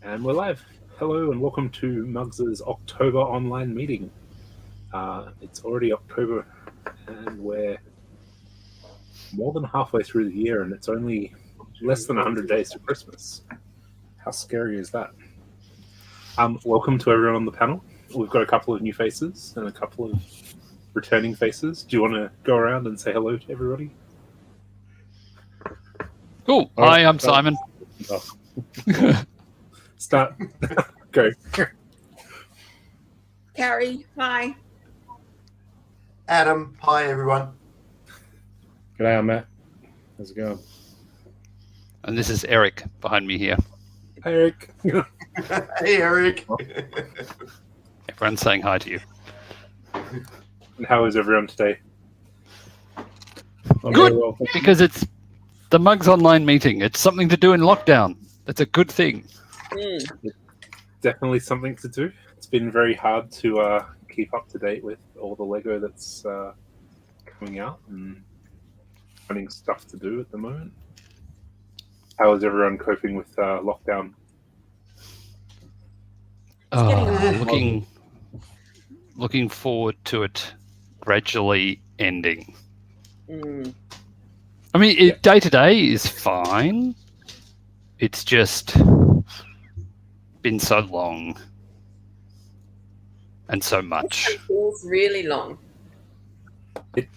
And we're live. Hello and welcome to Mugs' October online meeting. It's already October and we're more than halfway through the year and it's only less than 100 days to Christmas. How scary is that? Welcome to everyone on the panel. We've got a couple of new faces and a couple of returning faces. Do you want to go around and say hello to everybody? Cool. Hi, I'm Simon. Start. Go. Carrie, hi. Adam, hi everyone. G'day, I'm Matt. How's it going? And this is Eric behind me here. Hi, Eric. Hey Eric. Everyone's saying hi to you. And how is everyone today? I'm Good. very well, thank you. Because it's the Mugs online meeting. It's something to do in lockdown. That's a good thing. Definitely something to do. It's been very hard to keep up to date with all the Lego that's coming out and finding stuff to do at the moment. How is everyone coping with lockdown? Looking forward to it gradually ending. I mean, day to day is fine. It's just been so long and so much. It feels really long.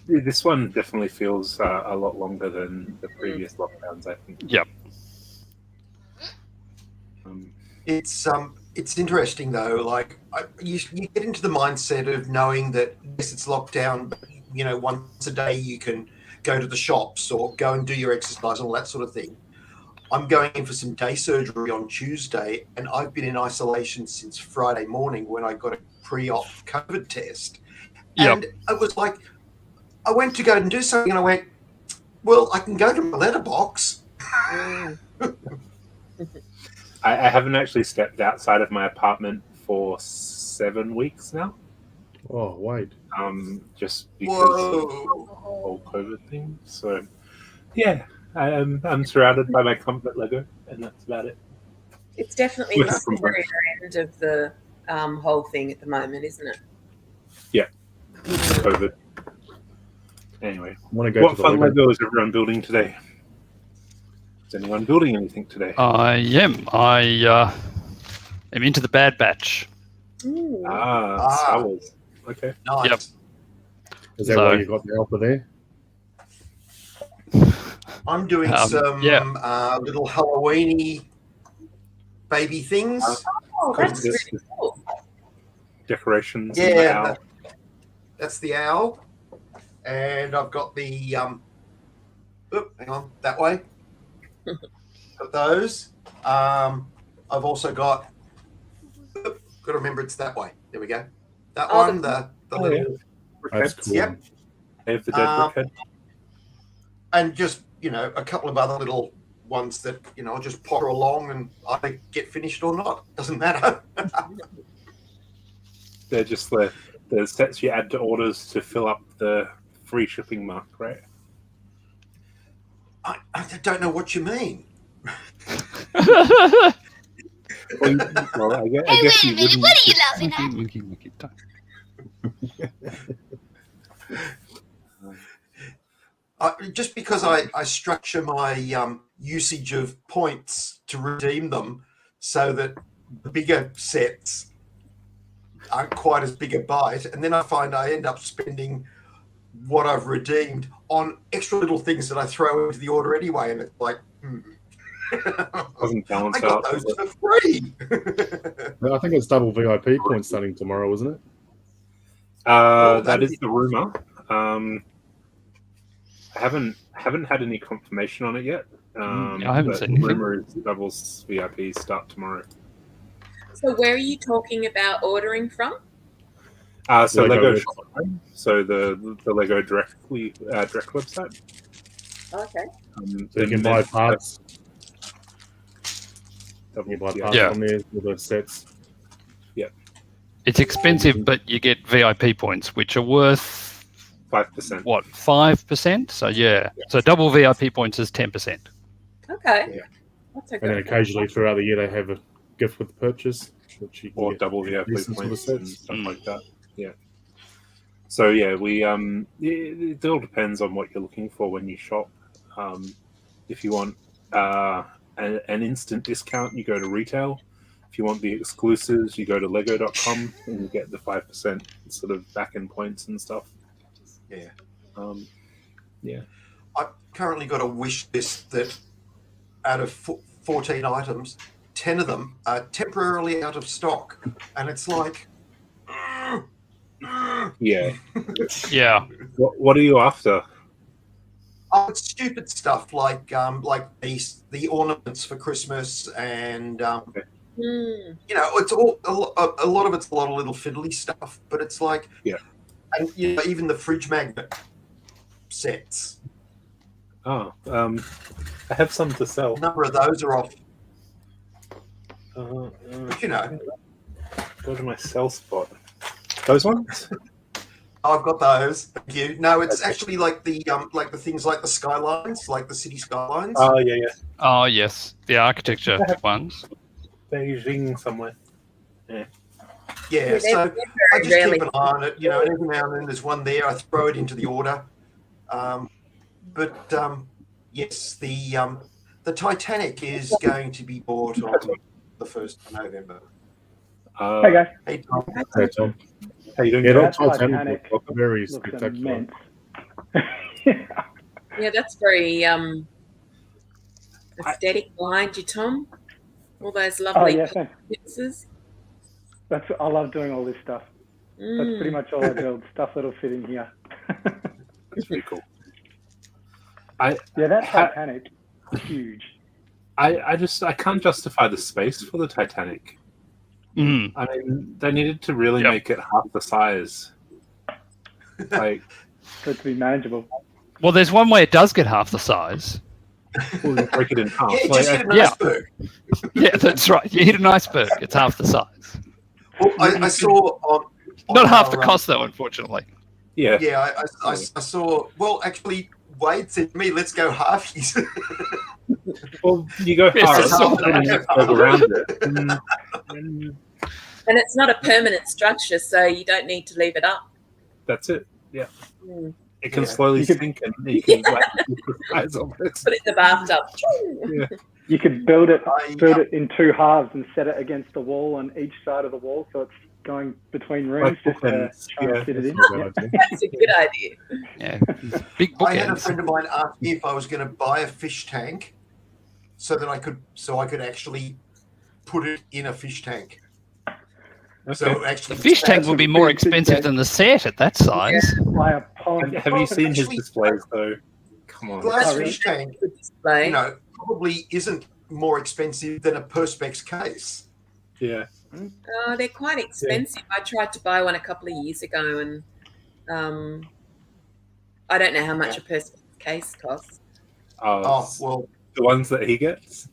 This one definitely feels a lot longer than the previous lockdowns, I think. Yep. It's interesting though. Like you get into the mindset of knowing that yes, it's lockdown, but once a day you can go to the shops or go and do your exercise and all that sort of thing. I'm going in for some day surgery on Tuesday, and I've been in isolation since Friday morning when I got a pre-op COVID test. And it was like, I went to go and do something, and I went, well, I can go to my letterbox. I haven't actually stepped outside of my apartment for 7 weeks now. Oh, wait. Just because of the whole COVID thing. So, yeah. I'm surrounded by my comfort Lego, and that's about it. It's definitely the scary end of the whole thing at the moment, isn't it? Yeah, COVID. Anyway, Want to go what to the fun Lego? Lego is everyone building today? Is anyone building anything today? I am. I am into the Bad Batch. Star Wars. Okay. Nice. Yep. Is that So- why you got the helper there? I'm doing some little Halloweeny baby things. Oh, that's really cool. Decorations. and the owl. That's the owl, and I've got the hang on, that way. Got those. I've also got got to remember it's that way. There we go. That one, the little That's cool. Yep. They have the dead brickhead. and just a couple of other little ones that I'll just potter along and either get finished or not. Doesn't matter. They're just the sets you add to orders to fill up the free shipping mark, right? I don't know what you mean. Well, I guess you wouldn't. What are you laughing at? Monkey, don't. Just because I structure my usage of points to redeem them so that the bigger sets aren't quite as big a bite, and then I find I end up spending what I've redeemed on extra little things that I throw into the order anyway, and it's like, Doesn't balance I got out. those for free. I think it's double VIP points starting tomorrow, isn't it? That is the rumor. I haven't had any confirmation on it yet. I haven't but seen anything. rumor is doubles VIP start tomorrow. So where are you talking about ordering from? So Lego Lego website. Shopify, so the Lego direct website. Okay. So you can buy parts. Double You buy VIP. parts Yeah. on there with the sets. It's expensive, but you get VIP points, which are worth 5%. what, 5%? So yeah. So double VIP points is 10%. Okay. Yeah. That's a And then good. occasionally throughout the year they have gift with purchase, which you can or get double the Blue decent sort of points and sets. stuff like that. Yeah. So yeah, we it all depends on what you're looking for when you shop. If you want an instant discount, you go to retail. If you want the exclusives, you go to Lego.com and you get the 5% sort of back-end points and stuff. Yeah. Yeah. I've currently got a wish list that out of 14 items, 10 of them are temporarily out of stock. And it's like, Yeah. Yeah. What are you after? oh, it's stupid stuff like the ornaments for Christmas and you know, it's all a lot of it's a lot of little fiddly stuff, but it's like, Yeah. and you know, even the fridge magnet sets, Oh, I have some to sell. a number of those are off. But You know, go to my sell spot. Those ones? I've got those. Thank you. No, it's actually like the things like the skylines, like the city skylines. Oh yeah, yeah. Oh, yes. The architecture ones. Beijing somewhere. Yeah, they're so I very just rarely. keep an eye on it. You know, every now and then there's one there. I throw it into the order. But yes, the Titanic is going to be bought on the 1st of November. Hey guys, Hey, Tom. Hey, Tom. How you doing? Yeah, guys? that That Titanic Titanic looks very looks spectacular. immense. Yeah, that's very aesthetic behind you, Tom. All those Oh lovely yeah, thanks. pieces. I love doing all this stuff. That's pretty much all I build. Stuff that'll fit in here. That's pretty cool. Yeah, that Ha- Titanic, huge. I can't justify the space for the Titanic. Mm. I mean, they needed to really Yep. make it half the size. Like, For it to be manageable. Well, there's one way it does get half the size. well, you break it in half. Yeah, Like, just hit an yeah. iceberg. Yeah, that's right. You hit an iceberg, it's half the size. Well, I saw on Not half the our, cost, though, unfortunately. yeah. Yeah, I saw. Well, actually, Wade said to me, "Let's go halfies." Well, you go Yes, half I saw and you that. go around it. And And it's not a permanent structure, so you don't need to leave it up. that's it. Yeah. Mm. It can Yeah. slowly You could- sink and you can like, the size of it. Put it in the bathtub. You could build it I, in two halves and set it against the wall on each side of the wall, so it's going between rooms Like just to bookends, try yeah. and fit it in. That's not a Yeah. bad idea. That's a good idea. Yeah. Big I had a bookends. friend of mine ask me if I was going to buy a fish tank, so that I could actually put it in a fish tank. So Okay. it actually The fish tank will be more Big expensive tank. than the set at that size. By a pond. Have you seen his Actually- displays though? Come on. glass Oh, really? fish tank, Good display. you know, probably isn't more expensive than a Perspex case. Yeah. Oh, they're quite expensive. I tried to buy one a couple of years ago, and I don't know how much a Perspex case costs. Oh well, the ones that he gets.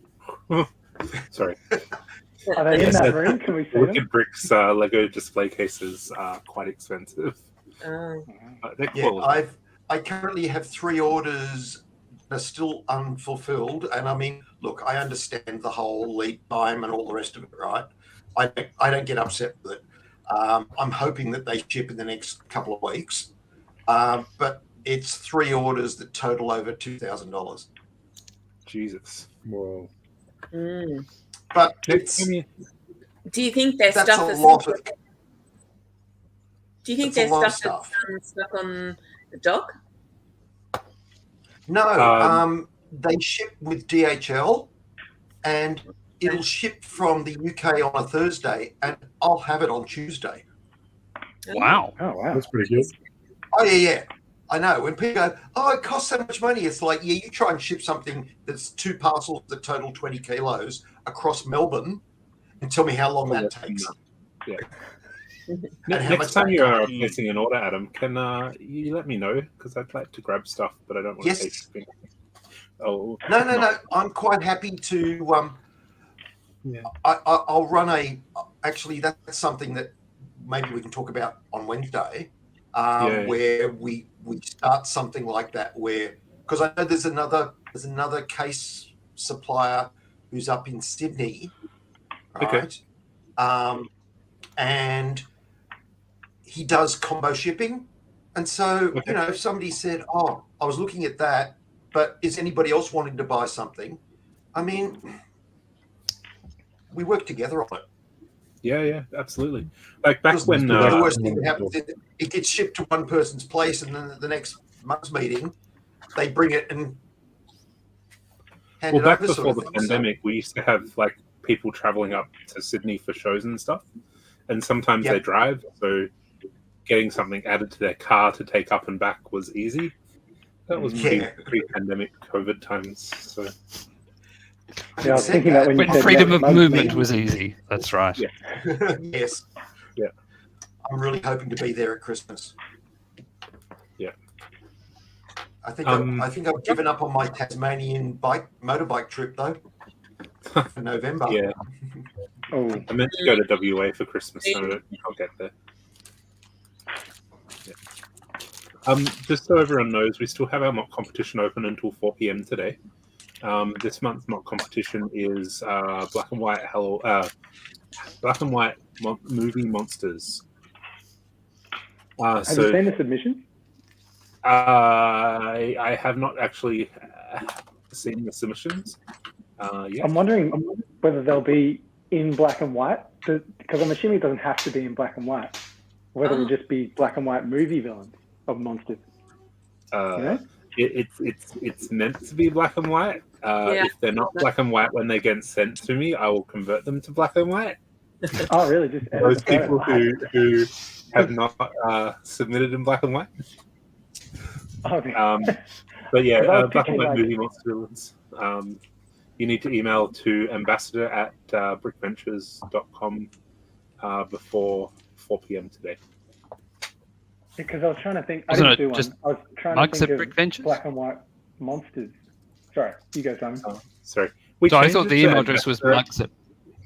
Sorry. Are they in Yes, that room? Can we see them? Wicked Bricks Lego display cases are quite expensive, Oh. but they're yeah, quality. I currently have 3 orders that are still unfulfilled, and I mean, look, I understand the whole lead time and all the rest of it, right? I don't get upset with it. I'm hoping that they ship in the next couple of weeks, but it's 3 orders that total over $2,000. Jesus. Well, Mm. But Next it's time you- Do you think their that's stuff a is? lot of Do you think that's a their lot of stuff stuff. is stuck on the dock? No, Um, they ship with DHL, and it'll ship from the UK on a Thursday, and I'll have it on Tuesday. Wow. Oh wow. that's pretty good. Oh yeah. I know. When people go, "Oh, it costs so much money," it's like, yeah, you try and ship something that's 2 parcels that total 20 kilos across Melbourne, and tell me how long that takes. Yeah. And how Next much time that you're costs. placing an order, Adam, can you let me know? Because I'd like to grab stuff, but I don't want Yes. to pay shipping. Oh No. I'm quite happy to. Yeah. I'll run a. Actually, that's something that maybe we can talk about on Wednesday, Yeah. where we start something like that. Where, because I know there's another case supplier who's up in Sydney, Okay. right? And he does combo shipping. And so, Okay. you know, if somebody said, "Oh, I was looking at that, but is anybody else wanting to buy something?" I mean, we work together on it. Yeah, absolutely. Like back Because when the uh, worst thing that happens is it gets shipped to one person's place, and then at the next month's meeting, they bring it and hand well, it back over. before Sort the of thing. So, pandemic, we used to have like people traveling up to Sydney for shows and stuff, and sometimes Yep. they drive, so getting something added to their car to take up and back was easy. That was Yeah. pre-pandemic COVID times. So Yeah, I was said thinking that when you When said freedom next of month's movement meeting. was easy. That's right. Yeah. yes. Yeah. I'm really hoping to be there at Christmas. Yeah. I think Um, I think I've given up on my Tasmanian motorbike trip though for November. yeah, Oh, I meant to go to WA for Christmas, so I don't think I'll get there. Yeah. Just so everyone knows, we still have our mock competition open until 4 p.m. today. This month's mock competition is black and white movie monsters. have So you seen the submission? I have not actually seen the submissions. Yeah. I'm wondering whether they'll be in black and white, because I'm assuming it doesn't have to be in black and white. Whether it'll just be black and white movie villains of monsters. You know? It's meant to be black and white. Yeah. If they're not black and white when they get sent to me, I will convert them to black and white. Oh, really? Just edit Those the people photo. who have not submitted in black and white. Oh, okay. But yeah, Because I was black and thinking, white like- movie monster villains. You need to email to ambassador@brickventures.com before 4 p.m. today. Because I was trying to think. I Wasn't didn't it do one. just I was trying Mugs to at think Brick of Ventures? black and white monsters. Sorry, you go, Simon. Sorry. We So I changed thought it the to email address was ambassador. Mugs at.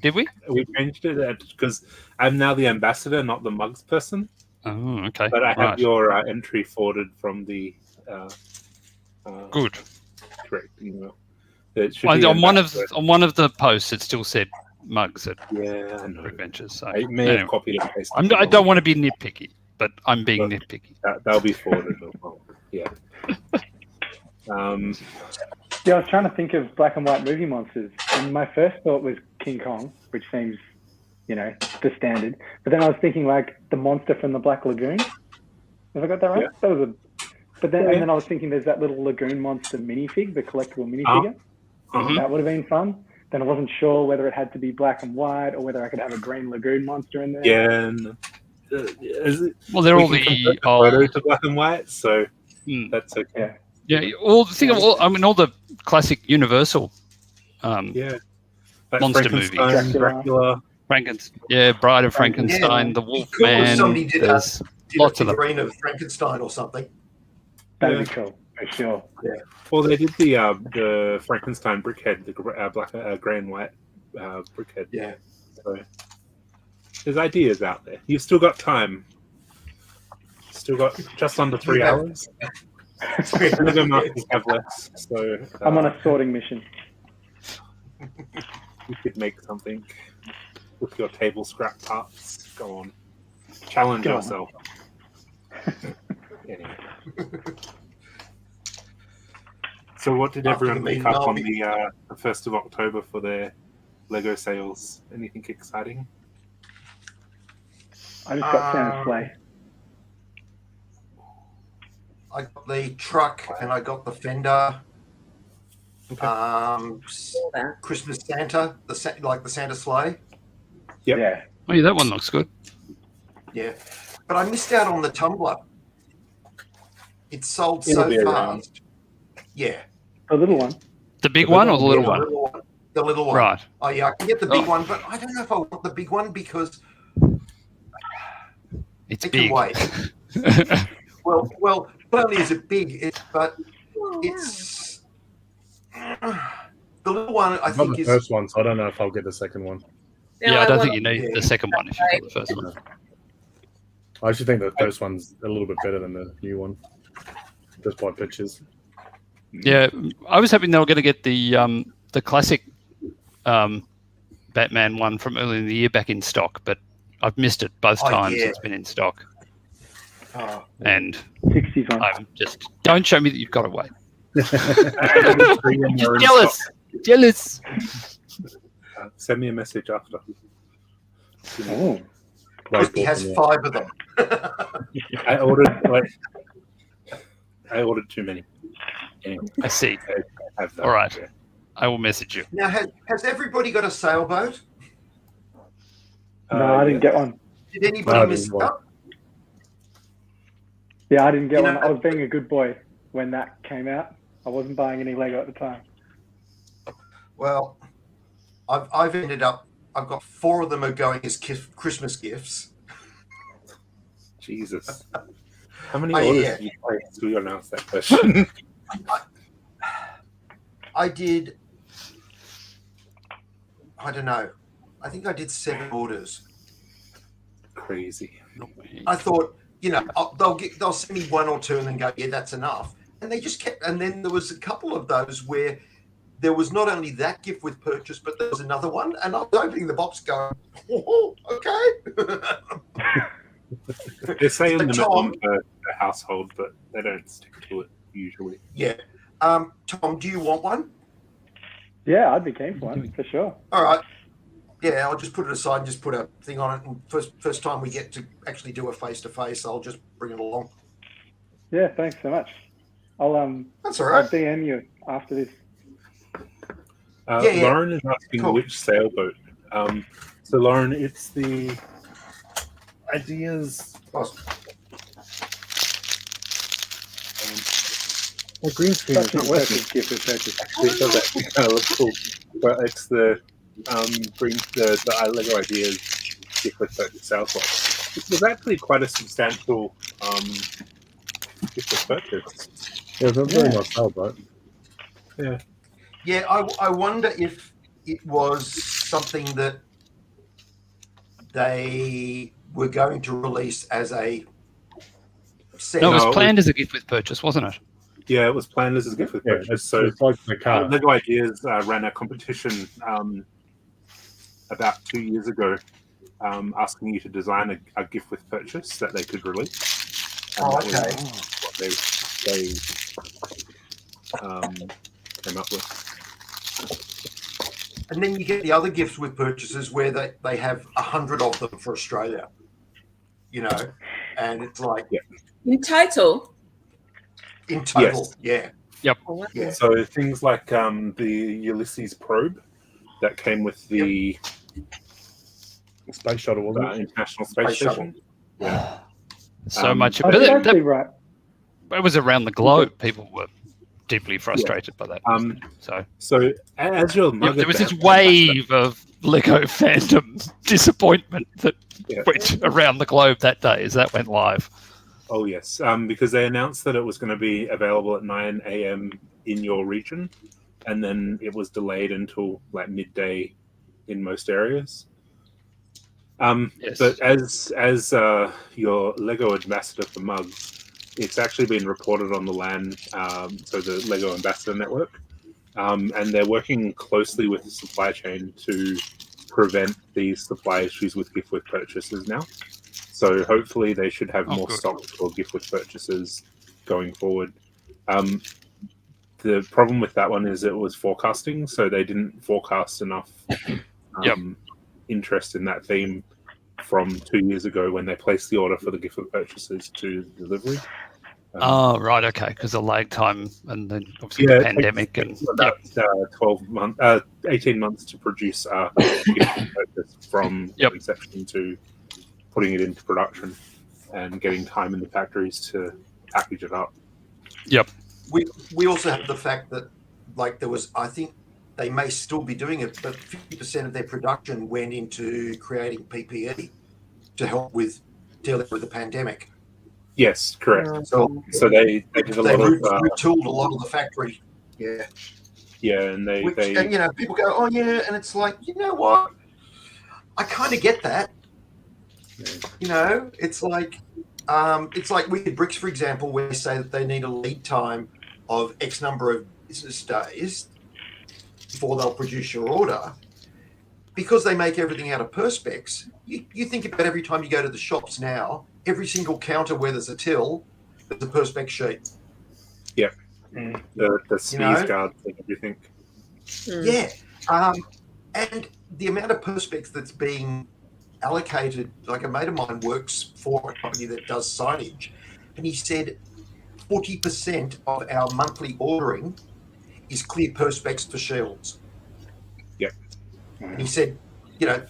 Did we? We changed it because I'm now the ambassador, not the mugs person. Oh, okay. But I have Right. your entry forwarded from the Good. correct email. It should On, be on one of ambassador. on one of the posts, it still said Mugs at Yeah, I know. Brick Ventures. So I may anyway. have copied and pasted. I don't want to be nitpicky, but I'm being But- nitpicky. That'll be forwarded as well. Yeah. Yeah, I was trying to think of black and white movie monsters, and my first thought was King Kong, which seems, you know, the standard. But then I was thinking like the monster from the Black Lagoon. Have I got that right? Yeah. That was a. But then, Yeah. and then I was thinking there's that little lagoon monster minifig, the collectible Uh-huh. minifigure. Mhm. That would have been fun. Then I wasn't sure whether it had to be black and white or whether I could have a green lagoon monster in there. Yeah. And, is it, Well, they're we all can the convert the photo old. to black and white, so Hmm. that's okay. Yeah, all the thing of all. I mean, all the classic Universal. Yeah. Like Monster Frankenstein, movies. Dracula. Bride of Frankenstein, the It'd be cool if Wolfman. somebody did There's Did lots a of them. figurine of Frankenstein or something. That'd Yeah. be cool for sure. Well, they did the Frankenstein brickhead, the black, grey and white brickhead. Yeah. So there's ideas out there. You've still got time. Still got just under 3 Yeah. hours. Lego Masters have less, so I'm on a sorting mission. you could make something with your table scrap parts. Go on, challenge Go on. yourself. Anyway. So, what did After everyone the pick meeting, up I'll on be- the 1st of October for their Lego sales? Anything exciting? I just got Santa's sleigh. I got the truck and I got the fender. Okay. All that. Christmas Santa, like the Santa sleigh. Yep. Yeah. Oh, yeah, that one looks good. Yeah, but I missed out on the tumbler. It sold It'll so be around. fast. Yeah. The little one. The big The one big or the one, little the one? Little one. The little one. Right. Oh yeah, I can get the big Oh. one, but I don't know if I want the big one because It's it big. can wait. Well, not only is it big, but Oh, wow. it's the little one. I I got think the is first one, so I don't know if I'll get the second one. Yeah, I don't think you need Yeah. the second one if you got the first one. I actually think the first one's a little bit better than the new one, just by pictures. Yeah, I was hoping they were going to get the classic Batman one from earlier in the year back in stock, but I've missed it both Oh, times yeah. it's been in stock. Oh, And 60s one. I'm just, don't show me that you've got to wait. When you're in Jealous. Jealous. stock, send me a message after. Oh. because he has 5 of them. I ordered too many. Anyway, I see. I have that. All right. Yeah. I will message you. Now, has everybody got a sailboat? No, I didn't get one. Did anybody No, I miss didn't want- out? Yeah, I didn't get You one. know- I was being a good boy when that came out. I wasn't buying any Lego at the time. Well, I've ended up. I've got 4 of them are going as Christmas gifts. Jesus. How many Oh, orders yeah. did you place? We announced that question. I did. I don't know. I think I did 7 orders. Crazy. I thought, they'll send me 1 or 2 and then go, yeah, that's enough. And they just kept. And then there was a couple of those where there was not only that gift with purchase, but there was another one, and I was opening the box, going, oh, okay. They say in the Tom- middle of the household, but they don't stick to it usually. Yeah. Tom, do you want one? Yeah, I'd be keen for one, for sure. All right. Yeah, I'll just put it aside and just put a thing on it. And first time we get to actually do a face-to-face, I'll just bring it along. Yeah, thanks so much. I'll That's all I'll right. DM you after this. Yeah. Lauren is asking Cool. which sailboat. So Lauren, it's the Ideas. My green screen is Such not an working. impressive gift of purchase. Actually, it does actually kind of look cool, but it's the the Lego Ideas gift with purchase sales box. It was actually quite a substantial gift with purchase. Yeah, it's a very nice sailboat. Yeah, I wonder if it was something that they were going to release as a set. No, it was No, it planned as a gift with purchase, wasn't it? Yeah, it was planned as a gift with Yeah, purchase. it's, So it's like the car. Lego Ideas ran a competition about 2 years ago, asking you to design a gift with purchase that they could release. And Oh, that was okay. what they came up with. And then you get the other gifts with purchases where they have 100 of them for Australia, and it's like In total. in total, Yes. yeah. Oh, Yeah. So things like the Ulysses probe that came with the Space shuttle, wasn't it? International Space Space Station. shuttle. So much Oh, of that's it. actually right. That was around the globe. People were deeply frustrated by that. So So as your yeah, mother, there was this wave of Lego fandom disappointment that Yeah. went around the globe that day as that went live. Oh yes, because they announced that it was going to be available at 9 a.m. in your region, and then it was delayed until like midday in most areas. Yes. But as your Lego ambassador for mugs, it's actually been reported on the LAN, so the Lego Ambassador Network, and they're working closely with the supply chain to prevent these supply issues with gift with purchases now. So hopefully they should have more good. stock for gift with purchases going forward. The problem with that one is it was forecasting, so they didn't forecast enough interest in that theme from 2 years ago when they placed the order for the gift with purchases to delivery. Oh, right, okay, because of lag time and then obviously the pandemic and takes about 18 months to produce a gift with purchase from conception to putting it into production and getting time in the factories to package it up. Yep. We also have the fact that there was, I think they may still be doing it, but 50% of their production went into creating PPE to help with dealing with the pandemic. Yes, correct. So they did a they lot of retooled a lot of the factory. Yeah. yeah, and they And people go, oh yeah, and it's like, you know what? I kind of get that. It's like we did bricks, for example, where they say that they need a lead time of X number of business days before they'll produce your order. because they make everything out of Perspex, you think about every time you go to the shops now, every single counter where there's a till, there's a Perspex sheet. The sneeze guards and everything. Yeah. And the amount of Perspex that's being allocated, like a mate of mine works for a company that does signage, and he said 40% of our monthly ordering is clear Perspex for shields. Yep. And he said,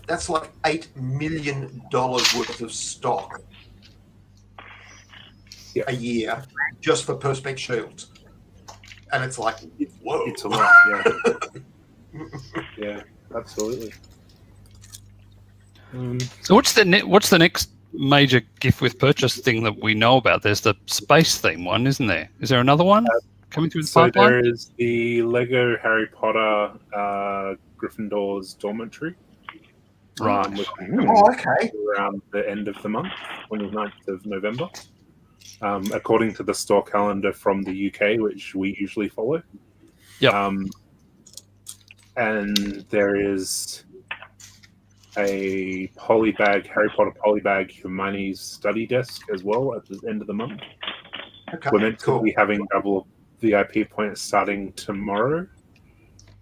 that's like $8 million worth of stock a year just for Perspex shields. And it's like, whoa. It's a lot, yeah. Yeah, absolutely. So what's the next major gift with purchase thing that we know about? There's the space theme one, isn't there? Is there another one coming through the pipeline? There is the Lego Harry Potter Gryffindor's Dormitory. Right. Okay. Around the end of the month, 29th of November. According to the store calendar from the UK, which we usually follow. Yep. And there is a polybag, Harry Potter polybag Hermione's study desk as well at the end of the month. Okay. We're meant to be having double VIP points starting tomorrow.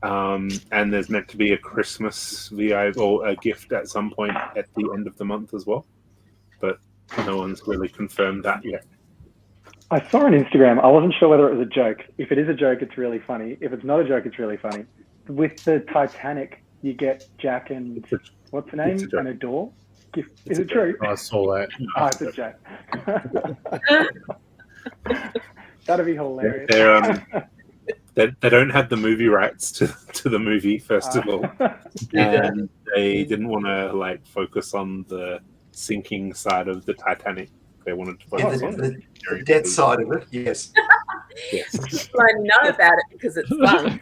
And there's meant to be a Christmas VIP or a gift at some point at the end of the month as well. But no one's really confirmed that yet. I saw on Instagram, I wasn't sure whether it was a joke. If it is a joke, it's really funny. If it's not a joke, it's really funny. With the Titanic, you get Jack and what's the name? And a door? Is it true? I saw that. Oh, it's a joke. That'd be hilarious. They don't have the movie rights to the movie, first of all. And they didn't want to focus on the sinking side of the Titanic. They wanted to focus on the death side of it, yes. Yes. I know about it because it's fun.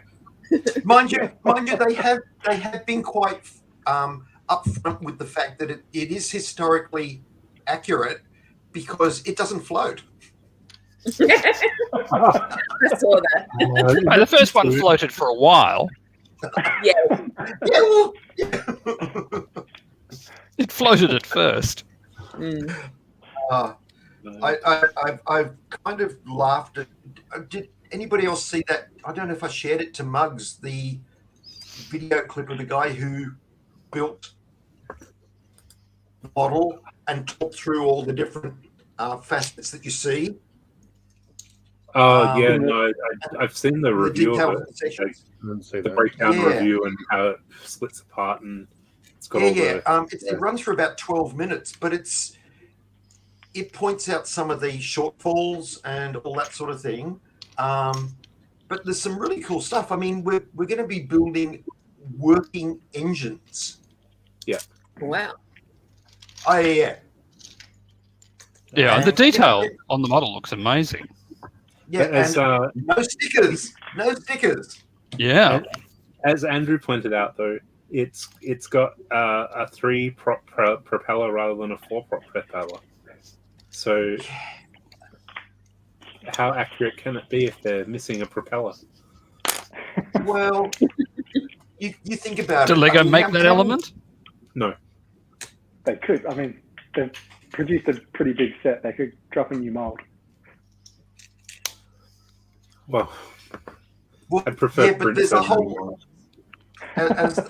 Mind you, they have been quite upfront with the fact that it is historically accurate because it doesn't float. I saw that. The first one floated for a while. Yeah. It floated at first. I've kind of laughed at. Did anybody else see that? I don't know if I shared it to Muggs, the video clip of the guy who built the model and talked through all the different facets that you see. Oh yeah, no, I've seen the review of it, the breakdown review and how it splits apart, and it's got it runs for about 12 minutes, but it points out some of the shortfalls and all that sort of thing. But there's some really cool stuff. I mean, we're going to be building working engines. Yeah. Wow. Oh yeah. Yeah, and the detail on the model looks amazing. Yeah, and no stickers. No stickers. Yeah. As Andrew pointed out, though, it's got a 3-prop propeller rather than a 4-prop propeller. So how accurate can it be if they're missing a propeller? Well, you think about Did Lego make that element? No. They could. I mean, they've produced a pretty big set. They could drop a new mold. Well, I'd prefer. Yeah, but there's a whole. more. As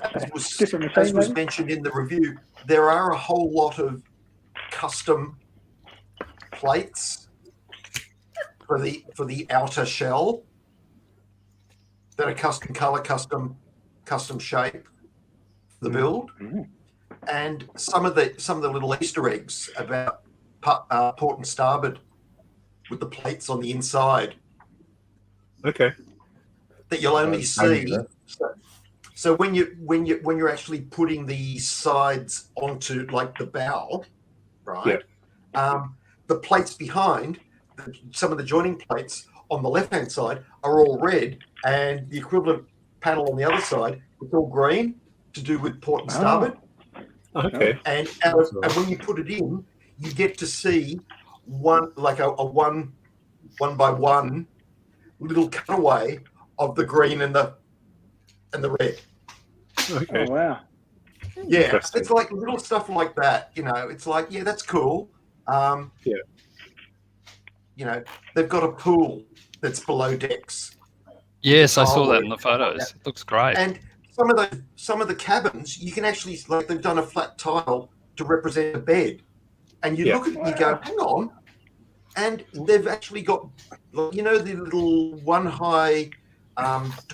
was mentioned in the review, there are a whole lot of custom plates for the outer shell that are custom color, custom shape for the build, and some of the little Easter eggs about port and starboard with the plates on the inside. Okay. That you'll only see. So when you're actually putting the sides onto like the bow, right? Yeah. The plates behind, some of the joining plates on the left-hand side are all red, and the equivalent panel on the other side is all green to do with port and starboard. Okay. And when you put it in, you get to see one by one little cutaway of the green and the red. Okay. Oh wow! Yeah, Interesting. it's like little stuff like that. You know, it's like, yeah, that's cool. Yeah. You know, they've got a pool that's below decks, Yes, I saw that Firework. in the photos. It looks great. and some of the cabins you can actually, like, they've done a flat tile to represent a bed, and you Yeah. look at it and you go, hang on, and they've actually got, you know, the little one high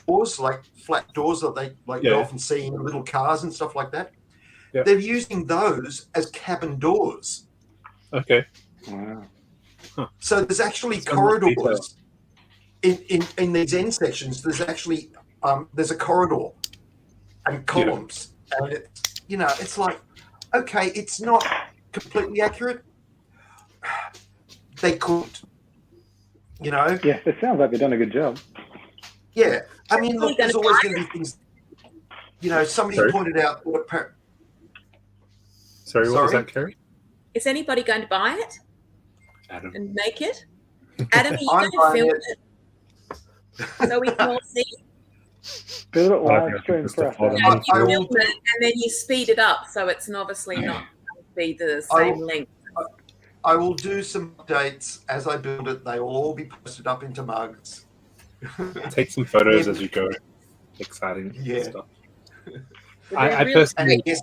doors, like flat doors that they like you Yeah. often see in little cars and stuff like that. Yeah. They're using those as cabin doors. Okay. Wow. So there's actually So much detail. corridors in these end sections. There's actually there's a corridor and columns, and it's, you know, it's like, okay, it's not completely accurate. They could, you know, Yes, it sounds like they've done a good job. yeah. I mean, look, there's always Gonna going to be things. You know, somebody Sorry? pointed out that Sorry, what was Sorry? that, Kerry? Is anybody going to buy it Adam. and make it? Adam, are you I'm going to buying film it. it so we can all see? Build it I live think stream it's for the us. bottom. No, I you will film it and then you speed it up, so it's obviously not going to be the same length. I will do some updates as I build it. They will all be posted up into mugs. Take some photos as you go. Exciting Yeah. stuff. But I they're really personally- great. Yes.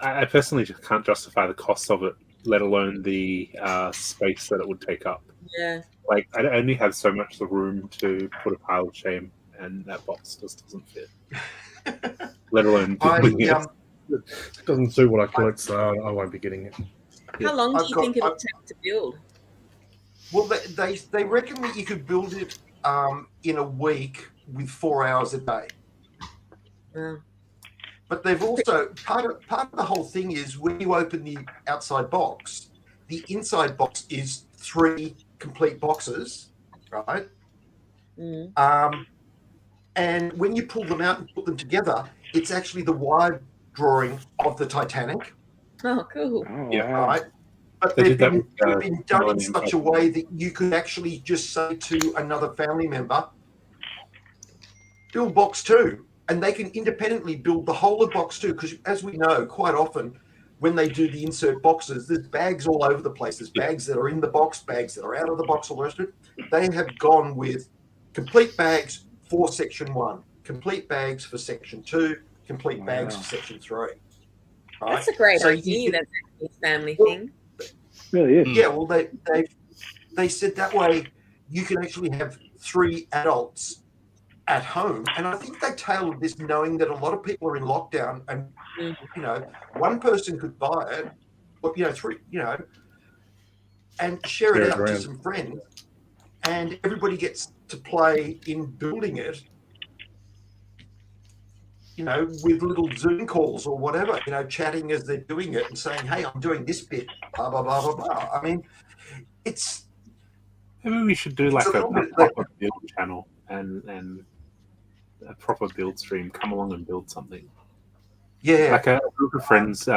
I personally just can't justify the cost of it, let alone the space that it would take up. Yeah. Like, I only have so much the room to put a pile of shame, and that box just doesn't fit. Let alone building it. It doesn't suit what I collect, so I won't be getting it. How long do I've you got- think it'll I've- take to build? Well, they reckon that you could build it in a week with 4 hours a day. Oh. But they've also part of the whole thing is when you open the outside box, the inside box is 3 complete boxes, right? Mm. And when you pull them out and put them together, it's actually the wide drawing of the Titanic, Oh, cool. Oh, Yeah, wow. right? But They they've did that been, with, they've been done in Millennium such a Falcon. way that you could actually just say to another family member, build box 2. And they can independently build the whole of box 2, because as we know, quite often when they do the insert boxes, there's bags all over the place. There's bags that are in the box, bags that are out of the box, all the rest of it. They have gone with complete bags for section 1, complete bags for section 2, complete bags Wow. for section 3. Right? That's a great So you idea. can- That's actually a family Well, thing. Really is. Yeah, well, they said that way you can actually have 3 adults at home, and I think they tailored this knowing that a lot of people are in lockdown, and Mm. you know, one person could buy it, but you know, 3, you know, and share Share it it out to around. some friends, and everybody gets to play in building it. You know, with little Zoom calls or whatever, you know, chatting as they're doing it and saying, "Hey, I'm doing this bit." Blah blah blah blah blah. I mean, it's Maybe we should do like It's a a little bit like- proper build channel and a proper build stream. Come along and build something. yeah. Like a group of friends,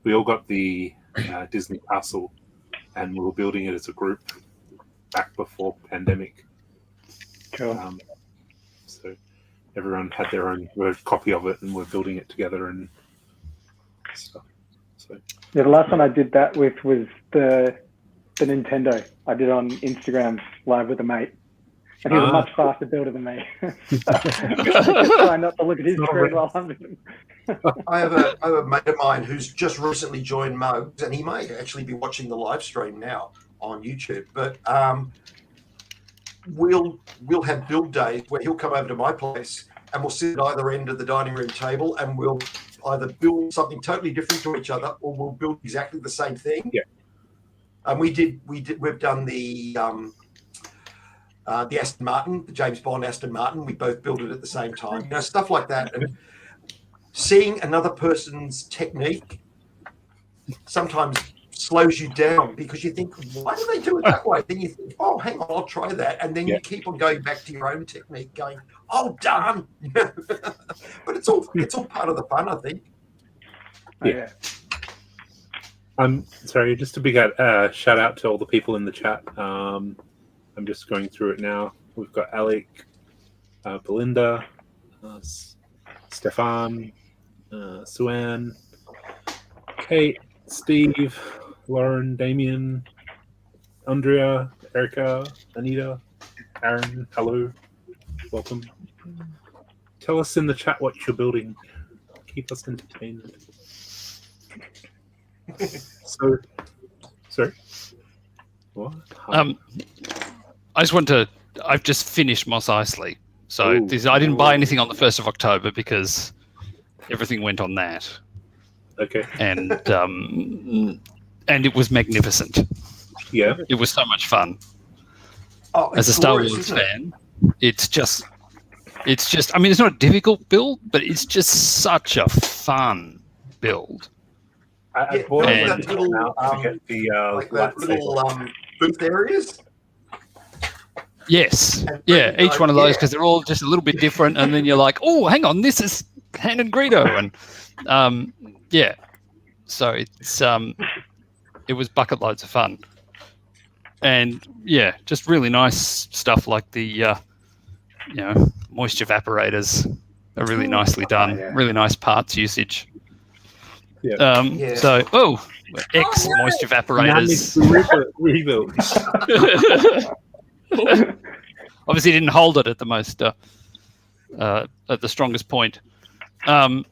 we all got the Disney Castle, and we were building it as a group back before pandemic. Cool. So everyone had their own Word copy of it, and we're building it together and stuff. So Yeah, the last one I did that with was the Nintendo. I did on Instagram live with a mate. And he was a Ah. much faster builder than me. Just trying not to look at his Not a screen re- while I'm doing I have a mate of mine who's just recently joined Mugs, and he may actually be watching the live stream now on YouTube. But we'll have build days where he'll come over to my place, and we'll sit at either end of the dining room table, and we'll either build something totally different to each other, or we'll build exactly the same thing. Yeah. And we've done the Aston Martin, the James Bond Aston Martin. We both built it at the same time. You know, stuff like that. And seeing another person's technique sometimes slows you down, because you think, why do they do it that way? Then you think, oh, hang on, I'll try that. And then Yeah. you keep on going back to your own technique, going, oh, darn. But it's all part of the fun, I think. Yeah. Sorry, just a big shout out to all the people in the chat. I'm just going through it now. We've got Alec, Belinda, Stefan, Suan, Kate, Steve, Lauren, Damien, Andrea, Erica, Anita, Aaron, hello, welcome. Tell us in the chat what you're building. Keep us entertained. So, sorry. What? I just want to. I've just finished Mos Eisley, so Ooh. I didn't buy anything on the 1st of October because everything went on that, Okay. and it was magnificent. Yeah. It was so much fun. Oh, As a it's Star glorious, Wars isn't it? fan, it's just. I mean, it's not a difficult build, but it's just such a fun build. I Yeah, bought and- it that little, to get the like that little lightsaber. booth areas. Yes, And yeah, pretty each one of those yeah. because they're all just a little bit different, and then you're like, oh, hang on, this is Han and Greedo, and yeah, so it was bucket loads of fun, and yeah, just really nice stuff like the moisture evaporators are really nicely done, yeah. really nice parts usage. Yeah. Yeah. So X moisture evaporators. Rebuild. Obviously didn't hold it at the most at the strongest point. So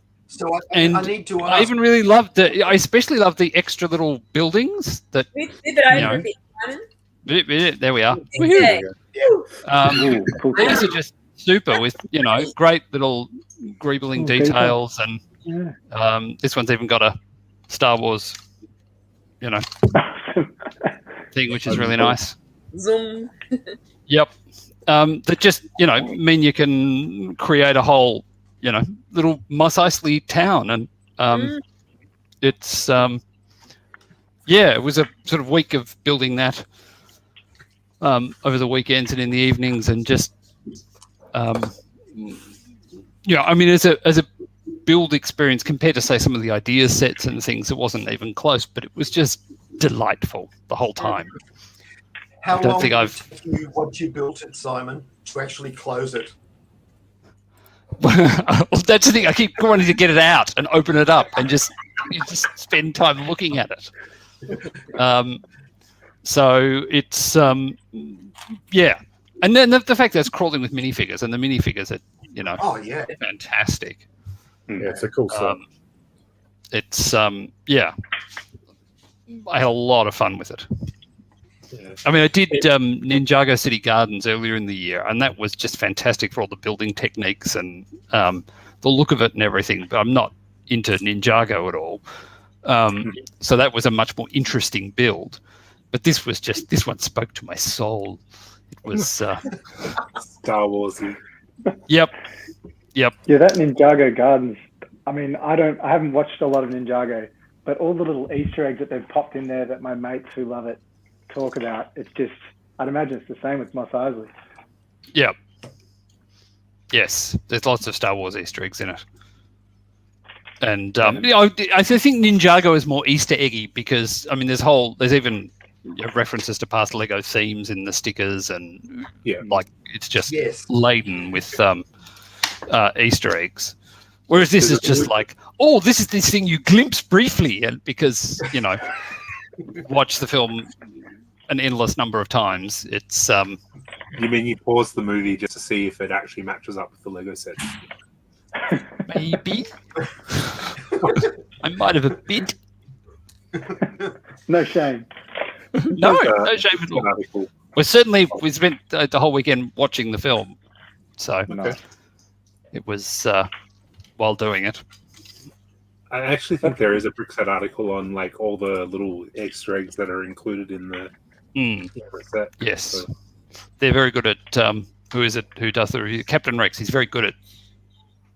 And I need to I ask. even really loved I especially loved the extra little buildings that Flip it over know. a bit, Simon. there we are. Yeah. Woo. Ooh, cool. These are just super with great little greebling Oh, details, and Yeah. this one's even got a Star Wars thing, which is really nice. Zoom. Yep. That just, mean you can create a whole, little Mos Eisley town. And it's, it was a sort of week of building that over the weekends and in the evenings, and just, I mean, as a build experience compared to, say, some of the idea sets and things, it wasn't even close, but it was just delightful the whole time. How I don't long think did I've- it take you, once you built it, Simon, to actually close it? Well, that's the thing. I keep wanting to get it out and open it up and just spend time looking at it. So it's yeah, and then the fact that it's crawling with minifigures, and the minifigures are Oh yeah. fantastic. Yeah, it's a cool set. It's yeah, I had a lot of fun with it. Yeah. I mean, I did Ninjago City Gardens earlier in the year, and that was just fantastic for all the building techniques and the look of it and everything. But I'm not into Ninjago at all, so that was a much more interesting build. But this one spoke to my soul. It was Star Warsy. yep. Yeah, that Ninjago Gardens. I mean, I haven't watched a lot of Ninjago, but all the little Easter eggs that they've popped in there that my mates who love it talk about, it's just, I'd imagine it's the same with Mos Eisley. Yep. Yes, there's lots of Star Wars Easter eggs in it. And I think Ninjago is more Easter eggy because, I mean, there's even references to past Lego themes in the stickers, and like it's just Yes. laden with Easter eggs. Whereas this is just like, oh, this is this thing you glimpse briefly, and because watch the film an endless number of times. It's You mean you pause the movie just to see if it actually matches up with the Lego set? maybe I might have a bit. No shame. No shame at all. Article. We spent the whole weekend watching the film, so No. it was while doing it. I actually think there is a Brickset article on like all the little Easter eggs that are included in the set. Yes, So, they're very good at who is it who does the review? Captain Rex. He's very good at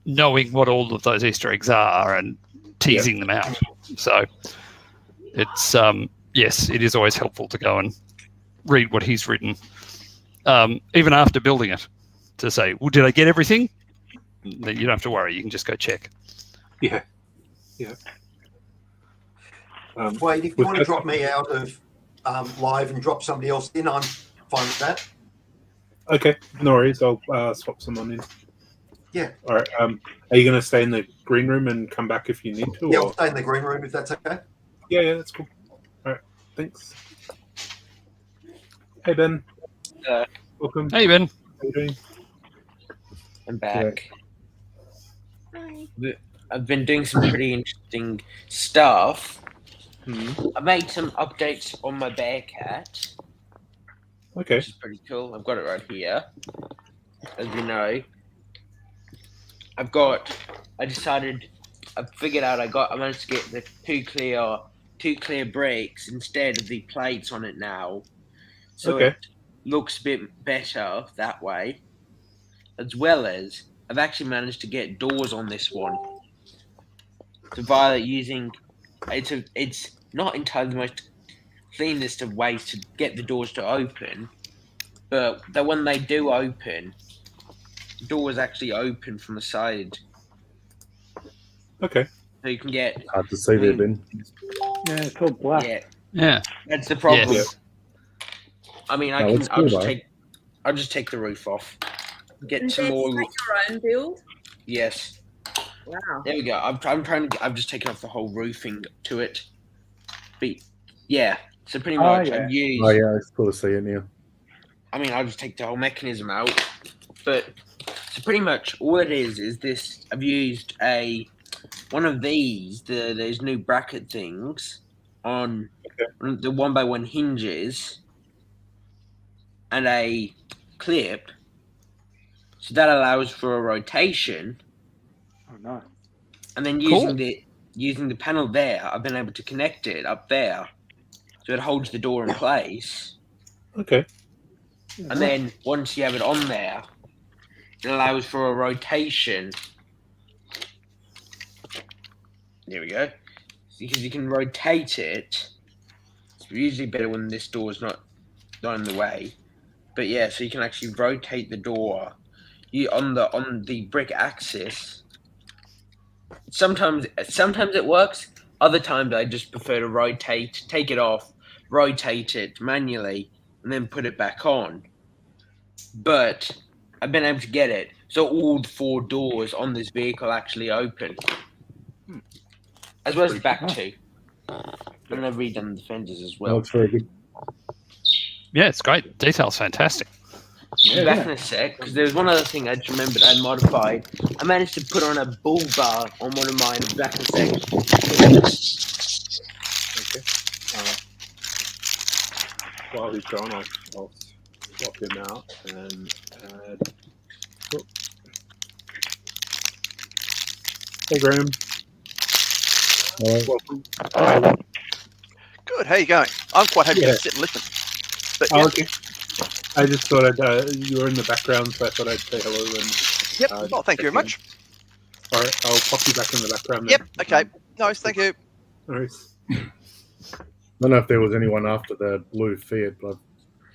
knowing what all of those Easter eggs are and teasing them out. So it's yes, it is always helpful to go and read what he's written, even after building it, to say, well, did I get everything? Then you don't have to worry. You can just go check. yeah. Wade, if you want to drop me out of live and drop somebody else in, I'm fine with that. Okay, no worries. I'll swap someone in. All right. Are you going to stay in the green room and come back if you need to? Yeah, or- I'll stay in the green room if that's okay. Yeah, that's cool. All right. Thanks. Hey, Ben. Welcome. Hey, Ben. How you doing? I'm back. I've been doing some pretty interesting stuff. I made some updates on my Bearcat, Okay. which is pretty cool. I've got it right here. As you know, I managed to get the two clear brakes instead of the plates on it now. So Okay. it looks a bit better that way. As well as I've actually managed to get doors on this one. It's not entirely the most cleanest of ways to get the doors to open, but when they do open, the doors actually open from the side, Okay. so you can get. Hard to see there, Ben. Yeah, it's all black. Yeah, Yeah. that's the problem. Yes. I mean, No, it's cool, though. I'll just take the roof off. Get And some Ben, more. is that your own build? Yes. Wow. There we go. I've just taken off the whole roofing to it. But yeah, so pretty much yeah. I've used. Oh yeah, it's cool to see it now. I mean, I'll just take the whole mechanism out. But so pretty much all it is this. I've used one of those new bracket things on the 1x1 hinges and a clip. So that allows for a rotation. Oh, nice. And then using the panel there, I've been able to connect it up there, so it holds the door in place. Okay. And then once you have it on there, it allows for a rotation. There we go. Because you can rotate it. It's usually better when this door is not in the way. But yeah, so you can actually rotate the door on the brick axis. Sometimes it works. Other times I just prefer to take it off, rotate it manually, and then put it back on. But I've been able to get it so all 4 doors on this vehicle actually open, as well as the back 2. And I've redone the fenders as Well, well. it's very good. Yeah, it's great. Detail's fantastic. Back in a sec, because there's one other thing I just remembered I modified. I managed to put on a bull bar on one of mine. Back in a sec. Okay. While he's gone, I'll swap him out and add. Oh. Hey, Graham. Welcome. Good. How you going? I'm quite happy Yeah. to sit and listen. But Oh, yeah, okay. I just thought you were in the background, so I thought I'd say hello. And yep. Well, thank you very much. all right, I'll pop you back in the background. Yep. Then. Okay. Nice. Thank you. Nice. I don't know if there was anyone after the blue Fiat, but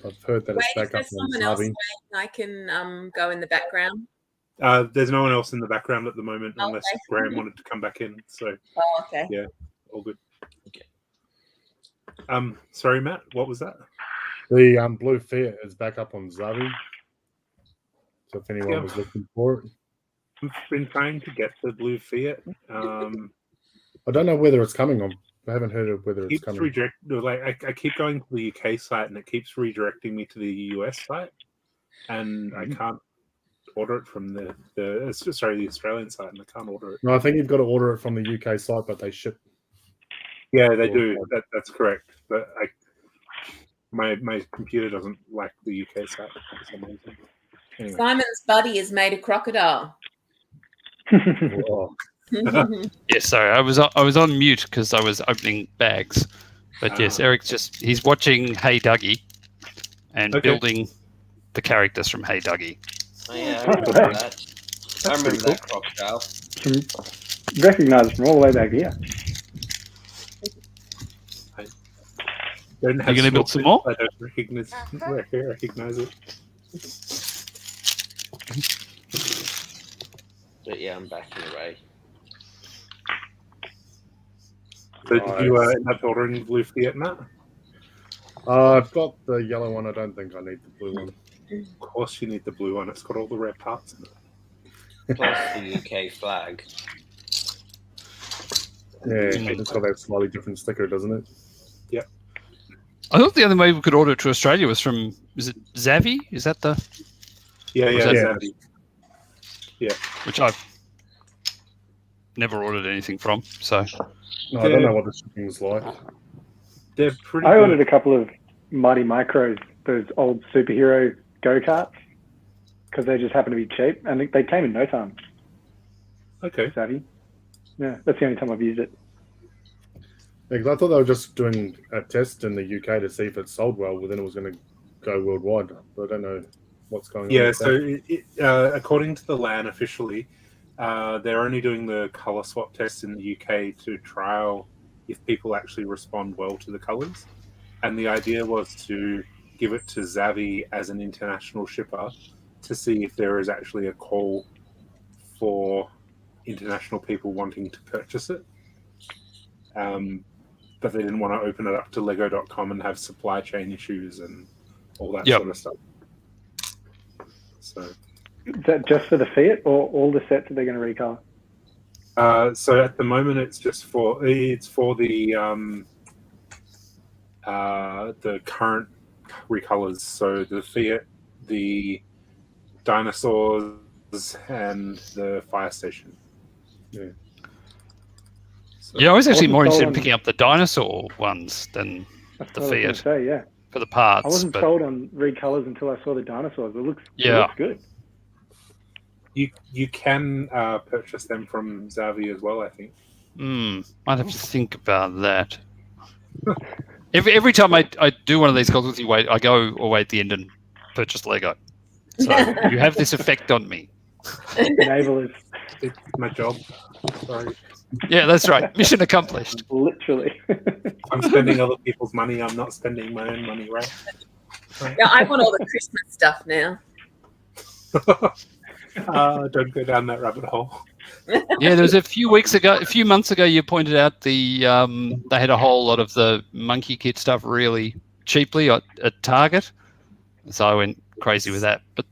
I've heard that Wait, it's is back there up on someone else Harvey. waiting? I can go in the background? There's no one else in the background at the moment, unless Okay. Graham wanted to come back in. So Oh, okay. Yeah. all good. Okay. Sorry, Matt. What was that? The blue Fiat is back up on Zavi. So if anyone Yeah. was looking for it, I've been trying to get the blue Fiat. I don't know whether it's coming on. I haven't heard of whether it's Keeps coming. I keep going to the UK site and it keeps redirecting me to the US site, and I can't order it from the Australian site, and I can't order it. No, I think you've got to order it from the UK site, but they ship. Yeah, they do. That's correct. But my computer doesn't like the UK site for some reason. Anyway. Simon's buddy has made a crocodile. Oh, Yeah, sorry, I was on mute because I was opening bags. But yes, Eric's he's watching Hey Dougie and Okay. building the characters from Hey Dougie. Oh, yeah, I remember that. I remember pretty cool. that crocodile. Recognise from all the way back here. Don't You have gonna build some more? I don't recognize it. But yeah, I'm back in a way. So did you end up ordering the blue Fiat, Matt? I've got the yellow one. I don't think I need the blue one. Of course you need the blue one. It's got all the rare parts in it. plus the UK flag. Yeah, it's got that slightly different sticker, doesn't it? I thought the only way we could order it to Australia was from, is it Zavvi? Is that the, Yeah, Was yeah, that- exactly. which I've never ordered anything from. So, No, I don't know what the shipping's like. They're pretty. I good. ordered a couple of Mighty Micros, those old superhero go-karts, because they just happen to be cheap, and they came in no time. Okay. Savvy. Yeah, that's the only time I've used it. Yeah, 'cause I thought they were just doing a test in the UK to see if it sold well, but then it was going to go worldwide. But I don't know what's going on. Yeah, with so that. according to the LAN officially, they're only doing the color swap test in the UK to trial if people actually respond well to the colors. And the idea was to give it to Zavvi as an international shipper to see if there is actually a call for international people wanting to purchase it. But they didn't want to open it up to Lego.com and have supply chain issues and all that Yep. sort of stuff. So. Is that just for the Fiat or all the sets that they're going to recolor? So at the moment, it's for the current recolors. So the Fiat, the dinosaurs, and the fire station. Yeah. So, yeah, I was actually wasn't more interested in sold on- picking up the dinosaur ones than That's The what I was gonna Fiat. say, yeah. for the parts. I wasn't but sold on recolors until I saw the dinosaurs. It looks good. you can purchase them from Zavvi as well, I think. Might have to think about that. Every time I do one of these calls with you, I go away at the end and purchase Lego. So you have this effect on me. Enablers, It's my job. Sorry. Yeah, that's right. Mission accomplished. literally. I'm spending other people's money. I'm not spending my own money, right? Yeah, I want all the Christmas stuff now. Don't go down that rabbit hole. Yeah, there was a few months ago, you pointed out they had a whole lot of the Monkey Kit stuff really cheaply at Target, so I went crazy with that. But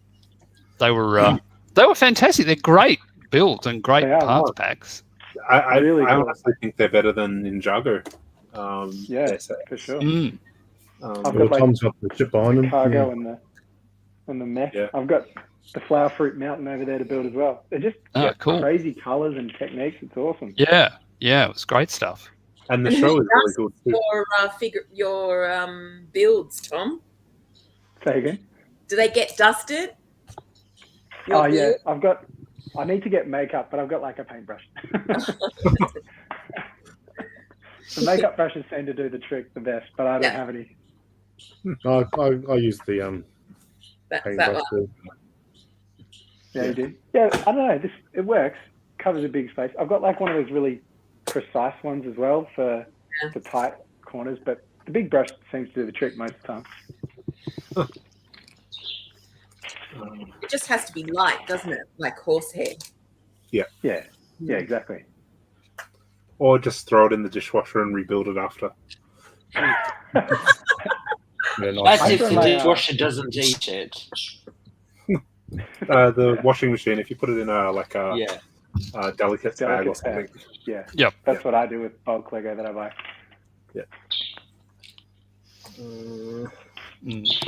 they were fantastic. They're great builds and great They are, parts look. packs. I Really good. honestly think they're better than Ninjago. Yeah, they say. for sure. Mm. I've Well, got like Tom's got the chip behind him. cargo Yeah. and the mech. Yeah. I've got the flower fruit mountain over there to build as well. They're just Cool. crazy colors and techniques. It's awesome. Yeah, it was great stuff. And the And show who is really does good too. Your builds, Tom. Say again. Do they get dusted? Your Oh yeah, build? I need to get makeup, but I've got like a paintbrush. The makeup brushes seem to do the trick the best, but I don't Yeah. have any. I use the That paintbrush. one. too. Yeah, you do. Yeah, I don't know. It works. Covers a big space. I've got like one of those really precise ones as well for the tight corners, but the big brush seems to do the trick most of the time. It just has to be light, doesn't it? Like horsehair. Yeah, exactly. Or just throw it in the dishwasher and rebuild it after. Yeah, nice. That's I if feel the like, dishwasher doesn't eat it. The washing machine, if you put it in a Yeah. delicate bag or Delicate something. bag. Yeah. Yep. That's what I do with bulk Lego that I buy.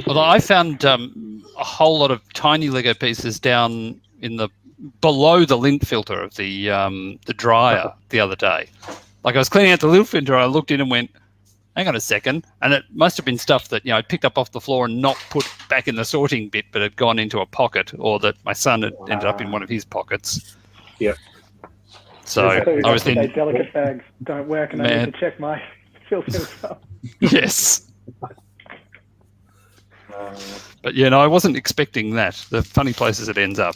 Although I found a whole lot of tiny Lego pieces down in below the lint filter of the dryer the other day. Like I was cleaning out the lint filter, I looked in and went, "Hang on a second," and it must have been stuff that I picked up off the floor and not put back in the sorting bit, but had gone into a pocket, or that my son had ended up in one of his pockets. Yep. So So I was they thinking, delicate bags don't work, and I Man. need to check my filter as well. yes. But I wasn't expecting that. The funny places it ends up.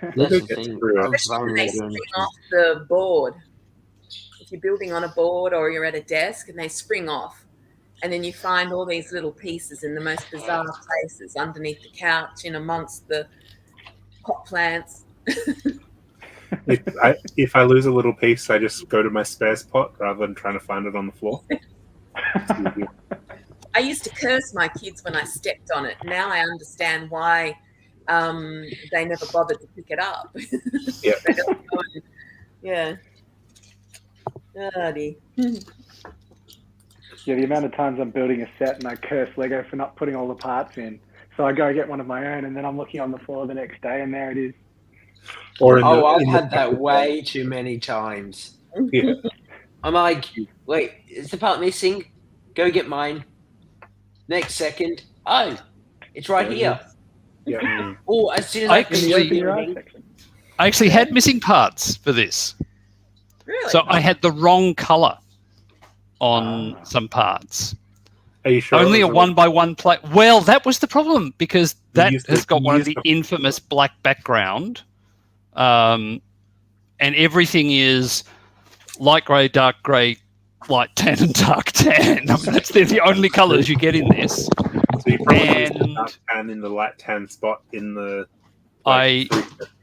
That's Lego the gets thing. through it. I'm Especially when they finding spring Lego- off the board. If you're building on a board or you're at a desk and they spring off, and then you find all these little pieces in the most bizarre places underneath the couch, in amongst the pot plants. If I lose a little piece, I just go to my spares pot rather than trying to find it on the floor. It's easier. I used to curse my kids when I stepped on it. Now I understand why they never bothered to pick it up. Yeah. They don't go and- yeah. Oh, dear. Yeah, the amount of times I'm building a set and I curse Lego for not putting all the parts in. So I go get one of my own and then I'm looking on the floor the next day and there it is. Or in Oh, I've in had that way too many times. Yeah. I'm like, wait, is the part missing? Go get mine. Next second, oh, it's right here. Yeah. Or as soon as I I finish actually- building, I actually had missing parts for this. Really? So I had the wrong color on some parts. Are you sure? Only it a was 1x1 plate. Well, that was the problem because that used has to- got you one of used the to- infamous black background. And everything is light grey, dark grey, light tan, and dark tan. I mean, they're the only colours you get in this. So you probably used the And- dark tan in the light tan spot in the. I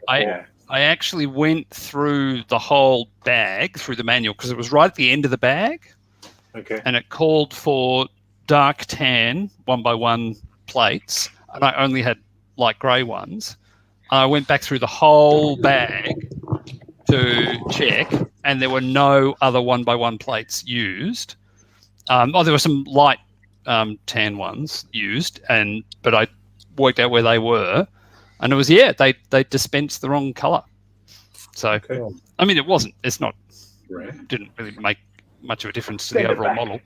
Yeah. I actually went through the whole bag, through the manual, because it was right at the end of the bag. Okay. And it called for dark tan 1x1 plates, and I only had light grey ones. I went back through the whole bag to check, and there were no other 1x1 plates used. There were some light tan ones used, but I worked out where they were, and it was they dispensed the wrong colour. So Okay. I mean, it's not Rare. didn't really make much of a difference to the overall model.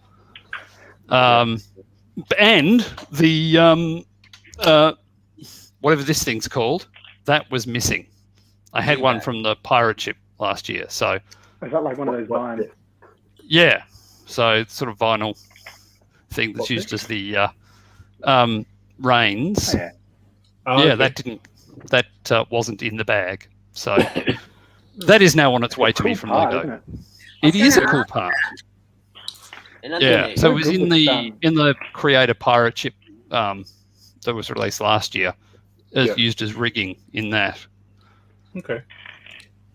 And the whatever this thing's called, that was missing. I had one from the pirate ship last year, so Is that like one of those vines? yeah. So it's sort of vinyl thing that's used as the reins. Oh, yeah. Oh, Yeah, okay. that wasn't in the bag. So that is now on its way to me Cool from part, Lego. isn't it? It is a cool part. another Yeah. thing- So it was Good in with, the the Creator pirate ship that was released last year. It's Yeah. used as rigging in that. Okay.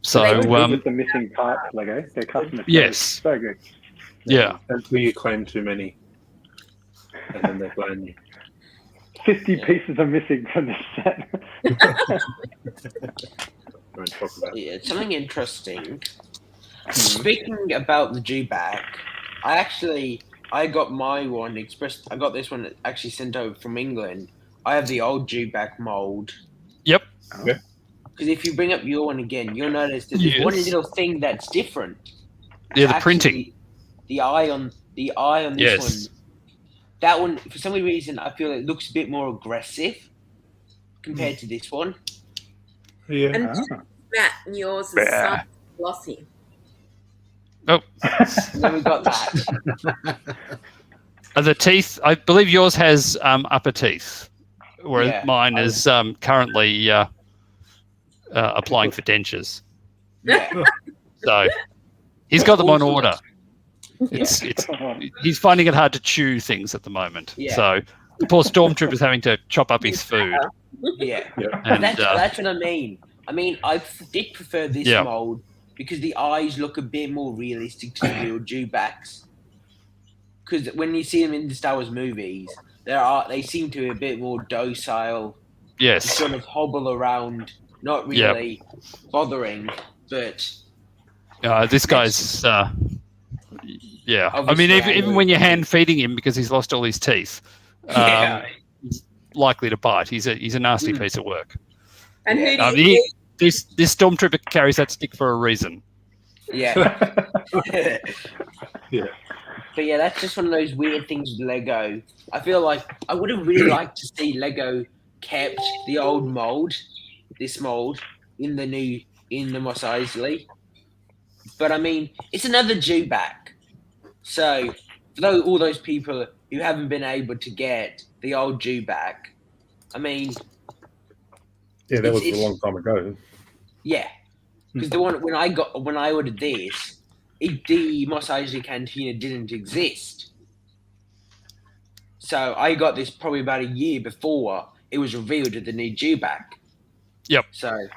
So They They're good with um, the missing parts, Lego. Their customer service Yes. is so good. yeah. Until you claim too many, and then they blame you. 50 pieces are missing from this set. Won't talk about it. Yeah, something interesting. Speaking about the G-Back, I got my one expressed. I got this one actually sent over from England. I have the old G-Back mold. Yep. Okay. Because if you bring up your one again, you'll notice that there's one Yes. little thing that's different. Yeah, the Actually, printing. The eye on this Yes. one. That one, for some reason, I feel it looks a bit more aggressive compared to this one. Yeah. And Ah. Matt, yours is Yeah. so glossy. Then we got that. The teeth. I believe yours has upper teeth, whereas Yeah. mine is currently applying for dentures. Yeah. So he's got them on order. It's he's finding it hard to chew things at the moment. Yeah. So the poor stormtrooper's having to chop up his food. Yeah. Yeah. And That's what I mean. I mean, I did prefer this Yeah. mold because the eyes look a bit more realistic to the real Dewbacks. Because when you see them in the Star Wars movies, they seem to be a bit more docile, yes. sort of hobble around, not really bothering. But This guy's yeah. I Obviously, mean, I even know. when you're hand feeding him because he's lost all his teeth, he's likely to bite. He's a nasty piece of work. And who do you This stormtrooper carries that stick for a reason. yeah. Yeah. But yeah, that's just one of those weird things with Lego. I feel like I would have really liked to see Lego kept the old mold, this mold, in the Mos Eisley. But I mean, it's another Dewback. So for all those people who haven't been able to get the old Dewback, I mean, Yeah, that was a It's- long time ago. yeah, because the one when I ordered this, the Mos Eisley Cantina didn't exist. So I got this probably about a year before it was revealed at the new Dewback. Yep. So,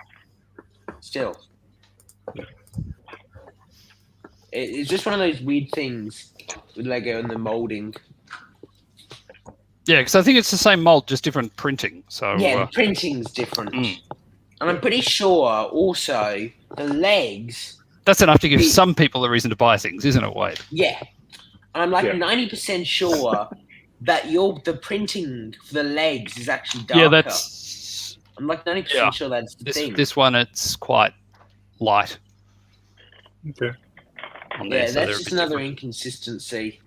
still, it's just one of those weird things with Lego and the molding. Yeah, because I think it's the same mold, just different printing. So Yeah, the printing's different. Mm. And I'm pretty sure also the legs. That's enough to give some people a reason to buy things, isn't it, Wade? Yeah. And I'm like Yeah. 90% sure that the printing for the legs is actually darker. Yeah, that's I'm like 90% Yeah. sure that's the thing. this one. It's quite light. Okay. On there, Yeah, so that's they're a just bit another different. inconsistency.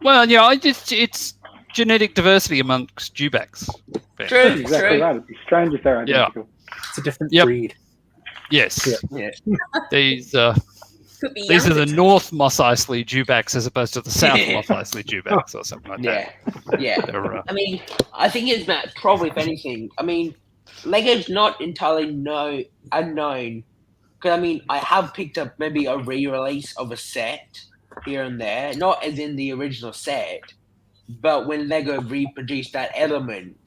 Well, yeah, it's genetic diversity amongst dewbacks. Ben. True, Exactly true. right. It'd be strange if they're Yeah. identical. It's a different Yep. breed. Yes, Yeah. these Could be these are the young. North Mos Eisley dewbacks as opposed to the South Mos Eisley dewbacks or something like Yeah. that. Yeah. They're, I mean, I think it's probably, if anything, I mean, Lego's not entirely unknown. Because, I mean, I have picked up maybe a re-release of a set here and there. Not as in the original set, but when Lego reproduced that element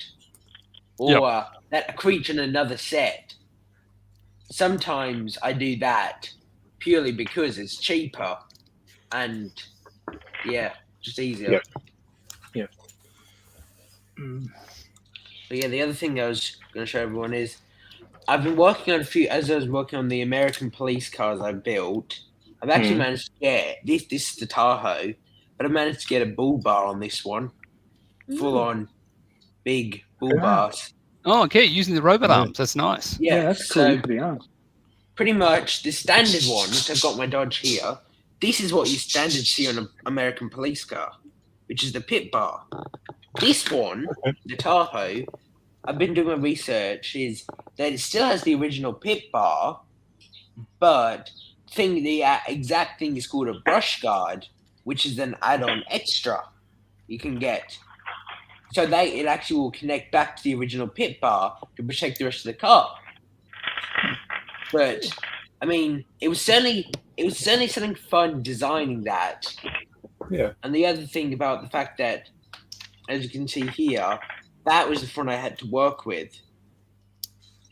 or that creature in another set. Sometimes I do that purely because it's cheaper and, yeah, just easier. Yeah. But yeah, the other thing I was going to show everyone is I've been working on as I was working on the American police cars I built, I've actually managed to get, this is the Tahoe, but I managed to get a bull bar on this one. Full on big bull bars. oh, okay, using the robot Yeah. arms. That's nice. Yeah, That's cool. so To be honest. pretty much the standard one, which I've got my Dodge here, this is what you standard see on an American police car, which is the pit bar. This one, the Tahoe, I've been doing my research, is that it still has the original pit bar, but the exact thing is called a brush guard, which is an add-on extra you can get. So it actually will connect back to the original pit bar to protect the rest of the car. But I mean, it was certainly something fun designing that. Yeah. And the other thing about the fact that, as you can see here, that was the front I had to work with.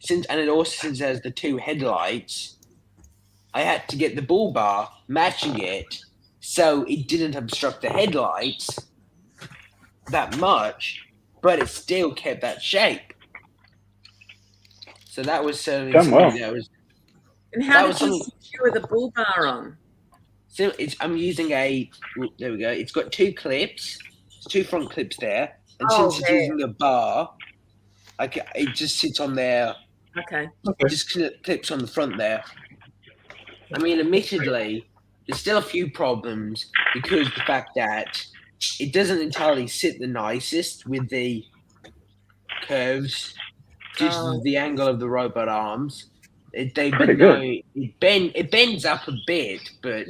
Since it has the two headlights, I had to get the bull bar matching it so it didn't obstruct the headlights that much, but it still kept that shape. So that was certainly Done well. something that was. And how that did you was secure the bull bar on? So I'm using there we go. It's got two clips, two front clips there, and Oh, since it's there. using the bar, it just sits on there. Okay. It just clips on the front there. I mean, admittedly, there's still a few problems because the fact that it doesn't entirely sit the nicest with the curves due to the angle of the robot arms. Pretty good. It bends up a bit, but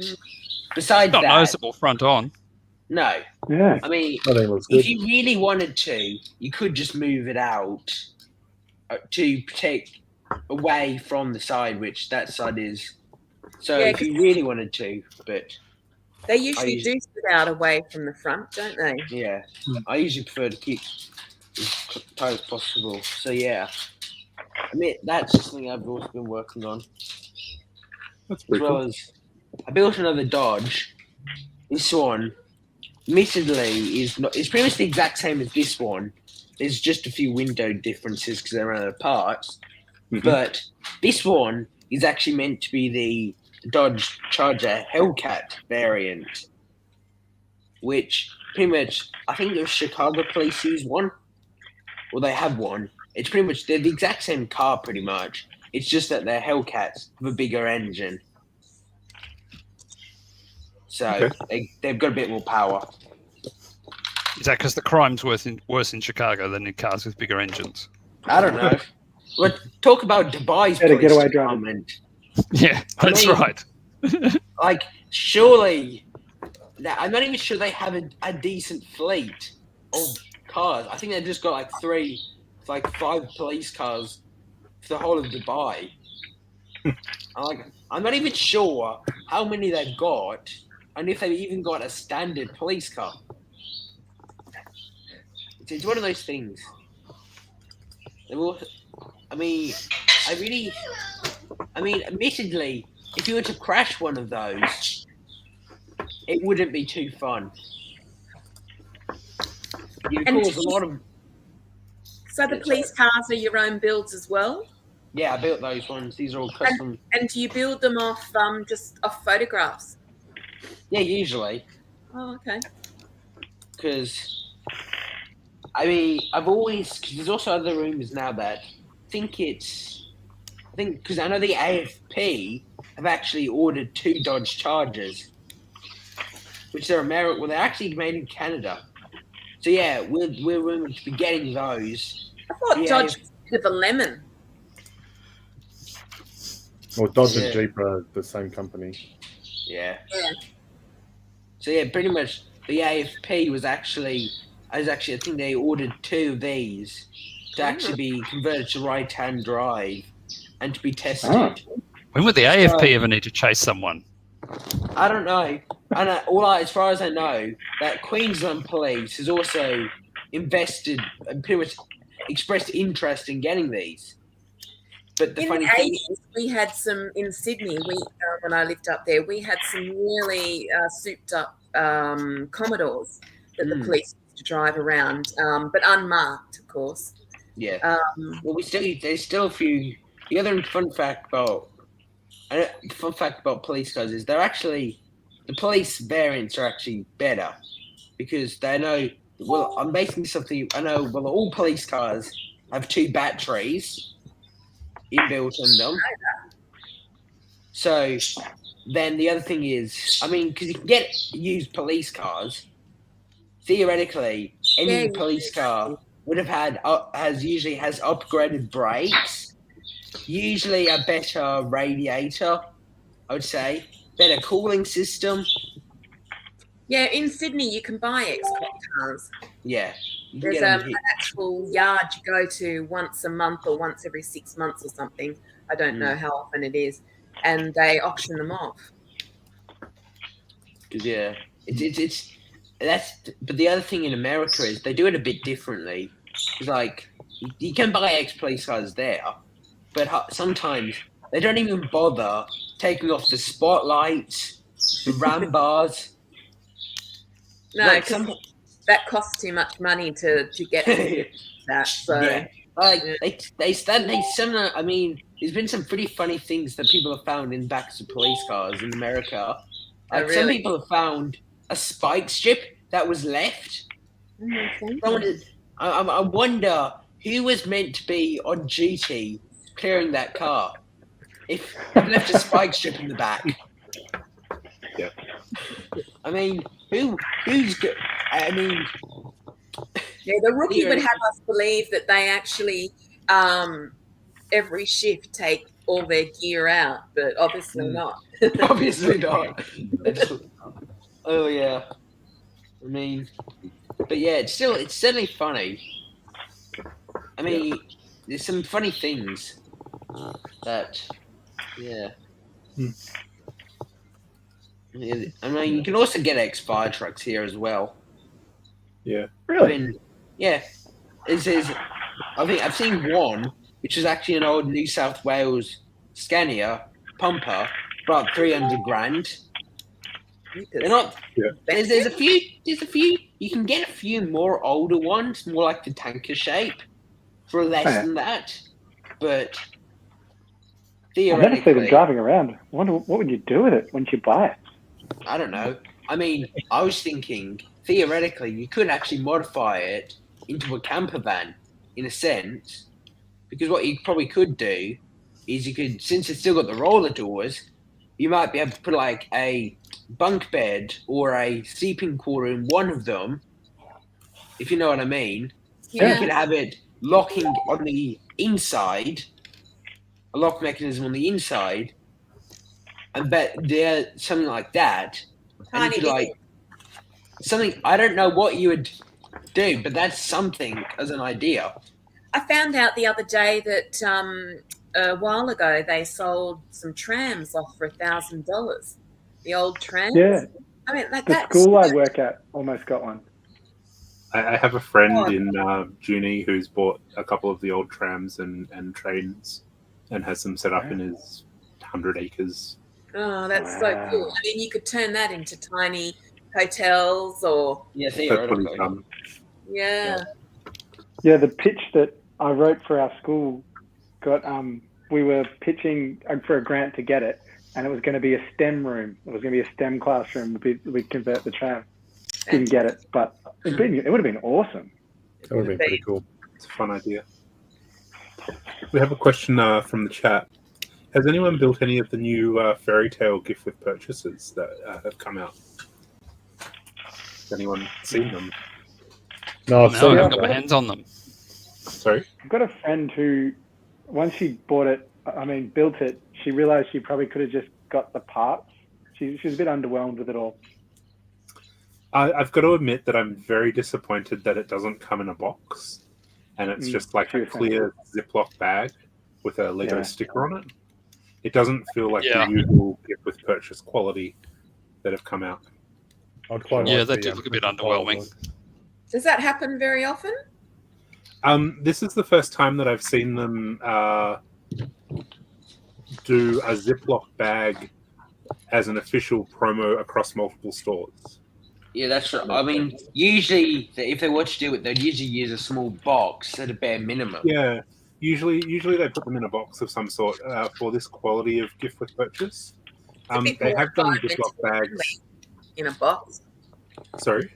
besides Not that, noticeable front on. no. Yeah. I mean, I think it looks good. if you really wanted to, you could just move it out to protect away from the side, which that side is. So Yeah, if you really wanted to, but They usually use- do sit out away from the front, don't they? yeah, I usually prefer to keep as tight as possible. So yeah, I mean that's just something I've also been working on. That's As pretty well cool. as I built another Dodge. This one, admittedly, it's pretty much the exact same as this one. There's just a few window differences because they're out of parts. Mhm. But this one is actually meant to be the Dodge Charger Hellcat variant, which pretty much, I think the Chicago police use one, or they have one. It's pretty much, they're the exact same car pretty much. It's just that they're Hellcats with a bigger engine. So they've got a bit more power. Is that because the crime's worse in Chicago than in cars with bigger engines? I don't know. But talk about Dubai's Better police getaway drivers. department. Yeah, that's mean- right. Like, surely, I'm not even sure they have a decent fleet of cars. I think they've just got like 5 police cars for the whole of Dubai. I'm not even sure how many they've got, and if they've even got a standard police car. It's one of those things. Admittedly, if you were to crash one of those, it wouldn't be too fun. You'd And cause a lot of. So the police cars are your own builds as well? Yeah, I built those ones. These are all custom. And do you build them off just off photographs? Yeah, usually. Oh, okay. Because, I mean, cause there's also other rumours now that because I know the AFP have actually ordered 2 Dodge Chargers, which they're American. Well, they're actually made in Canada. So yeah, we're rumored to be getting those. I thought Dodge was a bit of a lemon. Well, Dodge Yeah. and Jeep are the same company. Yeah. Yeah. So yeah, pretty much the AFP was actually I think they ordered 2 of these to actually be converted to right-hand drive and to be tested. Oh. When would the AFP ever need to chase someone? I don't know. As far as I know, that Queensland Police has also invested and pretty much expressed interest in getting these. But the In funny the thing, 80s, we had some in Sydney. When I lived up there, we had some really souped up Commodores that the police used to drive around, but unmarked, of course. yeah. Well, there's still a few. The other fun fact about police cars is the police variants are actually better because they know. Well, I'm basing something. I know. Well, all police cars have 2 batteries inbuilt in them. So then the other thing is, I mean, because you can get used police cars. Theoretically, any police car would have usually has upgraded brakes, usually a better radiator, I would say, better cooling system. Yeah, in Sydney, you can buy X-Cop cars. Yeah, you can There's get them an actual yard you go to once a month or once every 6 months or something. I don't know how often it is, and they auction them off. Because but the other thing in America is they do it a bit differently. It's like you can buy ex-police cars there, but sometimes they don't even bother taking off the spotlights, the ram bars. No, Like because that costs too much money to get that. So yeah. Like they similar. I mean, there's been some pretty funny things that people have found in backs of police cars in America. Like some really? people have found a spike strip that was left. I wonder who was meant to be on duty clearing that car. If you left a spike strip in the back. Yeah. I mean, who's good? I mean, yeah, the rookie would have us believe that they actually every shift take all their gear out, but obviously not. obviously not. Oh yeah. I mean, but yeah, it's certainly funny. I mean, there's some funny things that, yeah. I mean, you can also get X-Fire trucks here as well. Yeah. Really? I mean, yeah. I think I've seen one, which is actually an old New South Wales Scania pumper, about 300 grand. They're not. Yeah. There's a few. You can get a few more older ones, more like the tanker shape, for less than that. But I never see them theoretically, driving around. I wonder what would you do with it once you buy it? I don't know. I mean, I was thinking theoretically you could actually modify it into a camper van in a sense, because what you probably could do is you could, since it's still got the roller doors, you might be able to put like a bunk bed or a sleeping quarter in one of them, if you know what I mean. Yeah. You could have it locking on the inside, a lock mechanism on the inside, and there something like that. And you Tiny could like something. I don't know what you would do, but that's something as an idea. I found out the other day that a while ago they sold some trams off for $1,000. The old trams. Yeah. I mean, like The that's school I work at almost got one. I have a friend in Juni who's bought a couple of the old trams and trains and has them set up in his 100 acres. Oh, that's so Wow. cool. I mean, you could turn that into tiny hotels or Yeah, That's what he's theoretically. done. yeah. Yeah, the pitch that I wrote for our school. We were pitching for a grant to get it, and it was going to be a STEM room. It was going to be a STEM classroom. We'd convert the tram. Didn't get it, but it would have been awesome. That would have been pretty cool. It's a fun idea. We have a question from the chat. Has anyone built any of the new Fairy Tale gift with purchases that have come out? Has anyone seen them? No, I've No, I seen haven't it. got my hands on them. Sorry? I've got a friend who, once she built it, she realized she probably could have just got the parts. She was a bit underwhelmed with it all. I've got to admit that I'm very disappointed that it doesn't come in a box, and it's just like a clear Ziploc bag with a Lego sticker on it. It doesn't feel like the usual gift with purchase quality that have come out. I'd quite Yeah, like that the, did look a bit underwhelming. Does that happen very often? This is the first time that I've seen them do a Ziploc bag as an official promo across multiple stores. Yeah, that's right. I mean, usually if they were to do it, they'd usually use a small box at a bare minimum. Yeah, usually they put them in a box of some sort for this quality of gift with purchase. They have done Ziploc bags in a box. Sorry?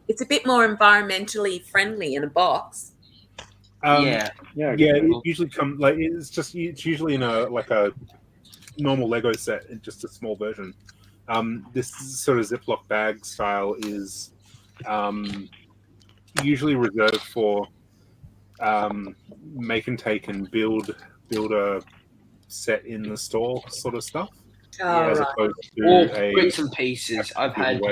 It's a bit more environmentally friendly in a box. Yeah. It usually comes like it's usually in a normal Lego set in just a small version. This sort of Ziploc bag style is usually reserved for make and take and build a set in the store sort of stuff, as opposed to Or bits and pieces. I've had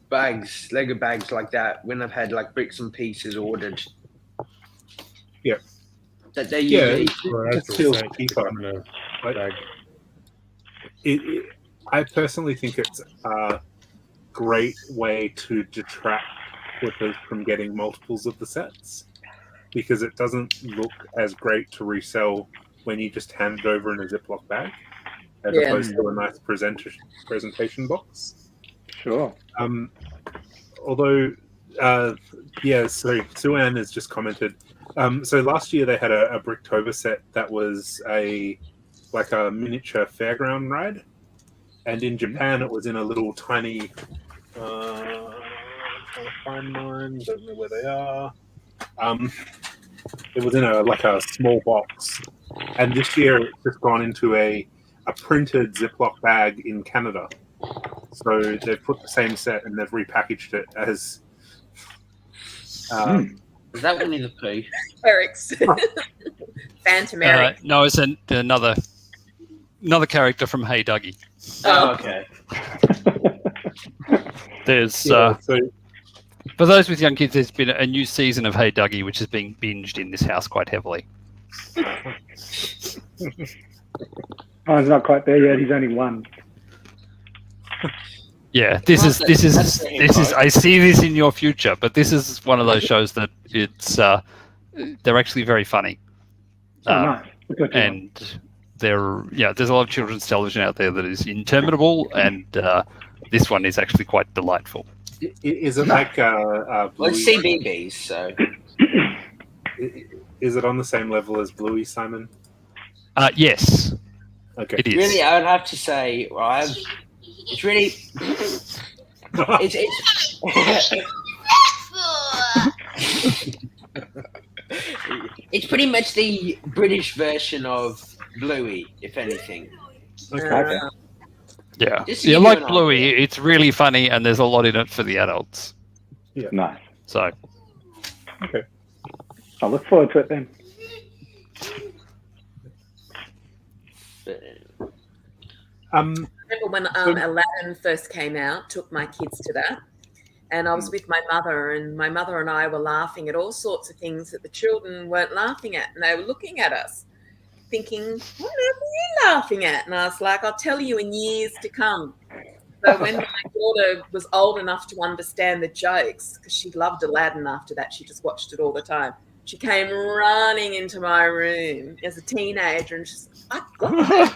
bags, Lego bags like that when I've had like bricks and pieces ordered. Yeah. That they usually it just feels cheaper. I personally think it's a great way to detract flippers from getting multiples of the sets, because it doesn't look as great to resell when you just hand it over in a Ziploc bag as opposed to a nice presentation box. Sure. Although, so Sue-Ann has just commented. So last year they had a Bricktober set that was a miniature fairground ride, and in Japan it was in a little tiny. Trying to find mine. Don't know where they are. It was in a small box, and this year it's just gone into a printed Ziploc bag in Canada. So they've put the same set and they've repackaged it as. Is that Winnie the Pooh? Eric's Phantom Eric. No, it's another character from Hey Dougie. Oh, okay. There's for those with young kids, there's been a new season of Hey Dougie, which is being binged in this house quite heavily. Oh, he's not quite there yet. He's only one. Yeah, this is. I see this in your future, but this is one of those shows that it's. They're actually very funny. Nice. And there's a lot of children's television out there that is interminable, and this one is actually quite delightful. Is it like Well, it's CBeebies, so. Is it on the same level as Bluey, Simon? Yes. Okay. It is. Really, I would have to say, it's really. It's pretty much the British version of Bluey, if anything. Okay. Yeah. Just to Yeah, give you like an Bluey, it's really funny, and there's a lot in it for the adults. Yeah. Nice. So. Okay. I'll look forward to it then. I remember when Aladdin first came out, took my kids to that, and I was with my mother, and my mother and I were laughing at all sorts of things that the children weren't laughing at, and they were looking at us thinking, what are you laughing at? And I was like, I'll tell you in years to come. So when my daughter was old enough to understand the jokes, because she loved Aladdin after that, she just watched it all the time. She came running into my room as a teenager, and she's like, I got it.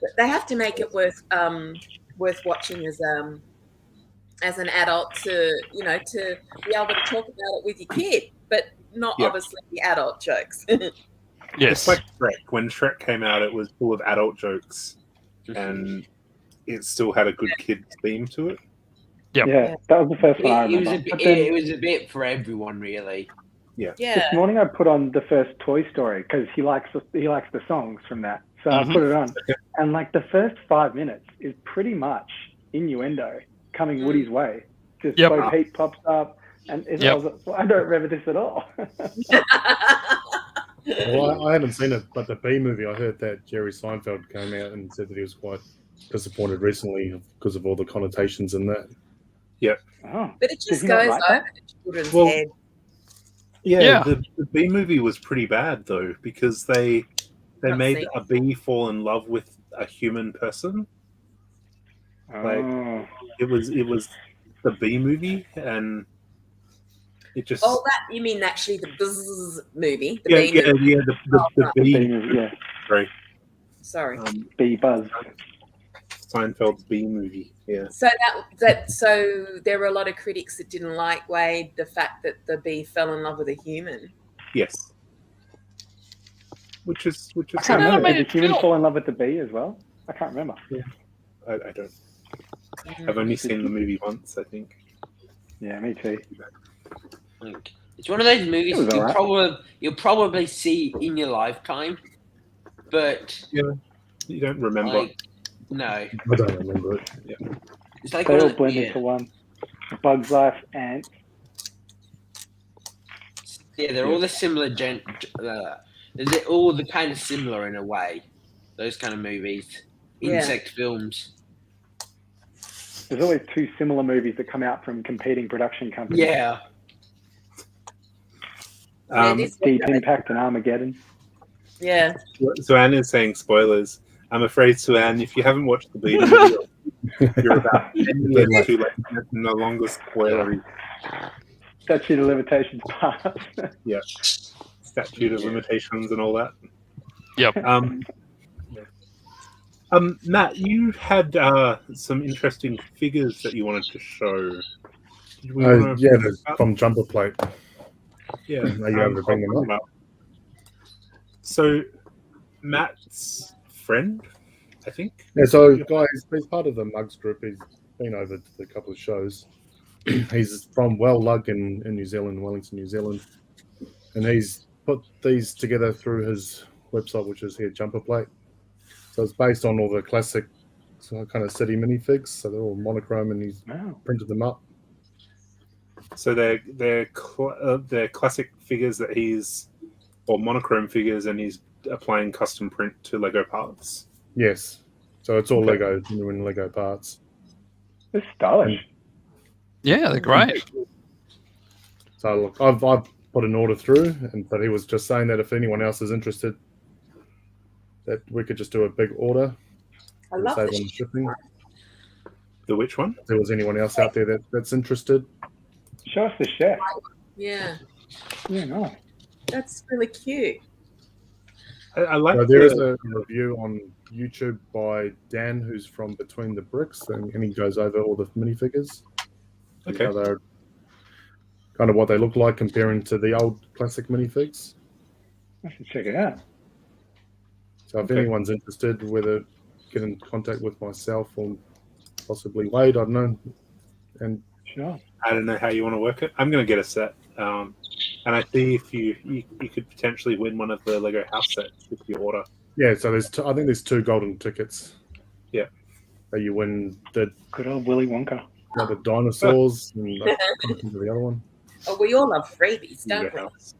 But they have to make it worth watching as as an adult to to be able to talk about it with your kid, but not Yeah. obviously the adult jokes. It's Yes. like Shrek. When Shrek came out, it was full of adult jokes, and it still had a good kids theme to it. Yep. Yeah, that was the first one I It was remember. a bit, But then it was a bit for everyone, really. yeah. this morning I put on the first Toy Story because he likes the songs from that. So I put it on, and like the first 5 minutes is pretty much innuendo coming Woody's way. Just Yep. Bo Peep pops up, and I was like, well, I don't remember this at all. Well, I haven't seen it, but the B movie, I heard that Jerry Seinfeld came out and said that he was quite disappointed recently because of all the connotations in that. Oh, But it Does just he not goes like over that? the children's Well, head. Yeah, the B movie was pretty bad though, because they Not made seen a bee fall in love with a human person. Like oh. it was the B movie, and it just Oh, that you mean actually the Buzz movie? The yeah, B yeah, movie. yeah, the The B. B movie, yeah, Sorry, Sorry. B Buzz. Seinfeld's B movie. Yeah, So so there were a lot of critics that didn't like Wade, the fact that the bee fell in love with a human. yes. Which is I can't No, remember. mate, Did the it's human Phil. fall in love with the bee as well? I can't remember. I don't. I've only seen the movie once, I think. Yeah, me too. Like, it's one of those movies It was alright. you'll probably see in your lifetime, but You don't remember. like no, I don't remember it. it's like They one all of, blend yeah, into one. Bug's Life, Ants. yeah, they're all the similar they're all the kind of similar in a way. Those kind of movies, Yeah. insect films. There's always two similar movies that come out from competing production companies. Yeah, Deep Impact and Armageddon. Yeah. So Anne is saying spoilers. I'm afraid, Sue-Anne, if you haven't watched the B movie, you're about 10 years too late. It's no longer spoilery. Statute of Limitations passed. Yeah, statute of limitations and all that. Yep. Matt, you had some interesting figures that you wanted to show. Did we wanna- Yeah, from Jumper Plate. Yeah. Are you able to bring them up? So, Matt's friend, I think. Yeah, so guys, he's part of the Mugs group. He's been over to a couple of shows. He's from Well Lug in New Zealand, Wellington, New Zealand. And he's put these together through his website, which is here, Jumper Plate. So it's based on all the classic kind of city minifigs. So they're all monochrome, and he's Wow. printed them up. So they're classic figures that he's, or monochrome figures, and he's applying custom print to Lego parts. Yes. So it's all Okay. Lego, genuine Lego parts. It's stylish. Yeah, they're great. So look, I've put an order through, but he was just saying that if anyone else is interested, that we could just do a big order. I and love save this. on shipping. The which one? If there was anyone else out there that's interested. Show us the chef. Yeah. Yeah, no. That's really cute. I like So there is the, a review on YouTube by Dan, who's from Between the Bricks, and he goes over all the minifigures. and Okay. how they're kind of what they look like comparing to the old classic minifigs. I should check it out. So if Okay. anyone's interested, whether get in contact with myself or possibly Wade, I don't know. And Sure. I don't know how you want to work it. I'm going to get a set. And I see if you could potentially win one of the Lego house sets if you order. yeah, so I think there's 2 golden tickets. Yeah. That you win the Good old Willy Wonka. dinosaurs and I can't think of the other one. Oh, we all love freebies, don't Lego we? house.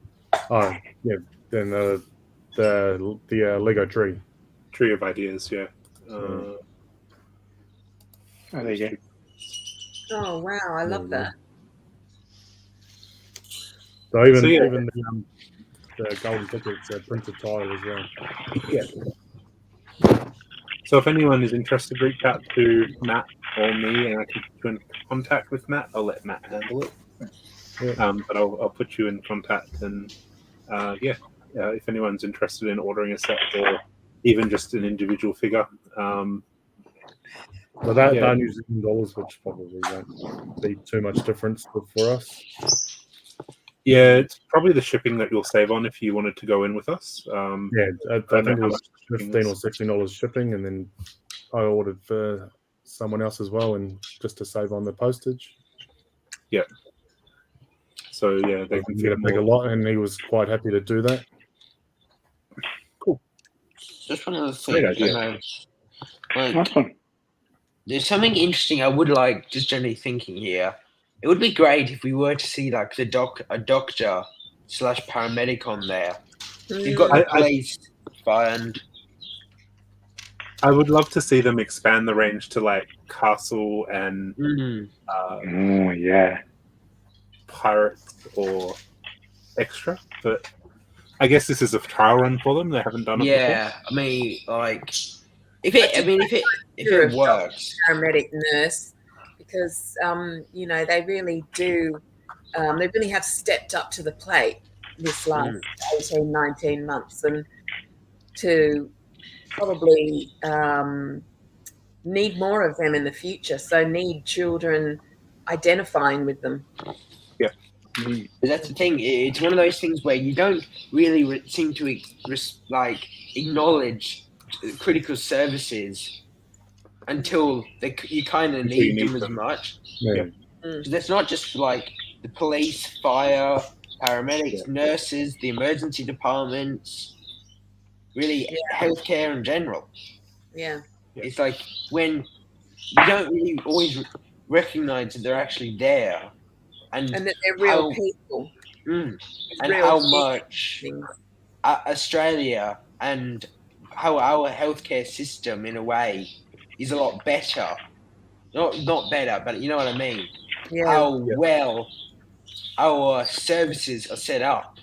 Oh, yeah. Then the Lego tree. Tree of ideas, yeah. Oh, there you go. Oh wow, I love that. So even So, yeah. even the golden tickets are printed tile as well. So if anyone is interested, reach out to Matt or me, and I can put you in contact with Matt. I'll let Matt handle it. Yeah. But I'll put you in contact, and if anyone's interested in ordering a set or even just an individual figure, But that Yeah. are New Zealand dollars, which probably won't be too much difference for us. Yeah, it's probably the shipping that you'll save on if you wanted to go in with us. Yeah, I don't know think it how was much the shipping $15 or was. $16 shipping, and then I ordered for someone else as well, and just to save on the postage. So yeah, they They can can get a fit bigger more. lot, and he was quite happy to do that. Just one other Great thing. idea. Like, Awesome. there's something interesting I would like, just generally thinking here. It would be great if we were to see like a doctor / paramedic on there. You've got Mm. the police, and I would love to see them expand the range to like castle and Oh yeah. pirates or extra, but I guess this is a trial run for them. They haven't done it yeah, I mean, like if it works, Paramedic nurse, because you know, they really do. They really have stepped up to the plate this last 18, 19 months, and to probably need more of them in the future. So need children identifying with them. but that's the thing. It's one of those things where you don't really seem to acknowledge critical services until you kind of Until you need them need as them. much. Yeah. So that's not just like the police, fire, paramedics, nurses, the emergency departments, really healthcare in general. Yeah. It's like when you don't really always recognize that they're actually there, and And that they're real how- people. and real how people. much Things. Australia and how our healthcare system, in a way, is a lot better. Not better, but you know what I mean. Yeah. How well our services are set up.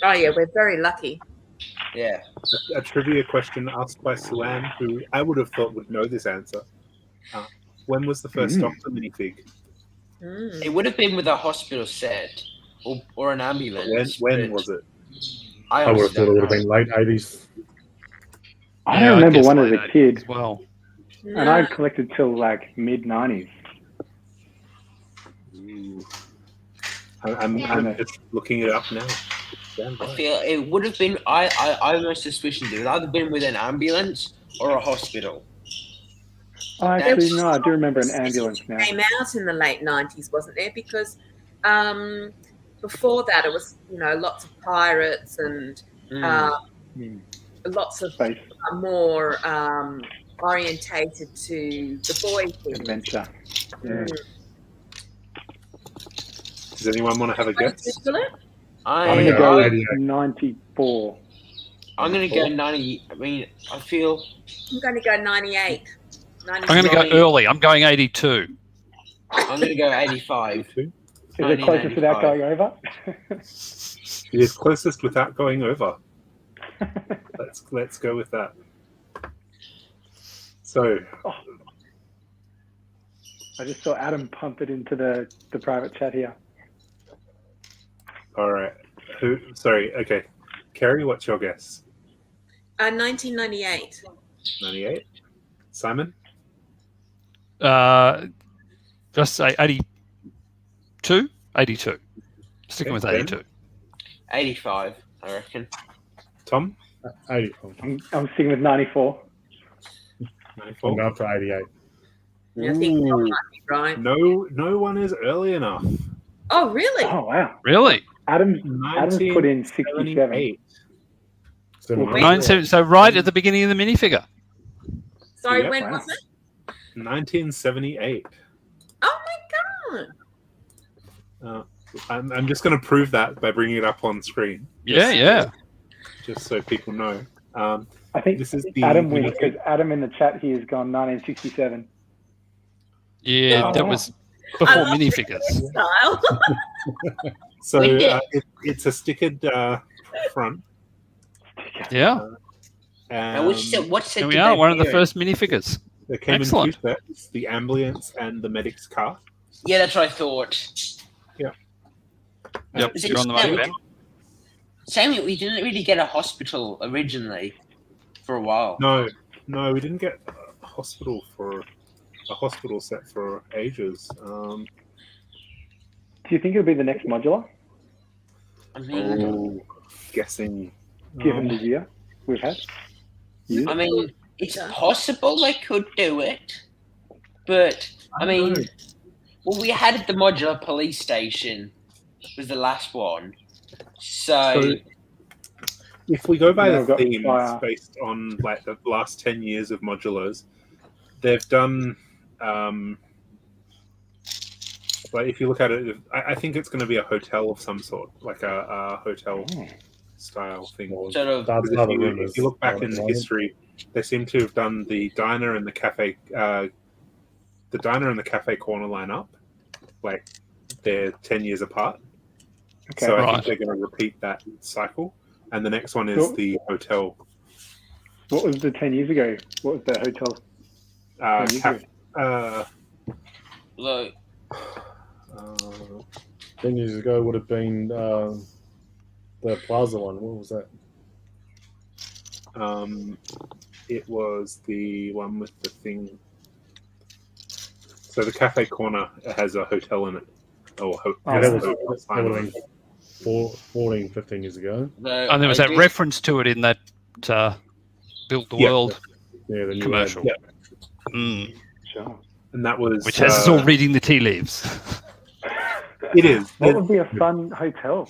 Oh yeah, we're very lucky. Yeah. A trivia question asked by Suan, who I would have thought would know this answer. When was the first Doctor minifig? Mm. It would have been with a hospital set or an ambulance. When was it? I I would have honestly thought it don't would have know. been late 80s. I Yeah, don't remember guess one as late a 80s kid, as well. and I collected till like mid 90s. I'm just looking it up now. Stand I by. feel it would have been. I almost suspicion it would either been with an ambulance or a hospital. Oh, actually, no, I do remember an ambulance now. Came out in the late 90s, wasn't there? Because before that, it was, you know, lots of pirates and lots of Space more orientated to the boy thing. adventure. Yeah. Does anyone want to have a guess? Google it? I'm I'm going to Yeah, go 88. 94. gonna go 90. I mean, I feel I'm going to go 98. I'm going to go early. I'm going 82. I'm gonna go 85. Two? Is it closest without 1985. going over? It is closest without going over. Let's go with that. So I just saw Adam pump it into the private chat here. all right. Sorry. Okay. Kerry, what's your guess? 1998. 98. Simon? Just say 82. 82. Sticking with Okay, 82. 85, I reckon. Tom? 80. I'm sticking with 94. 94. I'm going for 88. I think Tom might be right. No one is early enough. Oh, really? Oh, wow. Really? Adam's put in 67. 1978. So right at the beginning of the minifigure. Sorry, Yep. when Wow. was it? 1978. Oh my god! I'm just going to prove that by bringing it up on screen. Yeah. Just so people know. I think This is the Adam wins minifig. because Adam in the chat here has gone 1967. Yeah, Oh, that wow. was before I love minifigures. Style. So We did. it's a stickered front. Yeah. Now, what's Here we are, one of the first minifigures. They came Excellent. in two sets: the ambulance and the medic's car. Yeah, that's what I thought. Yep, Is it you're on the money, Ben. Sammy, we didn't really get a hospital originally for a while. No, we didn't get a hospital for a hospital set for ages. Do you think it'll be the next modular, I mean, Oh, guessing. given the year we've had? Years? I mean, it's possible they could do it, but I mean, know. well, we had the modular police station was the last one, so So, if we go by Yeah, the we've got themes fire. based on like the last 10 years of modulars, they've done like if you look at it, I think it's going to be a hotel of some sort, like a hotel style thing. sort of That's Because another if rumors. you look back at in the the moment. history, they seem to have done the diner and the cafe corner line up, like they're 10 years apart. Okay. So I Right. think they're going to repeat that cycle. And the next one is Cool. the hotel. What was the 10 years ago? What was the hotel? 10 years Caf- ago? look, 10 years ago would have been the Plaza one. What was that? it was the one with the thing. So the cafe corner has a hotel in it. Oh, Yeah, that hotel would sign have on it. been 14, 15 years ago. And there was that reference to it in that Build the Yeah. World Yeah, the new commercial. ad. Mm. Sure. And that was Which has us all reading the tea leaves. It is. What would be a fun hotel?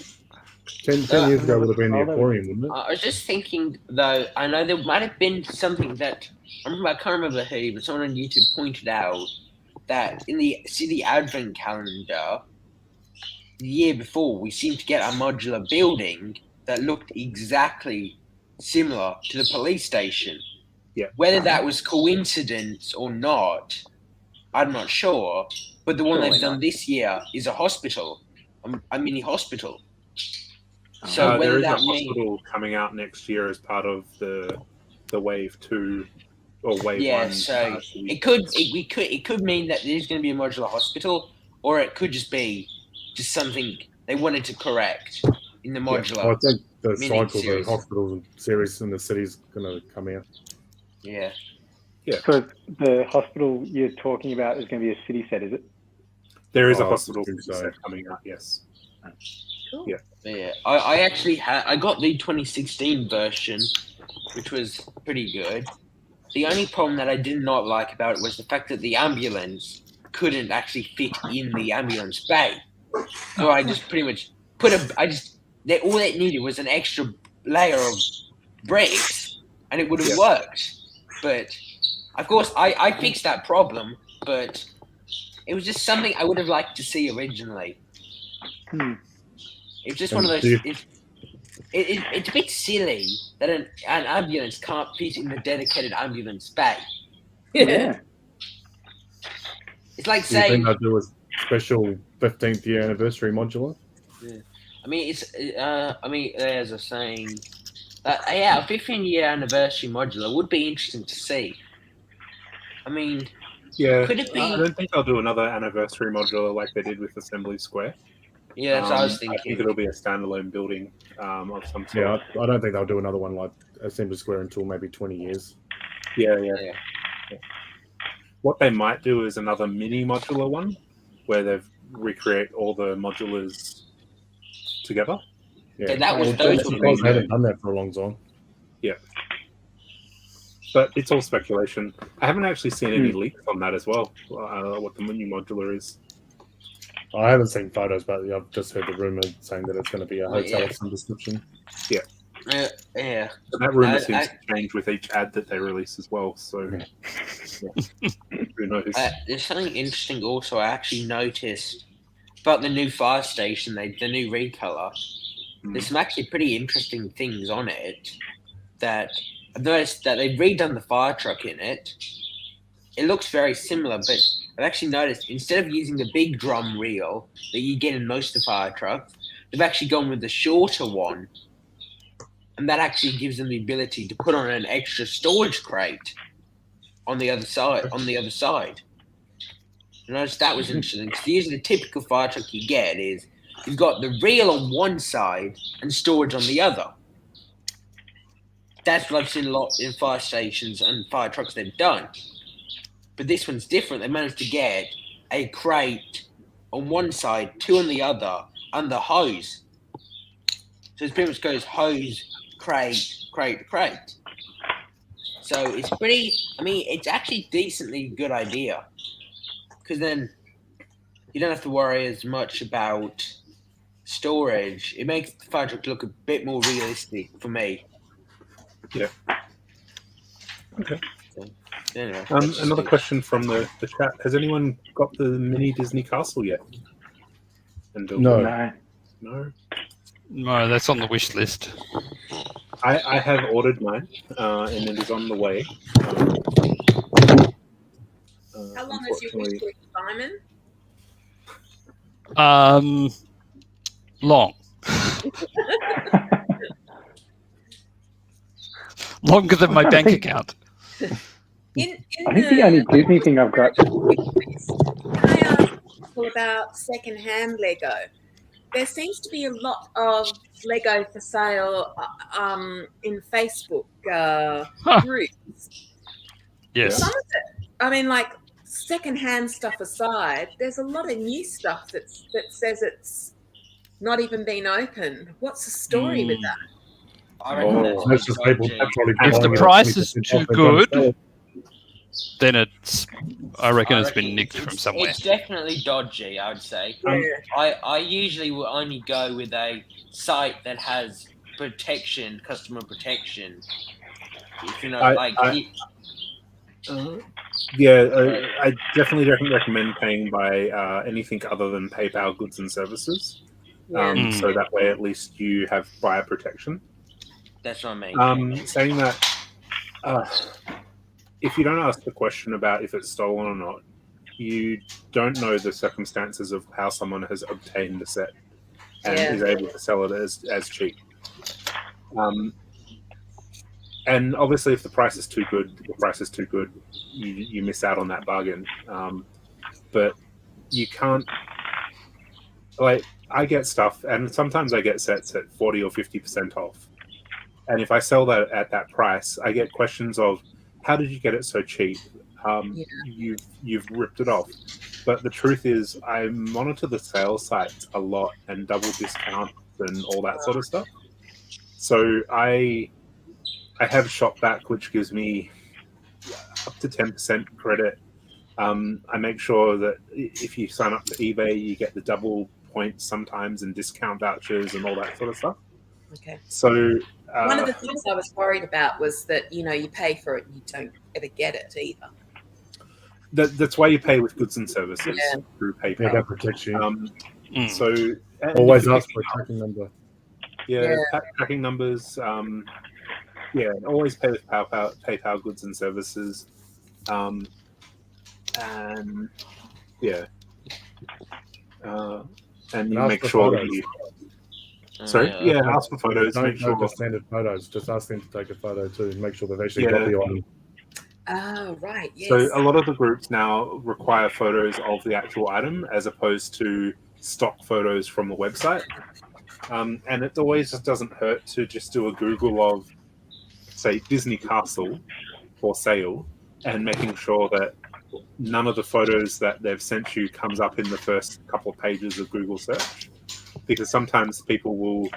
10 years ago would have been the Oh, that Aquarium, wouldn't it? I was just thinking, though, I know there might have been something that I can't remember who, but someone on YouTube pointed out that in the city advent calendar, the year before, we seemed to get a modular building that looked exactly similar to the police station. Yeah. Whether that was coincidence or not, I'm not sure. But the one Surely they've done not. this year is a hospital, a mini hospital. So there whether is a that means hospital coming out next year as part of the Wave 2 or Wave 1. so it could mean that there's going to be a modular hospital, or it could just be just something they wanted to correct in the modular. I think the Mini cycle, the series. hospitals series in the city's going to come out. Yeah. So the hospital you're talking about is going to be a city set, is it? There is a Oh, hospital I think so. set coming out, yes. Cool. Yeah. Yeah, I actually I got the 2016 version, which was pretty good. The only problem that I did not like about it was the fact that the ambulance couldn't actually fit in the ambulance bay. So I just pretty much all it needed was an extra layer of bricks, and it would have Yeah. worked. But of course, I fixed that problem, but it was just something I would have liked to see originally. It's just one of those. Do It's a bit silly that an ambulance can't fit in the dedicated ambulance bay. Yeah. It's like Do you saying, think they'll do a special 15th year anniversary modular? I mean, there's a saying that a 15-year anniversary modular would be interesting to see. I mean, Yeah. could it be? I don't think they'll do another anniversary modular like they did with Assembly Square. Yeah, that's what I was I think thinking. it'll be a standalone building of some sort. Yeah, I don't think they'll do another one like Assembly Square until maybe 20 years. Yeah. Yeah. What they might do is another mini modular one where they've recreate all the modulars together. Yeah, that was I'm those surprised would be they haven't good. done that for a long time. But it's all speculation. I haven't actually seen any leaks on that as well, what the mini modular is. I haven't seen photos, but I've just heard the rumor saying that it's going to be a hotel Yeah. of some description. Yeah. And that rumor I- seems to change with each ad that they release as well. So who knows? There's something interesting also I actually noticed about the new fire station, the new recolor. There's some actually pretty interesting things on it that I've noticed that they've redone the fire truck in it. It looks very similar, but I've actually noticed instead of using the big drum reel that you get in most of the fire trucks, they've actually gone with the shorter one. And that actually gives them the ability to put on an extra storage crate on the other side. I noticed that was interesting because usually the typical fire truck you get is you've got the reel on one side and storage on the other. That's what I've seen a lot in fire stations and fire trucks they've done. But this one's different. They managed to get a crate on one side, 2 on the other, and the hose. So it pretty much goes hose, crate, crate, crate. So it's pretty. I mean, it's actually decently good idea, because then you don't have to worry as much about storage. It makes the fire truck look a bit more realistic for me. Yeah. Okay. So, anyway, that's just Another it. question from the chat. Has anyone got the mini Disney castle yet? And No. No. No. No, that's on the wish list. I have ordered mine, and it is on the way. How long has your wish Unfortunately, list, Simon? Long. Longer than my bank account. In I think the only Disney thing I've got. Can I ask people about second-hand Lego? There seems to be a lot of Lego for sale in Facebook Huh. groups. Yes. Some of it, I mean, like second-hand stuff aside, there's a lot of new stuff that says it's not even been opened. What's the story with that? I reckon that's Oh, That's just people dodgy. probably If the buying it at price is 20% too off, they're trying to good, sell it. then it's. I reckon it's reckon been nicked from somewhere. It's definitely dodgy, I would say. Um, I usually will only go with a site that has protection, customer protection. If you know, I definitely don't recommend paying by anything other than PayPal goods and services. Mm. So that way, at least you have buyer protection. that's what I mean. Saying that, if you don't ask the question about if it's stolen or not, you don't know the circumstances of how someone has obtained the set and Yeah. is able to sell it as cheap. And obviously, if the price is too good, the price is too good. You miss out on that bargain. But you can't. Like, I get stuff, and sometimes I get sets at 40 or 50% off. And if I sell that at that price, I get questions of, "How did you get it so cheap? You've ripped it off." But the truth is, I monitor the sales sites a lot and double discounts and all that sort of stuff. So I have Shopback, which gives me up to 10% credit. I make sure that if you sign up to eBay, you get the double points sometimes and discount vouchers and all that sort of stuff. Okay. So One of the things I was worried about was that, you know, you pay for it and you don't ever get it either. that's why you pay with goods and services Yeah. through Yeah, PayPal. that protects you. Mm. So and Always if you ask pick for a tracking number. Yeah, tracking numbers. Always pay with PayPal goods and services. And you ask make for sure that photos. you. Sorry, ask for photos. Don't Make sure. just standard photos. Just ask them to take a photo too. Make sure they've actually Yeah. got the item. Oh, right. Yes. So a lot of the groups now require photos of the actual item as opposed to stock photos from the website. And it always just doesn't hurt to just do a Google of, say, Disney Castle for sale, and making sure that none of the photos that they've sent you comes up in the first couple of pages of Google search. Because sometimes people will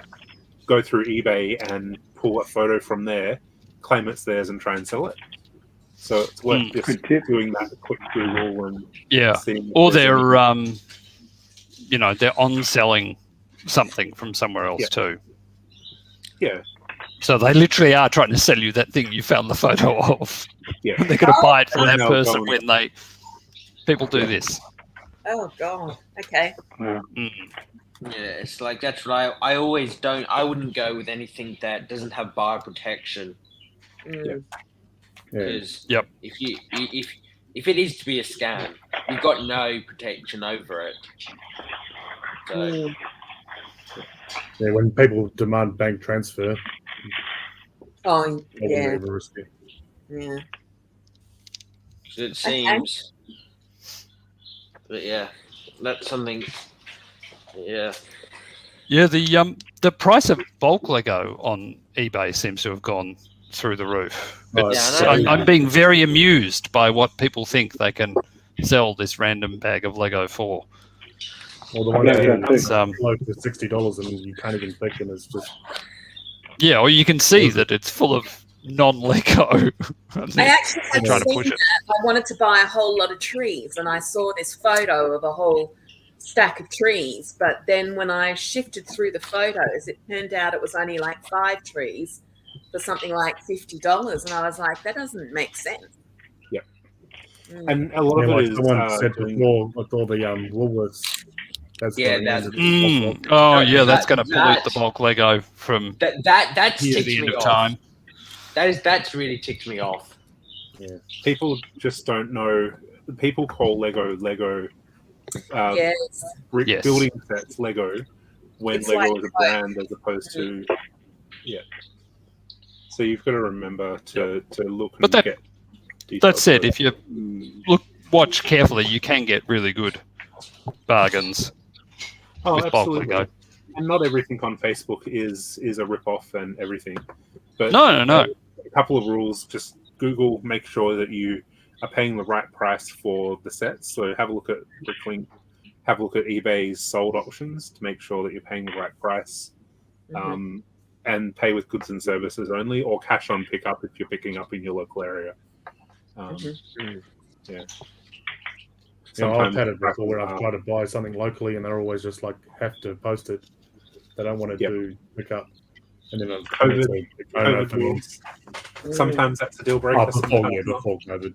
go through eBay and pull a photo from there, claim it's theirs, and try and sell it. So it's worth just Good tip. doing that quick Google and Yeah. seeing. if Or there's they're anything. they're on selling something from somewhere else too. Yeah, So they literally are trying to sell you that thing you found the photo of. yeah. They're going to buy it from And that they'll person go- when people do this. Oh, God. Okay. Mm. Yeah, it's like that's what I always don't. I wouldn't go with anything that doesn't have buyer protection, Mm. Yeah. because Yep. if it is to be a scam, you've got no protection over it. So Mm. Yeah, when people demand bank transfer, Oh, I wouldn't yeah. even risk it. Yeah. it seems. But yeah, that's something. Yeah. Yeah, the price of bulk Lego on eBay seems to have gone through the roof. Oh, It's, yeah, I I'm being very amused by what people think they can sell this random bag of Lego for. Or the one Yeah, that yeah, is too. close to $60 and you can't even pick them. It's just Yeah, or you can see that it's full of non-Lego. I actually had trying to seen push it. that. I wanted to buy a whole lot of trees, and I saw this photo of a whole stack of trees. But then when I shifted through the photos, it turned out it was only like 5 trees for something like $50, and I was like, that doesn't make sense. Yep. Mm. And a lot yeah, of like it is someone said doing- before with all the Woolworths. That's Yeah, going that's- in. Oh, yeah, that's going to That- pollute the bulk Lego from That's here to ticked the end me of off. time. That's really ticked me off. people just don't know. People call Lego Yes. Yes. building sets Lego when It's Lego like is a brand as opposed to So you've got to remember to look and But that- get details. That said, if you watch carefully, you can get really good bargains with bulk absolutely. Lego. And not everything on Facebook is a rip-off and everything. But No. A couple of rules: just Google, make sure that you are paying the right price for the sets. So have a look at Bricklink, have a look at eBay's sold options to make sure that you're paying the right price, and pay with goods and services only, or cash on pickup if you're picking up in your local area. Yeah. Yeah, I've had it Sometimes- before where I've tried to buy something locally and they're always just like, have to post it. They don't want to do pick up. And then COVID rules. Sometimes that's a deal breaker. before sometimes not. COVID.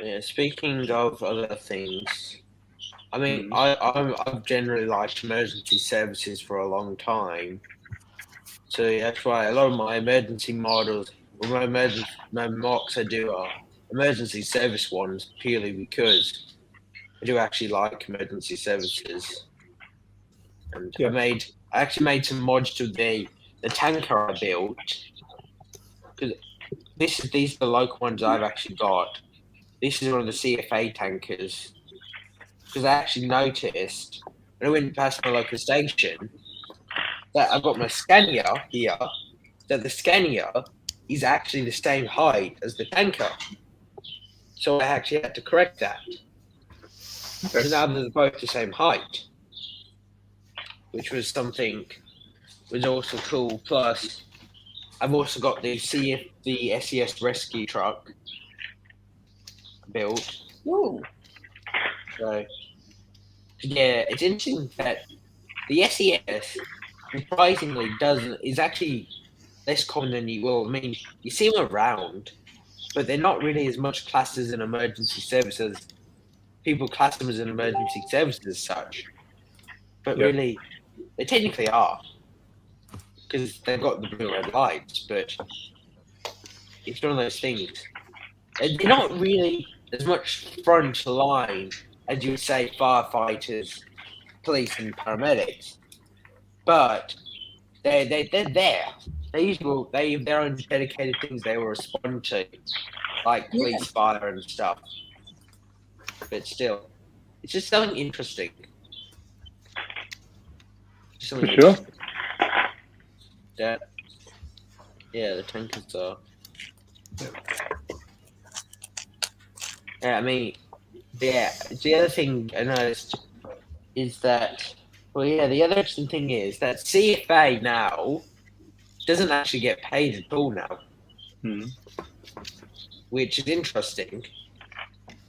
Yeah, speaking of other things, I mean, I've generally liked emergency services for a long time. So that's why a lot of my emergency models, or my mocks I do are emergency service ones purely because I do actually like emergency services. And I actually made some mods to the tanker I built. Because these are the local ones I've actually got. This is one of the CFA tankers. Because I actually noticed when I went past my local station that I've got my Scania here, that the Scania is actually the same height as the tanker. So I actually had to correct that. Because now they're both the same height. Which was something was also cool. Plus, I've also got the SES rescue truck built. Ooh. So, yeah, it's interesting that the SES surprisingly is actually less common than you will. I mean, you see them around, but they're not really as much classed as an emergency service as people class them as an emergency service as such. But really, they technically are. Because they've got the blue red lights, but it's one of those things. They're not really as much front line as you would say firefighters, police, and paramedics, but they're there. They have their own dedicated things they will respond to, like police, fire, and stuff. But still, it's just something interesting. For sure. Yeah, the tankers are. Yeah, I mean, the other thing I noticed is that, the other interesting thing is that CFA now doesn't actually get paid at all now, which is interesting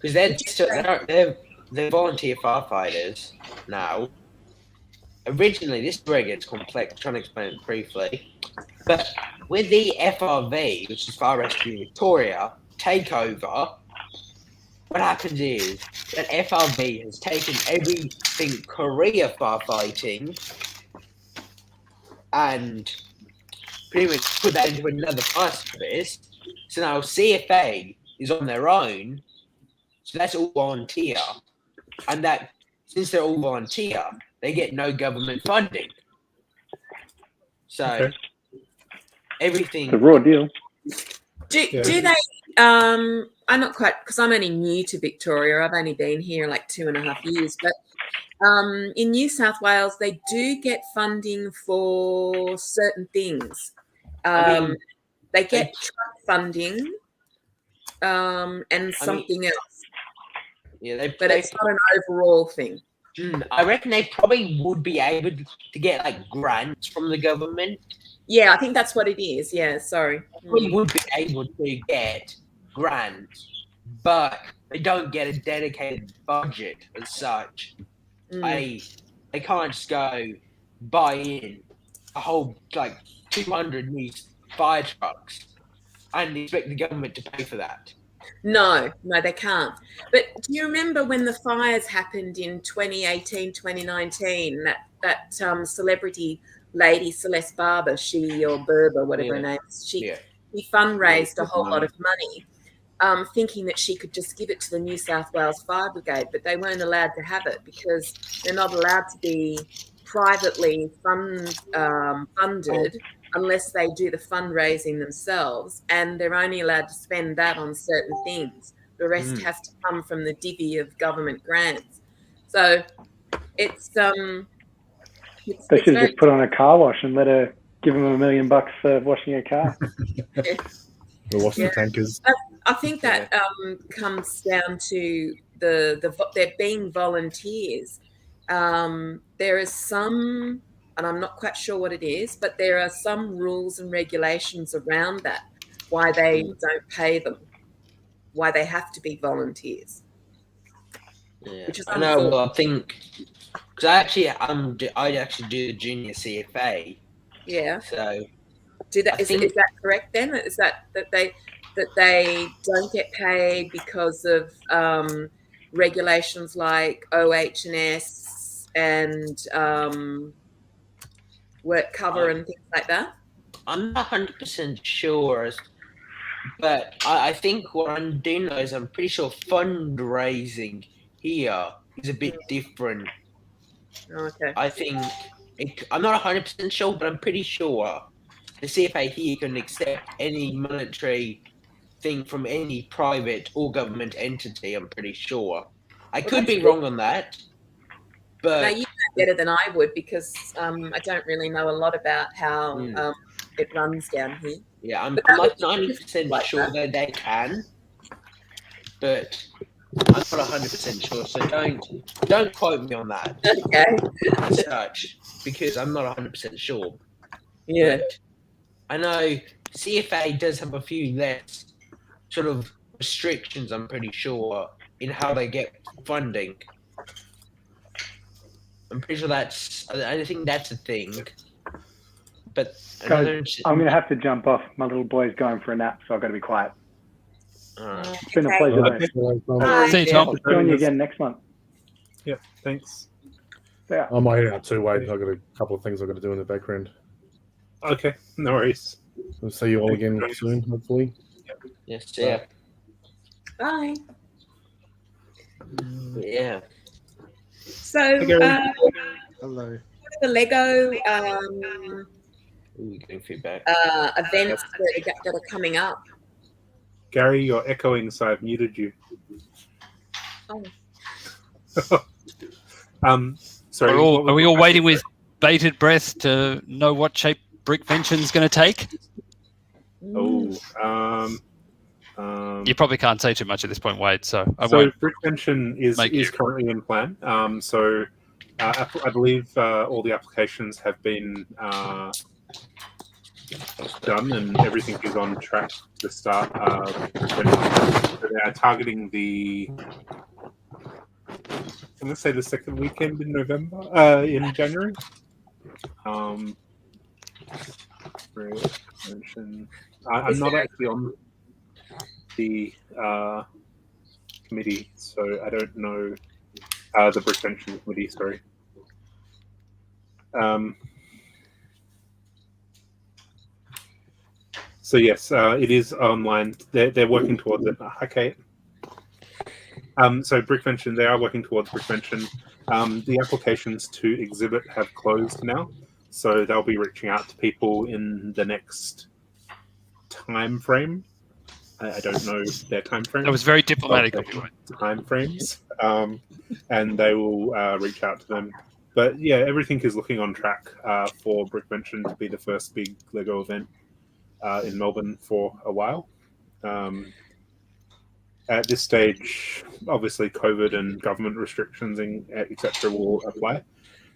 because they're volunteer firefighters now. Originally, this is where it gets complex. I'm trying to explain it briefly, but with the FRV, which is Fire Rescue Victoria, takeover, what happens is that FRV has taken everything career firefighting and pretty much put that into another fire service. So now CFA is on their own, so that's all volunteer, and that since they're all volunteer, they get no government funding. So everything. It's a raw deal. Do they? I'm not quite because I'm only new to Victoria. I've only been here like 2.5 years, but in New South Wales they do get funding for certain things. I mean, They get truck funding and something else, yeah, they, but it's not an overall thing. I reckon they probably would be able to get like grants from the government. Yeah, I think that's what it is. Yeah, sorry. We would be able to get grants, but they don't get a dedicated budget as such. They can't just go buy in a whole like 200 new fire trucks and expect the government to pay for that. No, they can't. But do you remember when the fires happened in 2018, 2019? That celebrity lady, Celeste Barber, whatever her name is, she fundraised a whole lot of money, thinking that she could just give it to the New South Wales Fire Brigade, but they weren't allowed to have it because they're not allowed to be privately funded unless they do the fundraising themselves, and they're only allowed to spend that on certain things. The rest has to come from the divvy of government grants. So it's They should have just put on a car wash and let her give them $1 million for washing her car. Or washing the tankers. I think that comes down to there being volunteers. There is some, and I'm not quite sure what it is, but there are some rules and regulations around that, why they don't pay them, why they have to be volunteers. Yeah. Which is I know. Well, I think because I actually do the junior CFA. Yeah. So is that correct then? Is that they don't get paid because of regulations like OH&S and work cover and things like that? I'm not 100% sure, but I think what I do know is I'm pretty sure fundraising here is a bit different. Okay. I think I'm not 100% sure, but I'm pretty sure the CFA here can accept any monetary thing from any private or government entity. I'm pretty sure. I could be wrong on that, but no, you know better than I would because I don't really know a lot about how it runs down here. Yeah, I'm like 90% sure that they can, but I'm not 100% sure. So don't quote me on that. Okay. As such, because I'm not 100% sure. Yeah. But I know CFA does have a few less sort of restrictions, I'm pretty sure, in how they get funding. I'm pretty sure I think that's a thing. But Guys, I'm going to have to jump off. My little boy's going for a nap, so I've got to be quiet. It's been a pleasure. Bye. See you, Tom. I'll join you again next month. Yep, thanks. Yeah. I might head out too, Wade. I've got a couple of things I've got to do in the background. Okay, no worries. We'll see you all again soon, hopefully. yes, yeah. Bye. Yeah. So, Hello. the Lego Ooh, getting feedback. events that are coming up. Gary, you're echoing, so I've muted you. Oh. Sorry. Are we all waiting with bated breath to know what shape Brickvention's going to take? You probably can't say too much at this point, Wade. So I won't. Brickvention is currently in plan. I believe all the applications have been done and everything is on track to start. They are targeting I'm going to say the second weekend in in January. I'm not actually on the committee, so I don't know the Brickvention committee. Sorry. So yes, it is online. They're working towards it. Okay. So Brickvention, they are working towards Brickvention. The applications to exhibit have closed now, so they'll be reaching out to people in the next time frame. I don't know their time frame. That was very diplomatic of you. Time frames, and they will reach out to them. But yeah, everything is looking on track for Brickvention to be the first big Lego event. in Melbourne for a while. At this stage, obviously, COVID and government restrictions and etc. will apply.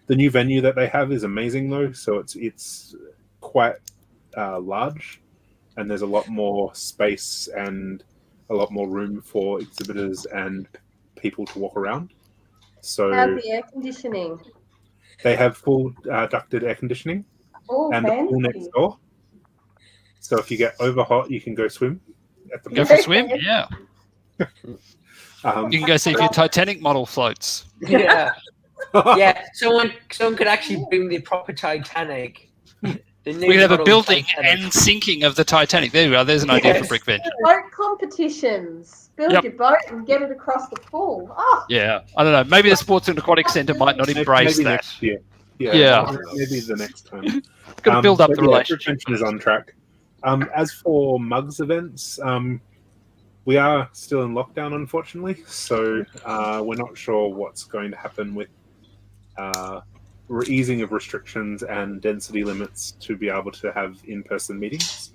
The new venue that they have is amazing, though. So it's quite large, and there's a lot more space and a lot more room for exhibitors and people to walk around. So How's the air conditioning? they have full ducted air conditioning Oh, and the pool fancy. next door. So if you get over hot, you can go swim at the Go for a swim? Yeah. You can go see if your Titanic model floats. Yeah. Yeah. Someone could actually bring the proper Titanic. The new We could have a model building Titanic. and sinking of the Titanic. There you are. There's an idea for Brick Venture. Boat competitions. Build Yep. your boat and get it across the pool. Oh, Yeah. I don't know. Maybe the Sports and Aquatic Centre might not embrace maybe that. next year. Yeah. Maybe the next time. Got to build up but the yeah, relationship. Retention is on track. As for Mugs events, we are still in lockdown, unfortunately. So we're not sure what's going to happen with easing of restrictions and density limits to be able to have in-person meetings.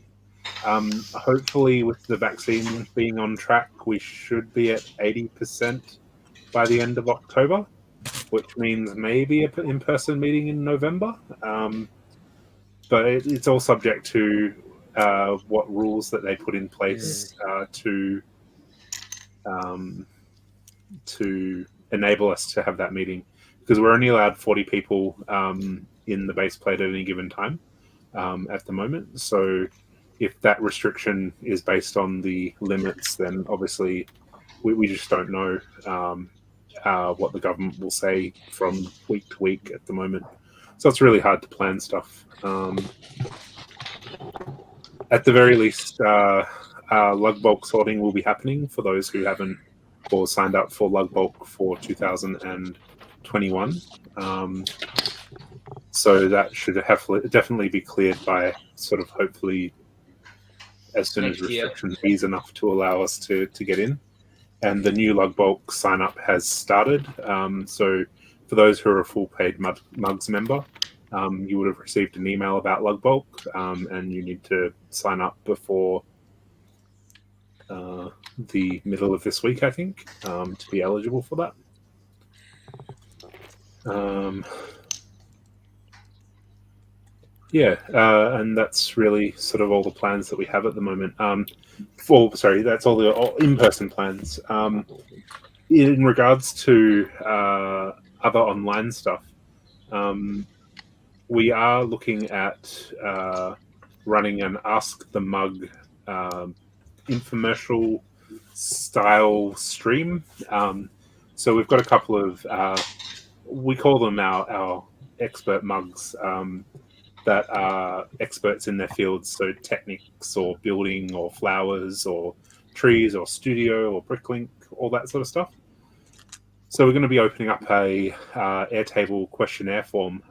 Hopefully, with the vaccine being on track, we should be at 80% by the end of October, which means maybe an in-person meeting in November. But it's all subject to what rules that they put in place to enable us to have that meeting, because we're only allowed 40 people in the base plate at any given time at the moment. So if that restriction is based on the limits, then obviously we just don't know what the government will say from week to week at the moment. So it's really hard to plan stuff. At the very least, lug bulk sorting will be happening for those who haven't or signed up for lug bulk for 2021. So that should definitely be cleared by sort of hopefully as soon as Next year. restrictions ease enough to allow us to get in. And the new lug bulk sign up has started. So for those who are a full paid Mugs member, you would have received an email about lug bulk, and you need to sign up before the middle of this week, I think, to be eligible for that. And that's really sort of all the plans that we have at the moment. That's all the in-person plans. In regards to other online stuff, we are looking at running an Ask the Mug infomercial style stream. So we've got a couple of, we call them our expert mugs, that are experts in their fields. So techniques or building or flowers or trees or studio or bricklink, all that sort of stuff. So we're going to be opening up a Airtable questionnaire form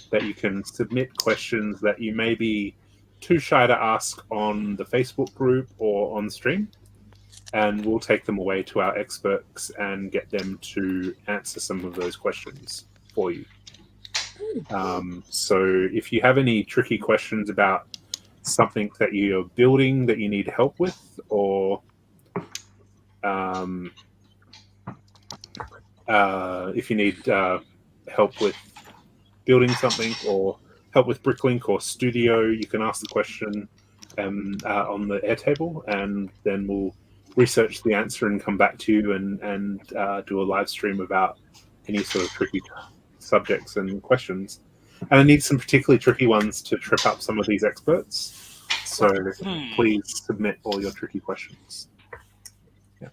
that you can submit questions that you may be too shy to ask on the Facebook group or on stream, and we'll take them away to our experts and get them to answer some of those questions for you. So if you have any tricky questions about something that you're building that you need help with, or if you need help with building something or help with bricklink or studio, you can ask the question on the Airtable, and then we'll research the answer and come back to you and do a live stream about any sort of tricky subjects and questions. And I need some particularly tricky ones to trip up some of these experts. So please submit all your tricky questions. Yeah.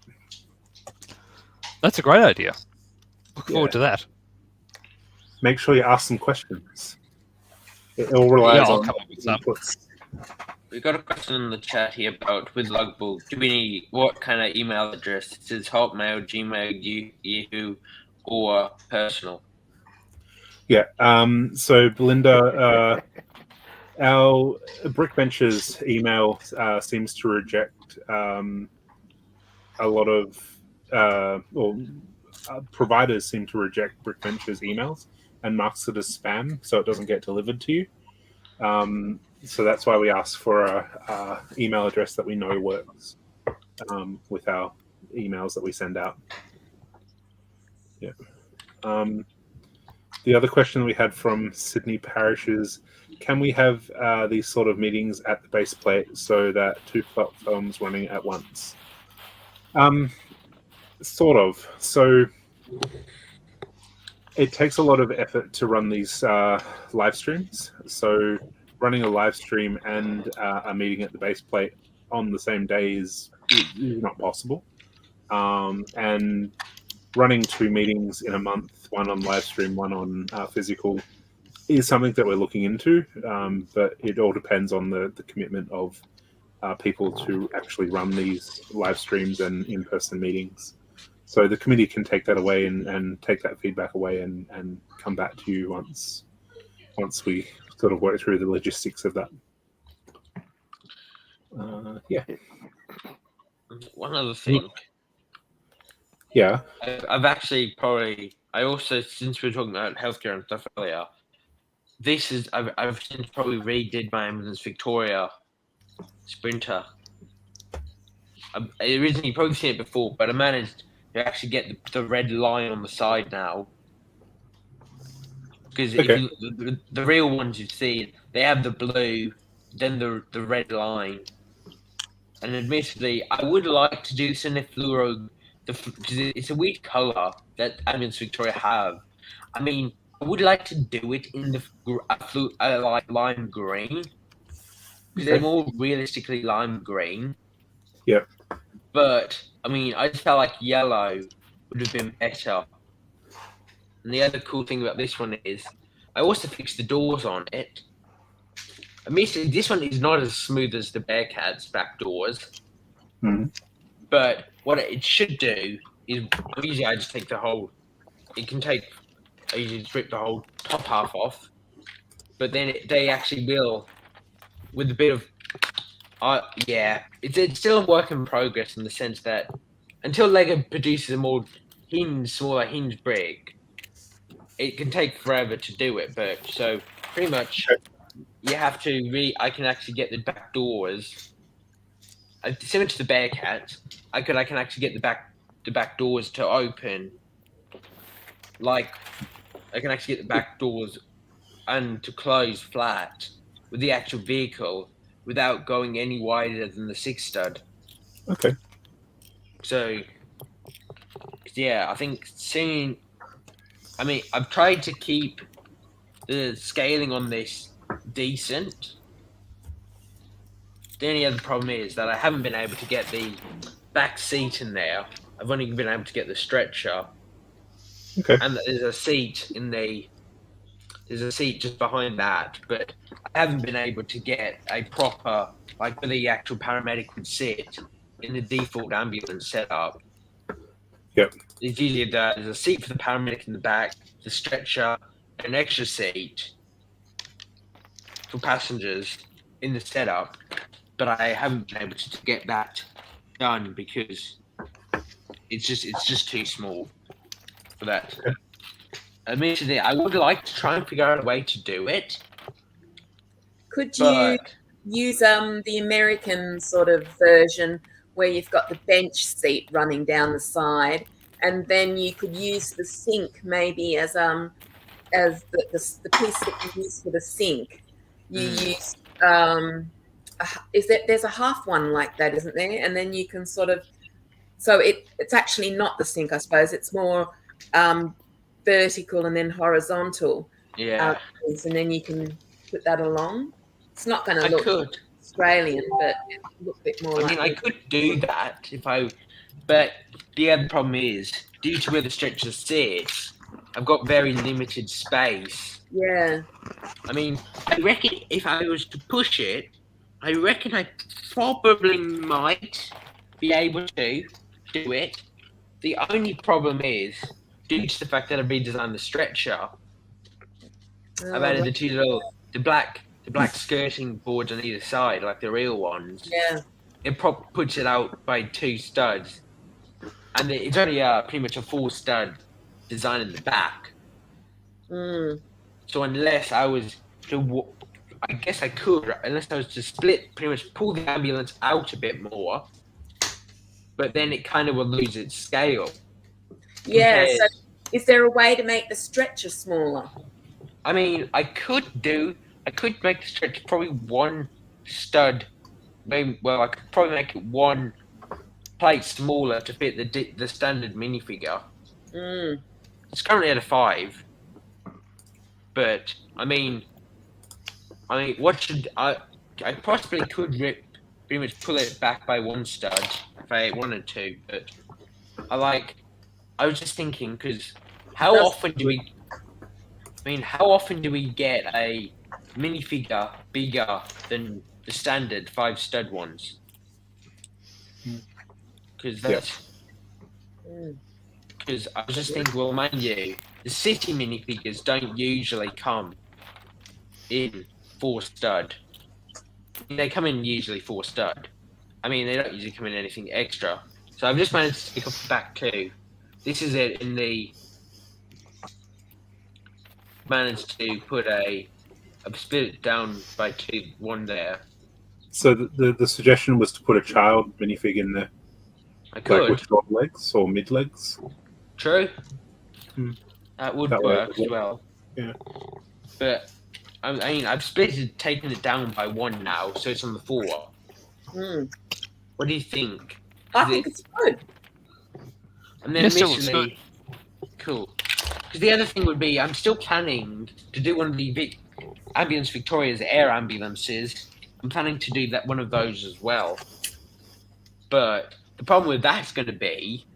That's a great idea. Look forward to that. Make sure you ask some questions. It all relies I'll on come up with some. inputs. We got a question in the chat here about with Logbook. Do we need what kind of email address? It says Hotmail, Gmail, Yahoo, or personal. Yeah. So Belinda, our Brick Ventures email seems to reject a lot of providers seem to reject Brick Ventures emails and marks it as spam, so it doesn't get delivered to you. So that's why we ask for a email address that we know works with our emails that we send out. Yeah. The other question we had from Sydney Parish is, can we have these sort of meetings at the base plate so that 2 platforms running at once? Sort of. So it takes a lot of effort to run these live streams. So running a live stream and a meeting at the base plate on the same day is not possible. And running 2 meetings in a month, one on live stream, one on physical, is something that we're looking into. But it all depends on the commitment of people to actually run these live streams and in-person meetings. So the committee can take that away and take that feedback away and come back to you once we sort of work through the logistics of that. Yeah. One other thing. Yeah. I've actually I also, since we were talking about healthcare and stuff earlier, I've since probably redid my Ambulance Victoria Sprinter. Originally, you've probably seen it before, but I managed to actually get the red line on the side now. Because the real ones you've seen, they have the blue, then the red line. And admittedly, I would like to do this in a fluoro, because it's a weird colour that Ambulance Victoria have. I mean, I would like to do it in the like lime green, because they're more realistically lime green. Yep. But I mean, I just felt like yellow would have been better. And the other cool thing about this one is, I also fixed the doors on it. Admittedly, this one is not as smooth as the Bearcat's back doors. Mm-hmm. But what it should do is, usually I just take the whole, I usually just rip the whole top half off. But then they actually will, with a bit of, it's still a work in progress in the sense that until Lego produces a more smaller hinge brick, it can take forever to do it. But so pretty much you have to I can actually get the back doors. Similar to the Bearcat, I can actually get the back doors to open. Like I can actually get the back doors and to close flat with the actual vehicle without going any wider than the 6 stud. Okay. So yeah, I think soon. I mean, I've tried to keep the scaling on this decent. The only other problem is that I haven't been able to get the back seat in there. I've only been able to get the stretcher. Okay. And there's a seat just behind that, but I haven't been able to get a proper, like where the actual paramedic would sit in the default ambulance setup. Yep. There's usually there's a seat for the paramedic in the back, the stretcher, an extra seat for passengers in the setup, but I haven't been able to get that done because it's just too small for that. Okay. Admittedly, I would like to try and figure out a way to do it. Could you use the American sort of version where you've got the bench seat running down the side, and then you could use the sink maybe as the piece that you use for the sink. You use there's a half one like that, isn't there? And then you can sort of, so it's actually not the sink, I suppose. It's more vertical and then horizontal. Yeah. And then you can put that along. It's not going to look Australian, but it look a bit more. I could do that but the other problem is, due to where the stretcher sits, I've got very limited space. Yeah. I mean, I reckon if I was to push it, I reckon I probably might be able to do it. The only problem is, due to the fact that I've redesigned the stretcher, I've added the black skirting boards on either side, like the real ones. Yeah. It puts it out by 2 studs, and it's only pretty much a 4 stud design in the back. Mm. So unless I was to, I guess I could, unless I was to pretty much pull the ambulance out a bit more. But then it kind of will lose its scale. Yeah. compared- So, is there a way to make the stretcher smaller? I mean, I could make the stretch probably one stud. Maybe, well, I could probably make it one plate smaller to fit the standard minifigure. Mm. It's currently at a 5, but I mean, what should I possibly could pretty much pull it back by one stud if I wanted to, but I was just thinking because how often do we get a minifigure bigger than the standard 5 stud ones? Because that's because I was just thinking, well, mind you, the city minifigures don't usually come in 4 stud. They come in usually 4 stud. I mean, they don't usually come in anything extra. So I've just managed to pick up the back 2. This is it in the. Managed to put I've split it down by 1 there. So the suggestion was to put a child minifig in there, I like could. with short legs or mid legs. True. Hmm. That would That way work it as well. Yeah. But I mean, I've taken it down by 1 now, so it's on the 4. Mm. What do you think? I think it's good. And then Yes, it looks initially, cool. Because the other thing would be, I'm still planning to do one of the Ambulance Victoria's air ambulances. I'm planning to do one of those as well. But the problem with that's going to be,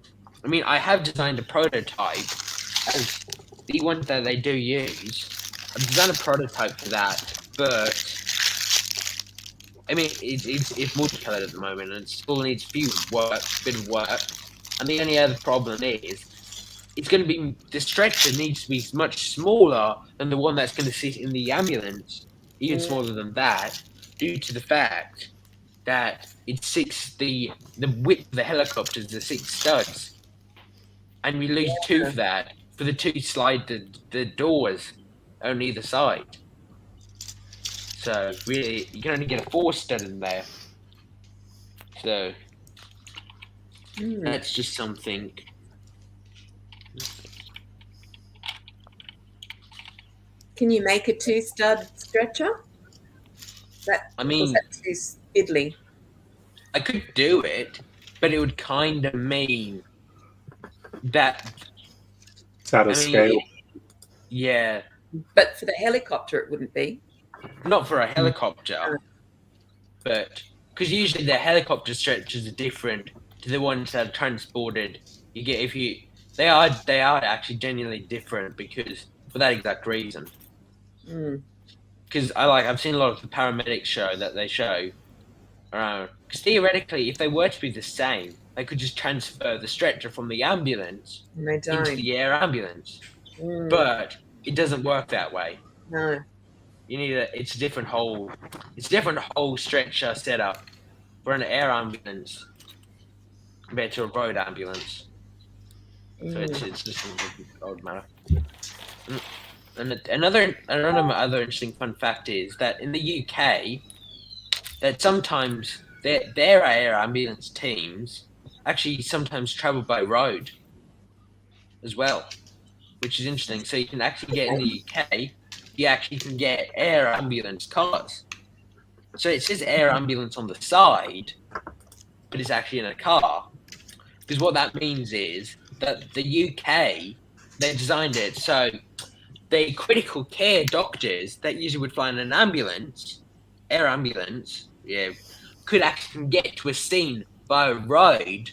I mean, I have designed a prototype, as the one that they do use. I've designed a prototype for that, but I mean, it's multicolored at the moment, and it still needs a bit of work. And the only other problem is, it's going to be the stretcher needs to be much smaller than the one that's going to sit in the ambulance, even smaller than that, due to the fact that it's the width of the helicopter is the 6 studs, and we lose 2 for that for the 2 slide the doors on either side. So really, you can only get a 4 stud in there. So that's just something. Can you make a 2 stud stretcher? I mean, was that too fiddly? I could do it, but it would kind of mean that It's out of scale. Yeah, But for the helicopter, it wouldn't be. not for a helicopter, but because usually the helicopter stretchers are different to the ones that are transported. You get they are actually genuinely different because for that exact reason. Mm. Because I've seen a lot of the paramedics show that they show around. Because theoretically, if they were to be the same, they could just transfer the stretcher from the ambulance And they don't. into the air ambulance. Mm. But it doesn't work that way. No. You need it's a different whole stretcher setup for an air ambulance compared to a road ambulance. So it's just an odd matter. And another other interesting fun fact is that in the UK, that sometimes their air ambulance teams actually sometimes travel by road as well, which is interesting. So you can actually get in the UK, you actually can get air ambulance cars. So it says air ambulance on the side, but it's actually in a car. Because what that means is that the UK, they designed it so the critical care doctors that usually would fly in an ambulance, air ambulance, could actually get to a scene by road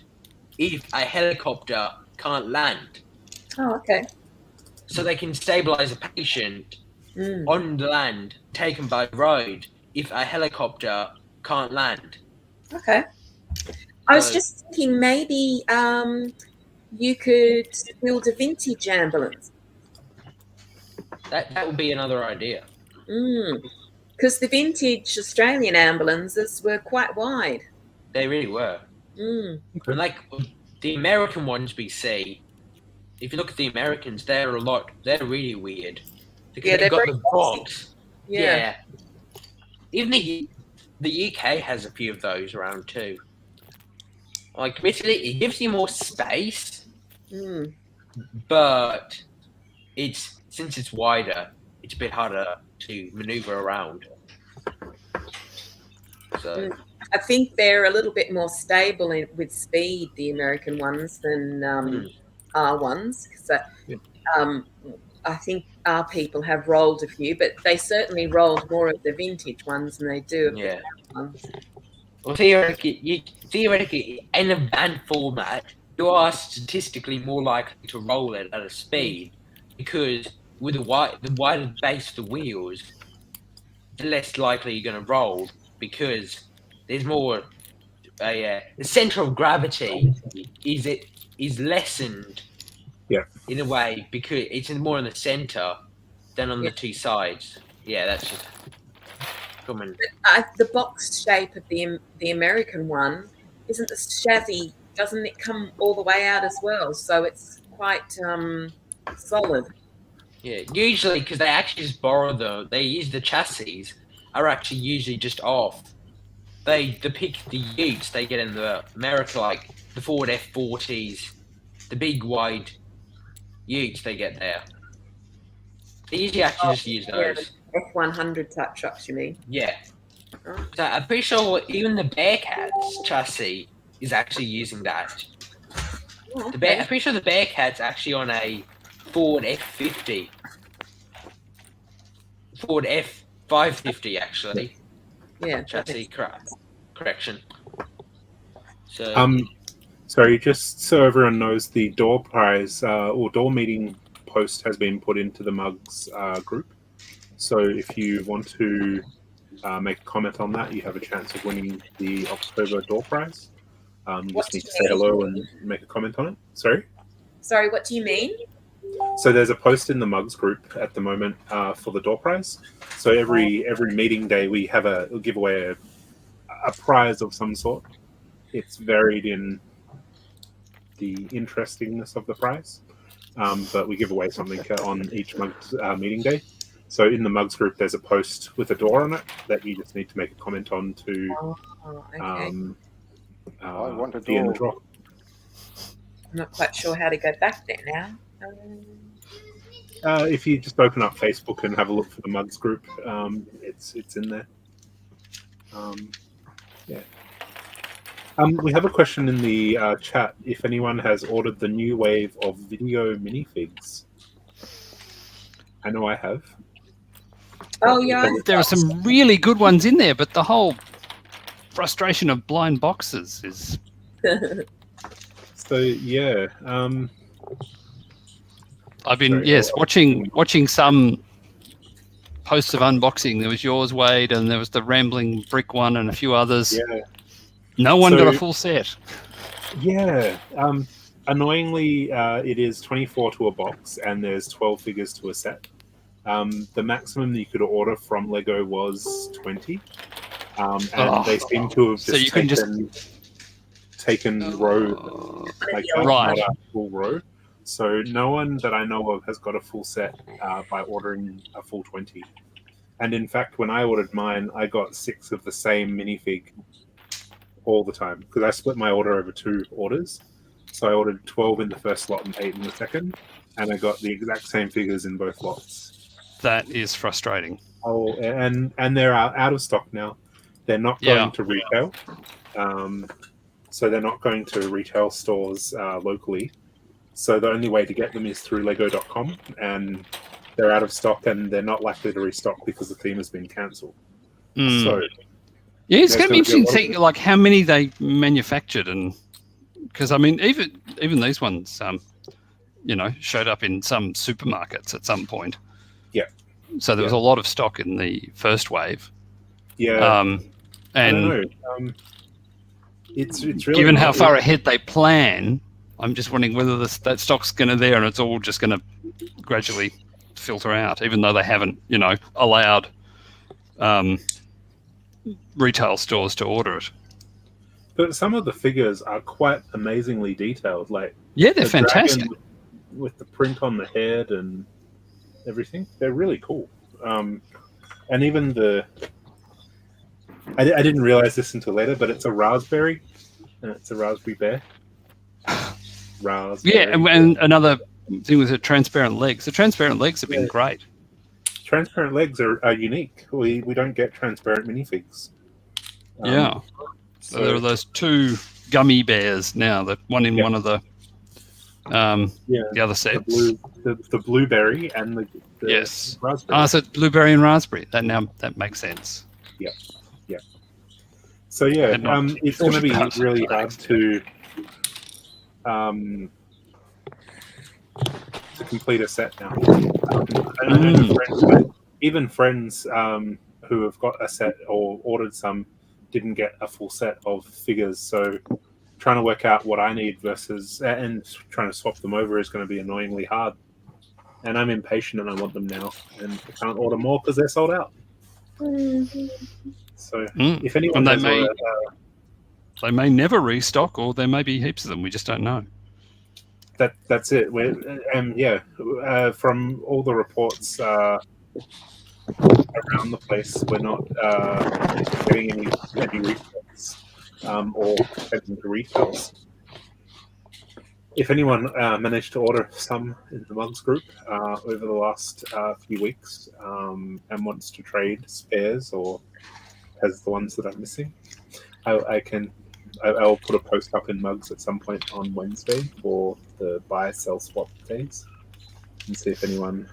if a helicopter can't land. Oh, okay. So they can stabilize a patient on the land, taken by road, if a helicopter can't land. Okay. I was just thinking maybe you could build a vintage ambulance. That would be another idea. Because the vintage Australian ambulances were quite wide. They really were. And like the American ones we see, if you look at the Americans, they're really weird. Because Yeah, they're they've got very the box. Yeah. even the UK has a few of those around too. Like, basically, it gives you more space, Mm. but since it's wider, it's a bit harder to maneuver around. So I think they're a little bit more stable with speed, the American ones, than our ones. So, I think our people have rolled a few, but they certainly rolled more of the vintage ones than they do of the yeah. current ones. Well, theoretically, in a band format, you are statistically more likely to roll it at a speed because with the wider the base of the wheels, the less likely you're going to roll because there's more. The center of gravity is lessened. Yeah. In a way, because it's more in the center than on the two sides. Yeah, that's just common. The box shape of the American one isn't the chassis. Doesn't it come all the way out as well? So it's quite solid. Yeah, usually because they actually just borrow they use the chassis are actually usually just off. They depict the utes they get in the America, like the Ford F40s, the big wide utes they get there. They usually actually just use those. F100 type trucks, you mean? Yeah. Oh. So I'm pretty sure even the Bearcats chassis is actually using that. Oh, I'm pretty sure the Bearcat's actually on a Ford F50. Ford F550 actually. Yeah. Chassis correction. So sorry, just so everyone knows, the door prize or door meeting post has been put into the Mugs group. So if you want to make a comment on that, you have a chance of winning the October door prize. You just need to say hello and make a comment on it. Sorry, what do you mean? So there's a post in the Mugs group at the moment for the door prize. So every meeting day we have we'll give away a prize of some sort. It's varied in the interestingness of the prize, but we give away something on each Mugs meeting day. So in the Mugs group, there's a post with a door on it that you just need to make a comment on to I want a be in the door. draw. I'm not quite sure how to go back there now. If you just open up Facebook and have a look for the Mugs group, it's in there. Yeah. We have a question in the chat. If anyone has ordered the new wave of video minifigs, I know I have. Oh yeah, There are some really good ones in there, but the whole frustration of blind boxes is. So yeah, I've been watching some posts of unboxing. There was yours, Wade, and there was the Rambling Brick one, and a few others. Yeah. No one got a full set. Yeah. Annoyingly, it is 24 to a box, and there's 12 figures to a set. The maximum that you could order from Lego was 20, and they seem to have taken row, like right, not a full row. So no one that I know of has got a full set by ordering a full 20. And in fact, when I ordered mine, I got 6 of the same minifig all the time because I split my order over 2 orders. So I ordered 12 in the first lot and 8 in the second, and I got the exact same figures in both lots. That is frustrating. Oh, and they're out of stock now. They're not going to retail. So they're not going to retail stores locally. So the only way to get them is through Lego.com, and they're out of stock, and they're not likely to restock because the theme has been cancelled. So yeah, it's going to be interesting to see like how many they manufactured, and because I mean even these ones, showed up in some supermarkets at some point. Yeah. So there was a lot of stock in the first wave. Yeah. And I don't know. It's really given how far ahead they plan, I'm just wondering whether that stock's going to there and it's all just going to gradually filter out, even though they haven't, allowed retail stores to order it. But some of the figures are quite amazingly detailed. Like they're fantastic with the print on the head and everything. They're really cool. And even I didn't realize this until later, but it's a raspberry, and it's a raspberry bear. Raspberry. Yeah, and another thing with the transparent legs. The transparent legs have been great. Transparent legs are unique. We don't get transparent minifigs. Yeah. So there are those two gummy bears now. That one in one of the the other sets. The blueberry and the yes. raspberry. So blueberry and raspberry. That makes sense. Yeah. So yeah, it's going to be really hard to complete a set now. I know even friends who have got a set or ordered some didn't get a full set of figures. So trying to work out what I need versus and trying to swap them over is going to be annoyingly hard. And I'm impatient and I want them now, and I can't order more because they're sold out. So if anyone they may never restock, or there may be heaps of them. We just don't know. That's it. From all the reports around the place, we're not getting any refills or heading to refills. If anyone managed to order some in the Mugs group over the last few weeks and wants to trade spares or has the ones that I'm missing, I'll put a post up in Mugs at some point on Wednesday for the buy, sell, swap days, and see if anyone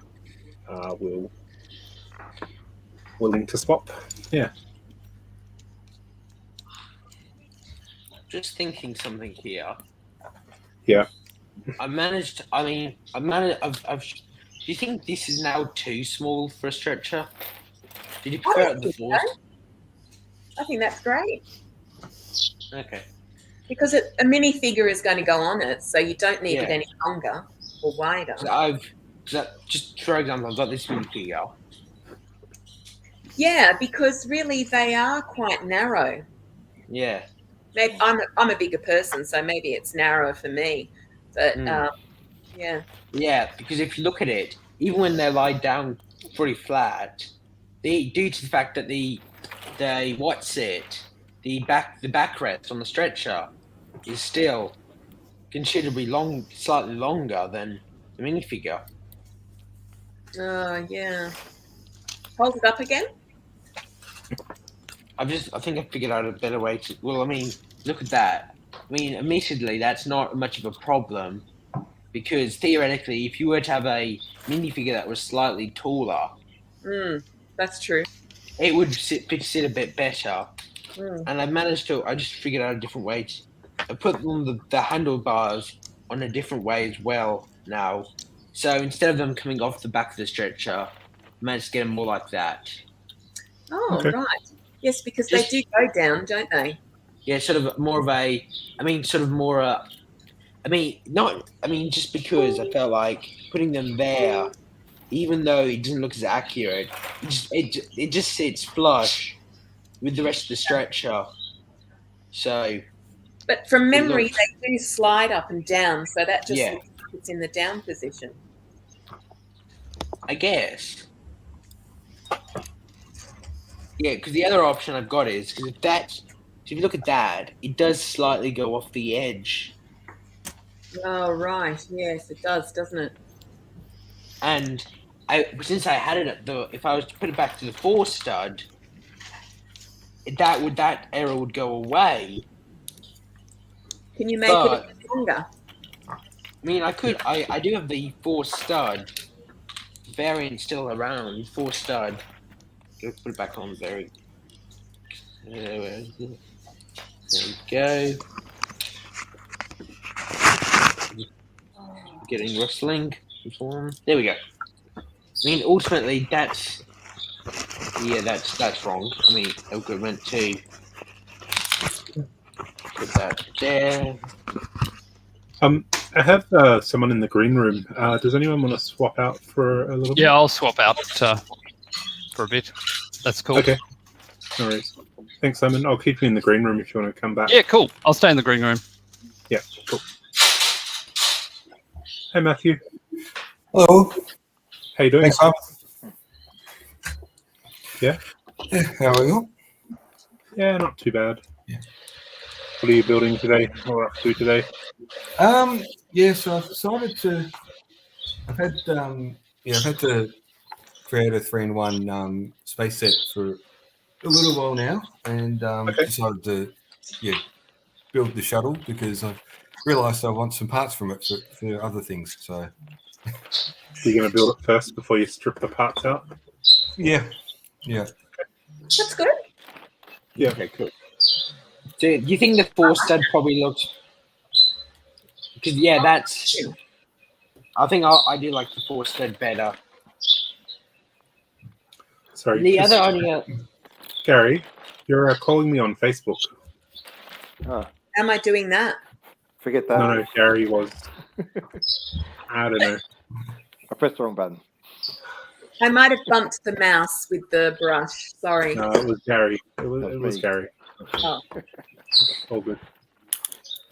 willing to swap. Yeah. Just thinking something here. Yeah. Do you think this is now too small for a stretcher? Did you prefer it before? I think that's great. Okay. Because a minifigure is going to go on it, so you don't need it any longer or wider. Just for example, I've got this minifigure. Yeah, because really they are quite narrow. Yeah. Maybe I'm a bigger person, so maybe it's narrow for me. But yeah. Yeah, because if you look at it, even when they lie down pretty flat, due to the fact that the backrest on the stretcher is still considerably slightly longer than the minifigure. Oh yeah. Hold it up again. I think I figured out a better way to. Well, I mean, look at that. I mean, admittedly, that's not much of a problem because theoretically, if you were to have a minifigure that was slightly taller, that's true. It would sit a bit better. And I just figured out a different way to put the handlebars on a different way as well now. So instead of them coming off the back of the stretcher, I managed to get them more like that. Oh, okay. Right. Yes, because they do go down, don't they? Yeah, just because I felt like putting them there, even though it doesn't look as accurate, it just sits flush with the rest of the stretcher. So, but from memory, they do slide up and down, so that just looks like it's in the down position. I guess. Yeah, because the other option I've got is if you look at that, it does slightly go off the edge. Oh right, yes, it does, doesn't it? And since I had it at if I was to put it back to the 4 stud, that error would go away. Can you make it longer? I mean, I could. I do have the 4 stud variant still around. 4 stud. Let's put it back on there. There we go. Getting rustling. There we go. I mean, ultimately, that's wrong. I mean, I meant to put that there. I have someone in the green room. Does anyone want to swap out for a little bit? Yeah, I'll swap out for a bit. That's cool. Okay. No worries. Thanks, Simon. I'll keep you in the green room if you want to come back. Yeah, cool. I'll stay in the green room. Yeah, cool. Hey, Matthew. Hello. How you doing? Thanks, Simon. Yeah? Yeah, how are you? Yeah, not too bad. Yeah. What are you building today or up to today? Yeah, so I've decided to. I've had to create a 3-in-1 space set for a little while now, and decided to build the shuttle because I've realised I want some parts from it for other things. So You're going to build it first before you strip the parts out? yeah. That's good. Yeah, okay, cool. Do you think the 4-stud probably looks? Because that's. I think I do like the 4-stud better. Sorry. The other idea. Gary, you're calling me on Facebook. Oh, Am I doing that? forget that. No, Gary was. I don't know. I pressed the wrong button. I might have bumped the mouse with the brush. Sorry. No, it was Gary. It was me. Gary. Oh. All good.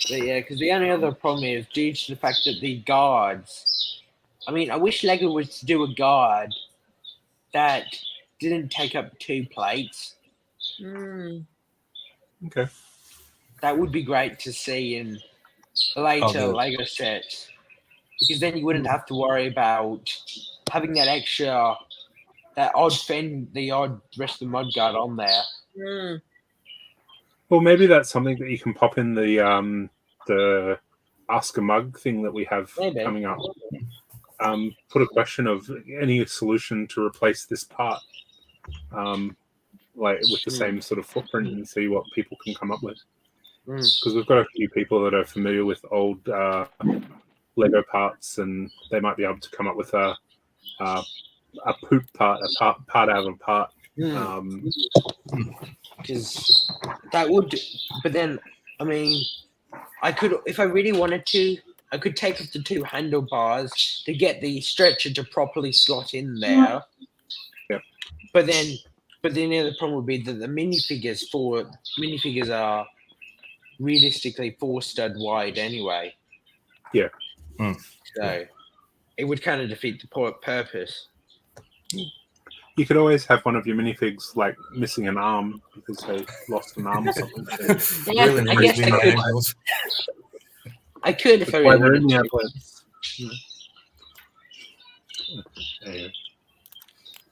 But yeah, because the only other problem is due to the fact that the guards. I mean, I wish Lego was to do a guard that didn't take up 2 plates. Mm. Okay. That would be great to see in the later Lego sets, because then you wouldn't have to worry about having that extra, the odd rest of the mudguard on there. Mm. Well, maybe that's something that you can pop in the Ask a Mug thing that we have Maybe. coming up. Put a question of any solution to replace this part, like with the same sort of footprint, and see what people can come up with. Because we've got a few people that are familiar with old Lego parts, and they might be able to come up with a poop part, a part out of a part. Because that would, but then, I mean, I could, if I really wanted to, I could take off the 2 handlebars to get the stretcher to properly slot in there. Yep. But then the other problem would be that the minifigures are realistically 4-stud wide anyway. Yeah. So it would kind of defeat the purpose. You could always have one of your minifigs like missing an arm because they lost an arm or something. So Yeah, I guess I could. I could if I why really they're in wanted the to. outlets. Yeah.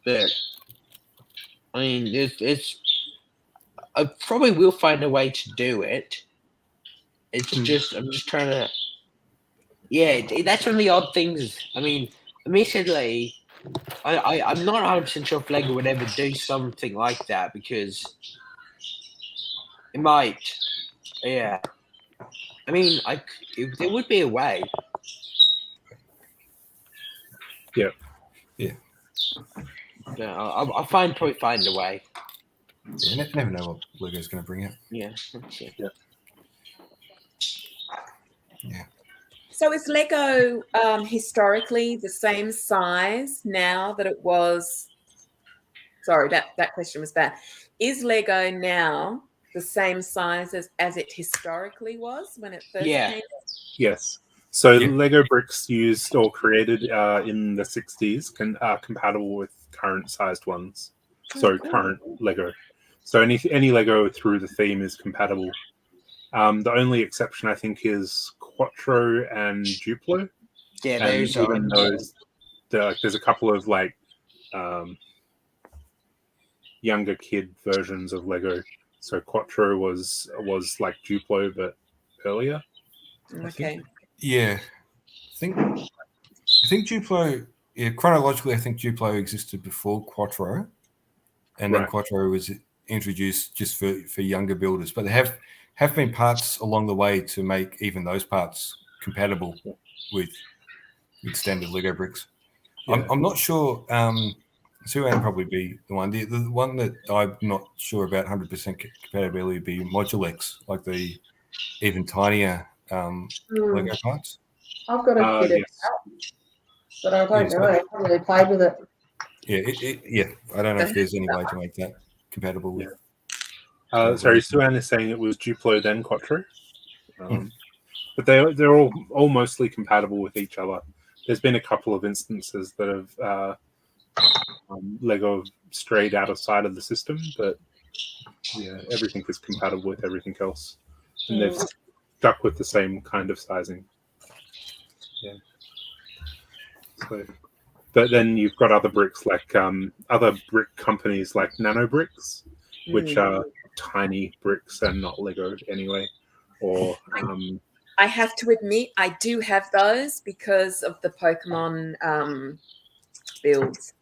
But I mean, it's. I probably will find a way to do it. It's just I'm just trying to. Yeah, that's one of the odd things. I mean, admittedly, I'm not 100% sure if Lego would ever do something like that because it might. Yeah. I mean, there would be a way. Yeah. Yeah. Yeah, I'll probably find a way. Yeah, you never know what Lego's going to bring out. Yeah, that's it. Yeah. So is Lego historically the same size now that it was? Sorry, that question was bad. Is Lego now the same size as it historically was when it first came? Yes. So Lego bricks used or created in the 60s are compatible with current sized ones. So current Lego. So any Lego through the theme is compatible. The only exception I think is Quattro and Duplo. Yeah, and even those. There's a couple of like younger kid versions of Lego. So Quattro was like Duplo but earlier. Okay. Yeah, I think Duplo. Yeah, chronologically, I think Duplo existed before Quattro, and then Quattro was introduced just for younger builders. But there have been parts along the way to make even those parts compatible with standard Lego bricks. Yeah. I'm not sure. Sue-Ann would probably be the one. The one that I'm not sure about 100% compatibility would be Modulex, like the even tinier Lego parts. I've got a bit of that, but I don't know. I haven't really played with it. Yeah, I don't know if there's any way to make that compatible with. Sorry, Sue-Ann is saying it was Duplo then Quattro, but they're all mostly compatible with each other. There's been a couple of instances that have Lego strayed out of sight of the system, but yeah, everything is compatible with everything else, and they've stuck with the same kind of sizing. Yeah. So, but then you've got other bricks like other brick companies like Nanobricks, which are tiny bricks and not Lego anyway, or I have to admit, I do have those because of the Pokemon builds.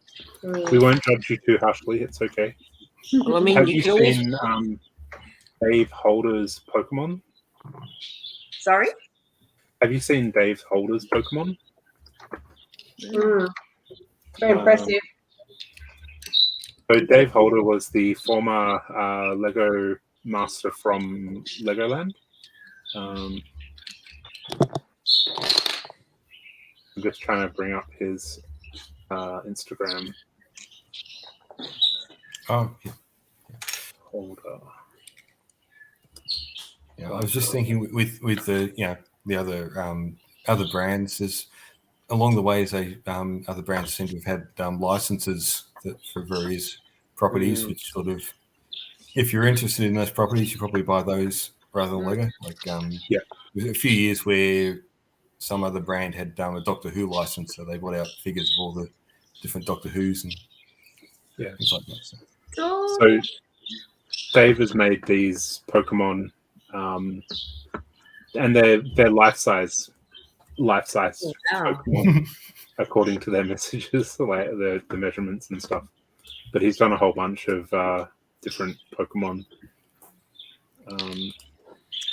we won't judge you too harshly. It's okay. Well, I mean, Have you you can always seen Dave Holder's Pokemon? Sorry? Have you seen Dave Holder's Pokemon? Very impressive. So Dave Holder was the former Lego master from Legoland. I'm just trying to bring up his Instagram. Oh, yeah. Holder. Yeah, I was just thinking with the the other brands, there's along the ways other brands seem to have had licenses for various properties, which sort of, if you're interested in those properties, you probably buy those rather than Lego. Like there was a few years where some other brand had a Doctor Who license, so they brought out figures of all the different Doctor Who's and things like that. So Dave has made these Pokemon, and they're life size Pokemon according to their messages, like the measurements and stuff. But he's done a whole bunch of different Pokemon.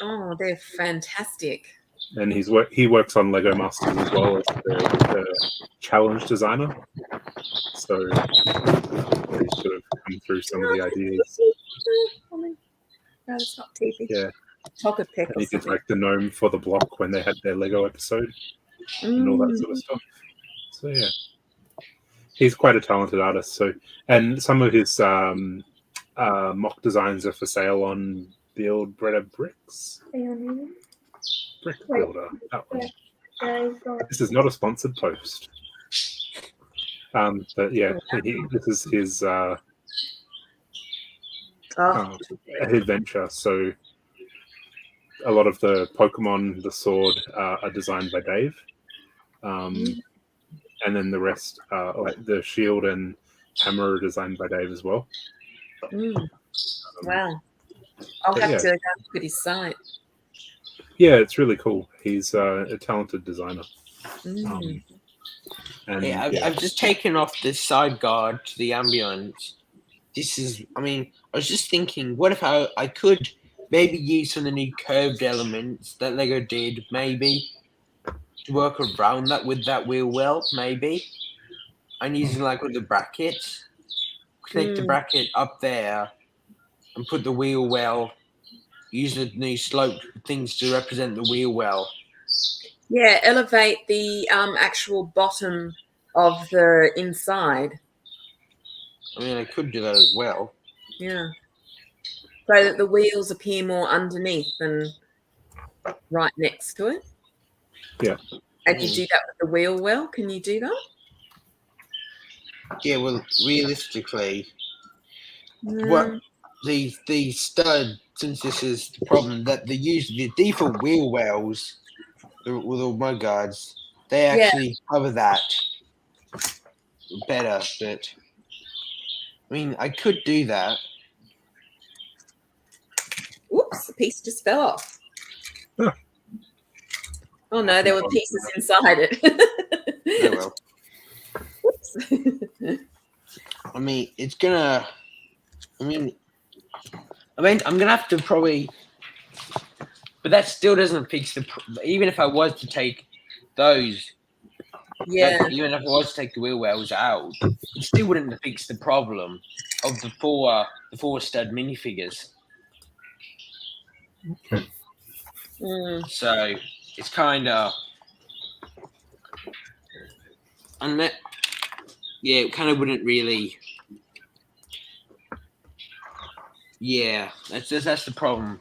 Oh, they're fantastic. And he works on Lego Masters as well as the challenge designer. So he's sort of come through some of the ideas. No, it's not TV. Yeah. Chocolate peck. And he did like the gnome for the block when they had their Lego episode and all that sort of stuff. So yeah, he's quite a talented artist. So, and some of his mock designs are for sale on Build Better Bricks. Brick Builder. That one. This is not a sponsored post. But yeah, this is his adventure. So a lot of the Pokemon, the sword, are designed by Dave. And then the rest, like the shield and hammer, are designed by Dave as well. Wow. I'll have to go look at his site. Yeah, it's really cool. He's a talented designer. I've just taken off the side guard to the ambulance. This is, I mean, I was just thinking, what if I could maybe use some of the new curved elements that Lego did, maybe to work around that with that wheel well, maybe. And using like with the brackets, connect the bracket up there and put the wheel well, use the new slope things to represent the wheel well. Yeah, elevate the actual bottom of the inside. I mean, I could do that as well. Yeah. So that the wheels appear more underneath than right next to it. Yeah. And you do that with the wheel well? Can you do that? Yeah, well, realistically, what the stud, since this is the problem, that the default wheel wells with all mud guards, they actually cover that better. But I mean, I could do that. Whoops, the piece just fell off. Oh no, there were pieces inside it. Oh well. Whoops. I mean, it's gonna. I mean, I'm gonna have to probably, but that still doesn't fix the. Even if I was to take those, even if I was to take the wheel wells out, it still wouldn't fix the problem of the four stud minifigures. So it's kind of, and that, yeah, it kind of wouldn't really. Yeah, that's the problem.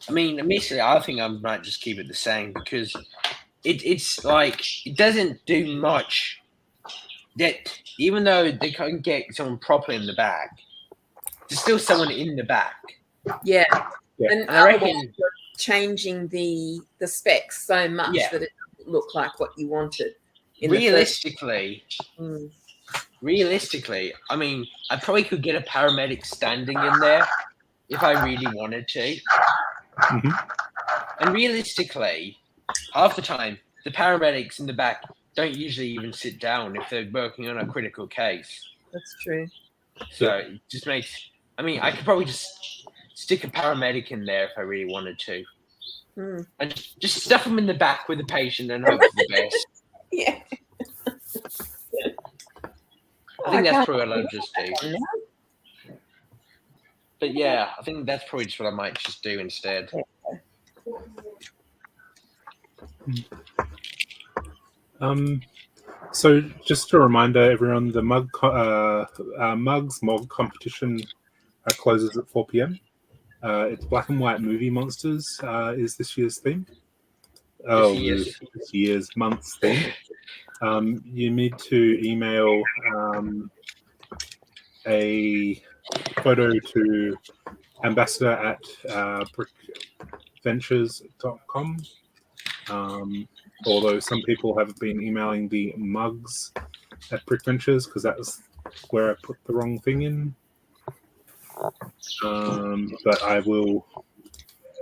I mean, initially, I think I might just keep it the same because it's like it doesn't do much. That even though they can't get someone properly in the back, there's still someone in the back. Yeah. Yeah. And And I reckon- otherwise you're changing the specs so much Yeah. that it doesn't look like what you wanted. In the Realistically, I mean, I probably could get a paramedic standing in there if I really wanted to. Mhm. And realistically, half the time, the paramedics in the back don't usually even sit down if they're working on a critical case. That's true. So it just makes. I mean, I could probably just stick a paramedic in there if I really wanted to, and just stuff them in the back with the patient and hope for the best. Yeah. I think that's probably what I'll just do. But yeah, I think that's probably just what I might just do instead. So just a reminder, everyone, the Mugs Mog competition closes at 4 p.m. It's Black and White Movie Monsters is this year's theme. This year's month's theme. You need to email a photo to ambassador@brickventures.com. Although some people have been emailing the mugs at Brickventures because that's where I put the wrong thing in. But I will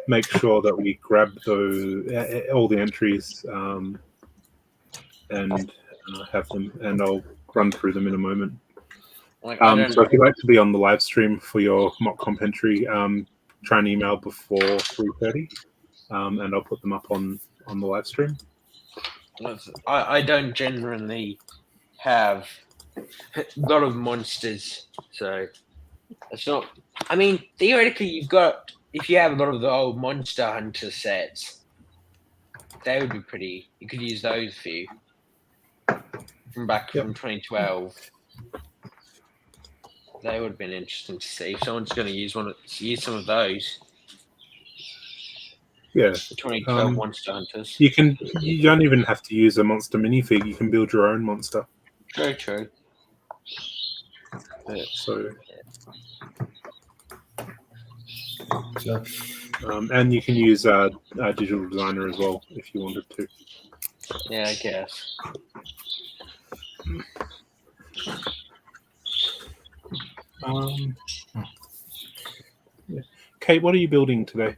make sure that we grab all the entries and have them, and I'll run through them in a moment. So if you'd like to be on the live stream for your mock comp entry, try and email before 3:30, and I'll put them up on the live stream. I don't generally have a lot of monsters, so it's not. I mean, theoretically, if you have a lot of the old Monster Hunter sets, they would be pretty. You could use those for you from 2012. They would have been interesting to see if someone's going to use some of those. Yeah, The 2012 Monster Hunters. You don't even have to use a monster minifig. You can build your own monster. Very true. So, and you can use a digital designer as well if you wanted to. Yeah, I guess. Kate, what are you building today?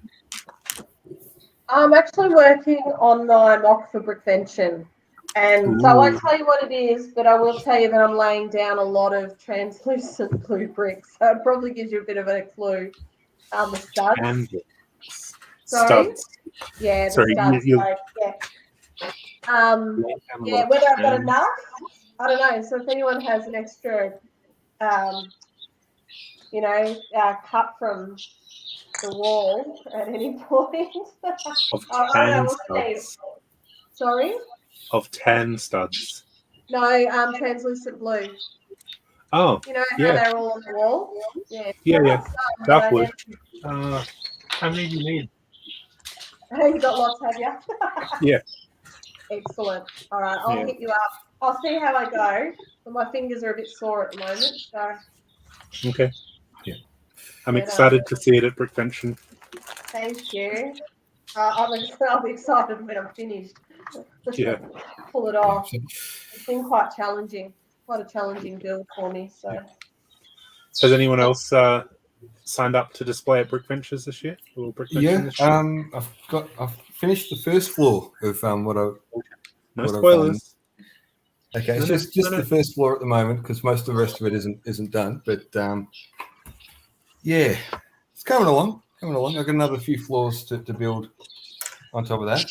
I'm actually working on my mock for Brickvention. And so I won't tell you what it is, but I will tell you that I'm laying down a lot of translucent blue bricks. So it probably gives you a bit of a clue. The studs. Studs. Yeah, the Sorry, studs. you- Yeah, whether I've got enough, I don't know. So if anyone has an extra, cut from the wall at any point. Of I don't tan know, we'll see. studs. Sorry? Of tan studs. No, translucent blue. Oh, You know how yeah. they're all on the wall? Yeah. Yeah. Some, Dark but wood. How many do you need? You got lots, have you? Yeah. Excellent. All right, I'll Yeah. hit you up. I'll see how I go. But my fingers are a bit sore at the moment, so Okay. Yeah. I'm Yeah, excited to see it at Brickvention. thank you. I'll be excited when I'm finished. Yeah. Pull it off. It's been quite challenging. Quite a challenging build for me. So Has anyone else signed up to display at Brickventures this year? Or Brickvention Yeah, this year? I've finished the first floor of what I. No what I've, spoilers. Okay, No, it's no, just no, no. the first floor at the moment because most of the rest of it isn't done. But yeah, it's coming along. I've got another few floors to build on top of that.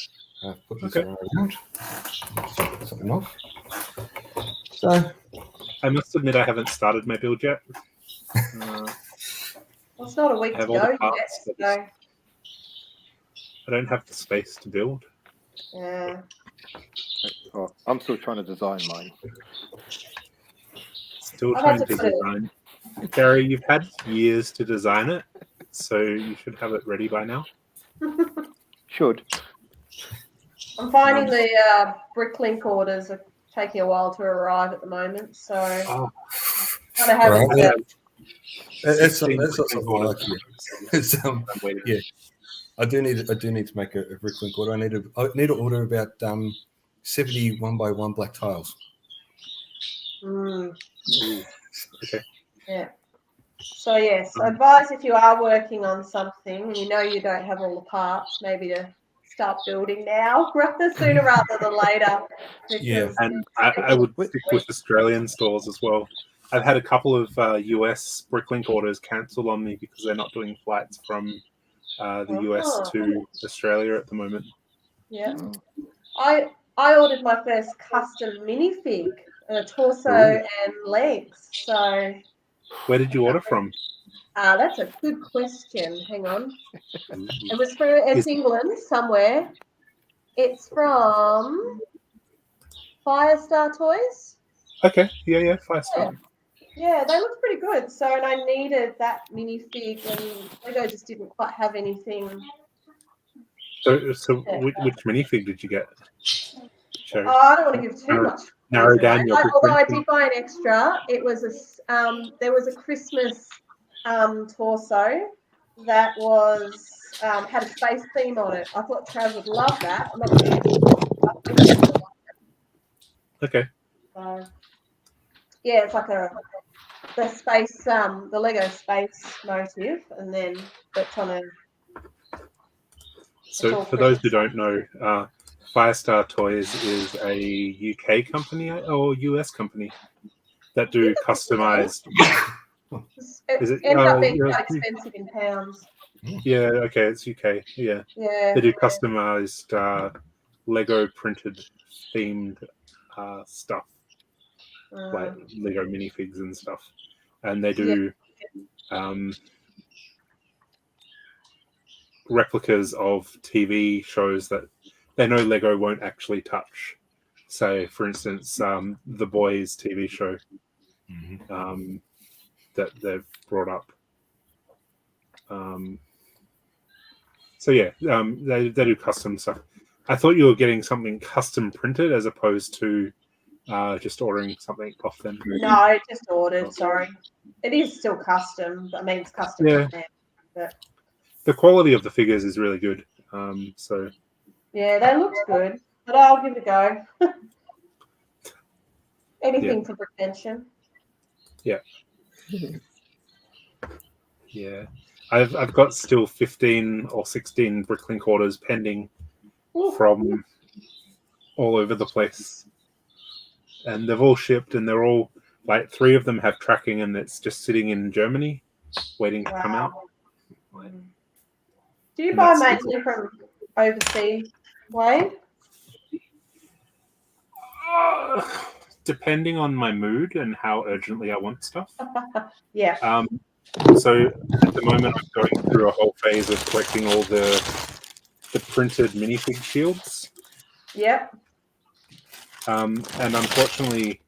Put this around. Start something off. So I must admit I haven't started my build yet. well, it's not a week I to have all go the parts, yet. but So I don't have the space to build. yeah. Oh, I'm still trying to design mine. Still I've trying had to to put it- design. Gary, you've had years to design it, so you should have it ready by now. Should. I'm finding the Bricklink orders are taking a while to arrive at the moment, so Oh, kind of having Right, That's 16 not something I orders. like here. It's, I'm waiting. yeah, I do need to make a bricklink order. I need to order about 70 1x1 black tiles. Mm, Okay. yeah. So yes, advise if you are working on something and you know you don't have all the parts, maybe to start building now, sooner rather than later. Yeah. because And I would stick with Australian stores as well. I've had a couple of US Bricklink orders cancel on me because they're not doing flights from the US to Australia at the moment. Yeah. I ordered my first custom minifig, torso and legs. So Where did you order from? that's a good question. Hang on. It was it's England somewhere. It's from Firestar Toys. Okay, yeah, Firestar. Yeah, they look pretty good. So, and I needed that minifig, and Lego just didn't quite have anything. So which minifig did you get? Sure. Oh, I don't want to give too much. Narrow down your Although I Bricklink. did buy an extra, it was there was a Christmas torso that was had a space theme on it. I thought Trav would love that. I'm not sure. Okay. So, yeah, it's like the space, the Lego space motive, and then it's on a. So for those who don't know, Firestar Toys is a UK company or US company that do customized. It Is it, ended up being yeah, quite expensive in pounds. Yeah, okay, it's UK. Yeah. Yeah. They do customized Lego printed themed stuff, like Lego minifigs and stuff. And they do replicas of TV shows that they know Lego won't actually touch. So, for instance, The Boys TV show that they've brought up. So yeah, they do custom stuff. I thought you were getting something custom printed as opposed to just ordering something off them. No, just ordered. Sorry, it is still custom. I mean, it's custom. Yeah. But The quality of the figures is really good. So yeah, they looked good, but I'll give it a go. Anything for prevention. yeah, yeah. I've got still 15 or 16 Bricklink orders pending from all over the place, and they've all shipped, and they're all like 3 of them have tracking, and it's just sitting in Germany, waiting to come out. Do you And buy that's mainly from overseas, Wade? Depending on my mood and how urgently I want stuff. Yeah. So at the moment, I'm going through a whole phase of collecting all the printed minifig shields. Yep. And unfortunately,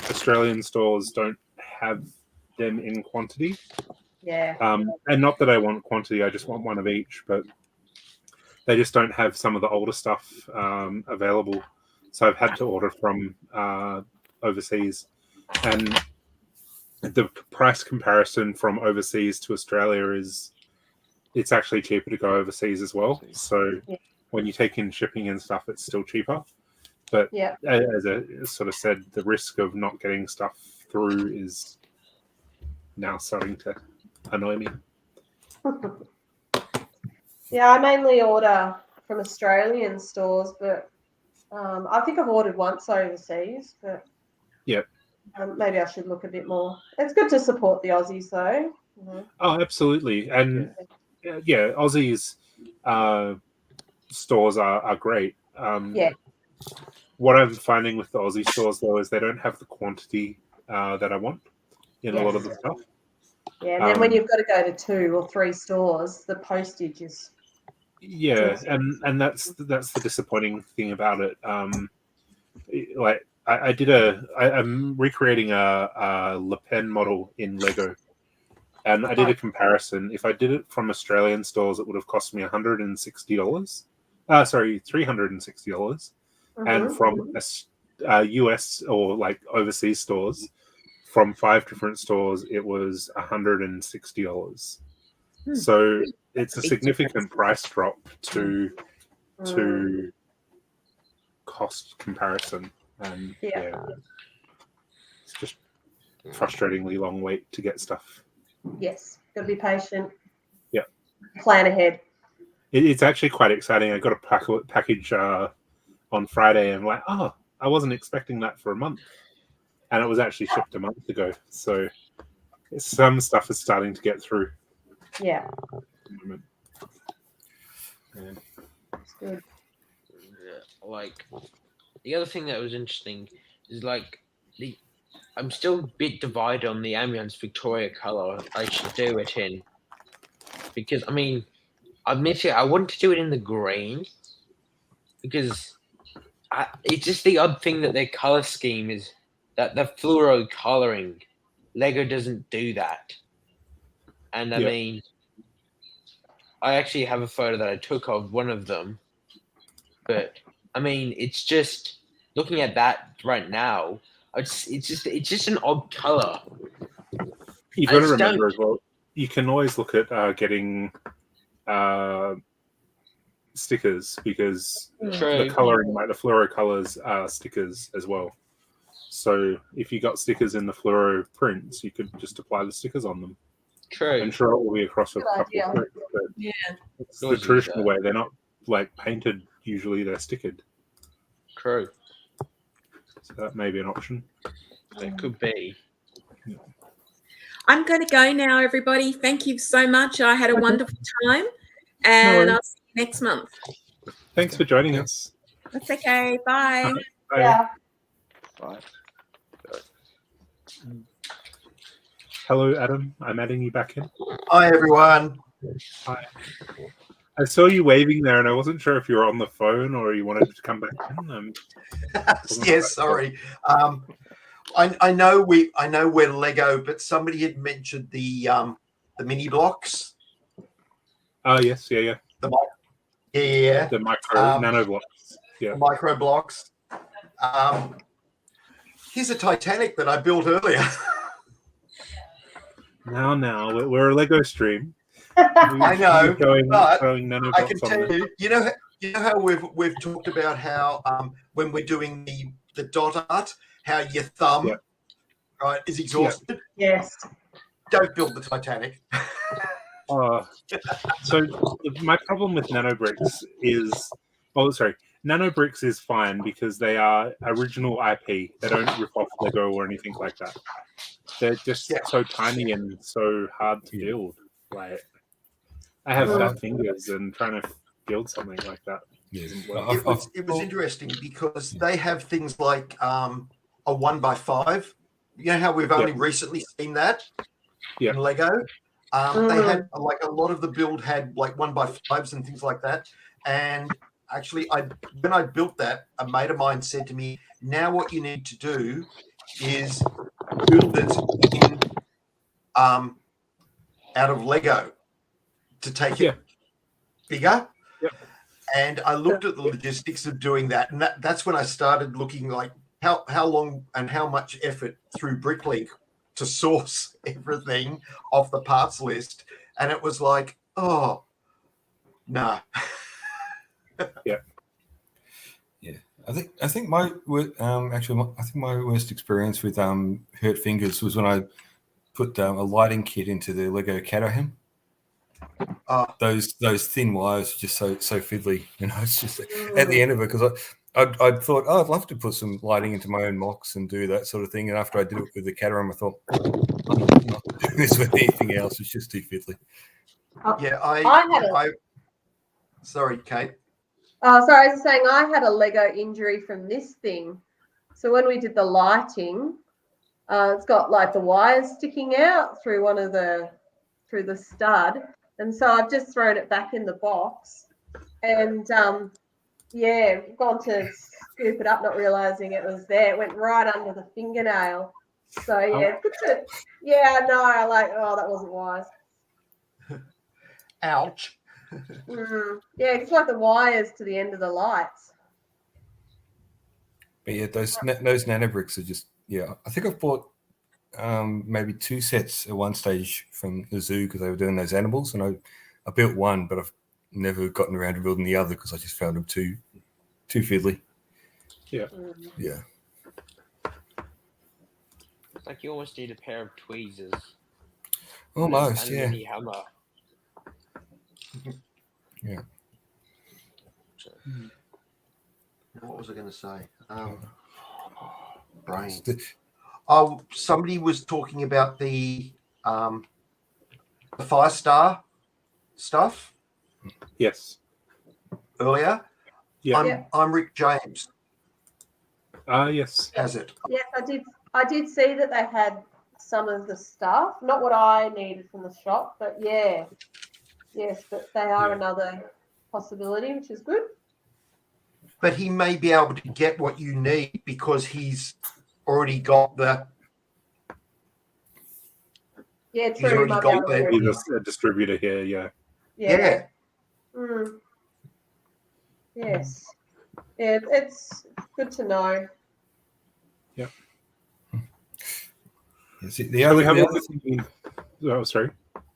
Australian stores don't have them in quantity. Yeah. And not that I want quantity, I just want one of each, but they just don't have some of the older stuff available. So I've had to order from overseas. And the price comparison from overseas to Australia it's actually cheaper to go overseas as well. So when you take in shipping and stuff, it's still cheaper. But as I sort of said, the risk of not getting stuff through is now starting to annoy me. Yeah, I mainly order from Australian stores, but I think I've ordered once overseas, but maybe I should look a bit more. It's good to support the Aussies, though. Oh, absolutely. And yeah, Aussies stores are great. What I'm finding with the Aussie stores, though, is they don't have the quantity that I want in a lot of the stuff. Yeah, and then when you've got to go to 2 or 3 stores, the postage is. Yeah, and that's the disappointing thing about it. Like I'm recreating a Le Pen model in Lego, and I did a comparison. If I did it from Australian stores, it would have cost me $160. $360, and from US or like overseas stores, from 5 different stores, it was $160. Hmm. So it's a Big significant difference. price drop to cost comparison, and Yeah. it's just frustratingly long wait to get stuff. Yes, got to be patient. Yeah. Plan ahead. It's actually quite exciting. I got a package on Friday, and like, oh, I wasn't expecting that for a month, and it was actually shipped a month ago. So some stuff is starting to get through. Yeah. At the moment. Yeah. It's good. Like the other thing that was interesting is like I'm still a bit divided on the Ambience Victoria color I should do it in, because I mean, admittedly I want to do it in the green because it's just the odd thing that their color scheme is that the fluoro coloring. Lego doesn't do that, and I mean, I actually have a photo that I took of one of them, but I mean, it's just looking at that right now. It's just an odd color. You've got to remember as well. You can always look at getting stickers, because the coloring, like the fluoro colors, are stickers as well. So if you got stickers in the fluoro prints, you could just apply the stickers on them. True. I'm sure it will be across a couple of prints, but it's the traditional way. They're not like painted. Usually they're stickered. True. So that may be an option. It could be. I'm going to go now, everybody. Thank you so much. I had a wonderful time, and I'll see you next month. Thanks for joining us. That's okay. Bye. Bye. Yeah. Right. Hello, Adam. I'm adding you back in. Hi, everyone. Hi. I saw you waving there, and I wasn't sure if you were on the phone or you wanted to come back in. Yes, sorry. I know we're Lego, but somebody had mentioned the mini blocks. Oh yes, yeah. The nano blocks. Yeah. The micro blocks. Here's a Titanic that I built earlier. Now we're a Lego stream. I know, but nano I can blocks tell on there. you know how we've talked about how when we're doing the dot art, how your thumb right is exhausted. Yes. Don't build the Titanic. So my problem with nanobricks is, nanobricks is fine because they are original IP. They don't rip off Lego or anything like that. They're just so tiny and so hard to build. Like, I have fat fingers, and trying to build something like that isn't well. It was interesting because they have things like a 1x5. You know how we've only recently seen that in Lego? They had like a lot of the build had like 1x5s and things like that. And actually, when I built that, a mate of mine said to me, "Now what you need to do is build it in out of Lego to take it bigger." And I looked at the logistics of doing that, and that's when I started looking like how long and how much effort through Bricklink to source everything off the parts list, and it was like, oh, no. I think my worst experience with hurt fingers was when I put a lighting kit into the Lego Caterham. Those thin wires are just so fiddly, it's just at the end of it, because I thought, I'd love to put some lighting into my own mocks and do that sort of thing. And after I did it with the Caterham, I thought, I'm not doing this with anything else. It's just too fiddly. Sorry, Kate. Oh, sorry, I was saying I had a Lego injury from this thing. So when we did the lighting, it's got like the wires sticking out through through the stud. And so I've just thrown it back in the box and gone to scoop it up, not realizing it was there. It went right under the fingernail. So that wasn't wise. Ouch. It's like the wires to the end of the lights. But those nanobricks are just, I think I've bought maybe 2 sets at one stage from the zoo because they were doing those animals, and I built one, but I've never gotten around to building the other because I just found them too fiddly. Yeah. Yeah. It's like you almost need a pair of tweezers. Almost, and a yeah. mini hammer. Yeah. What was I going to say? Brain. Oh, somebody was talking about the Firestar stuff. Yes. Earlier. Yeah. I'm Rick James. Yes. Has it? Yes, I did see that they had some of the stuff. Not what I needed from the shop, but yeah. Yes, but they are another possibility, which is good. But he may be able to get what you need because he's already got the. Yeah, He's true. already Might be able got to the. do it. He's a distributor here, yeah. Yeah. Mm. Yes. Yeah, it's good to know. Yeah. The Shall we have a other look at the- Oh, sorry.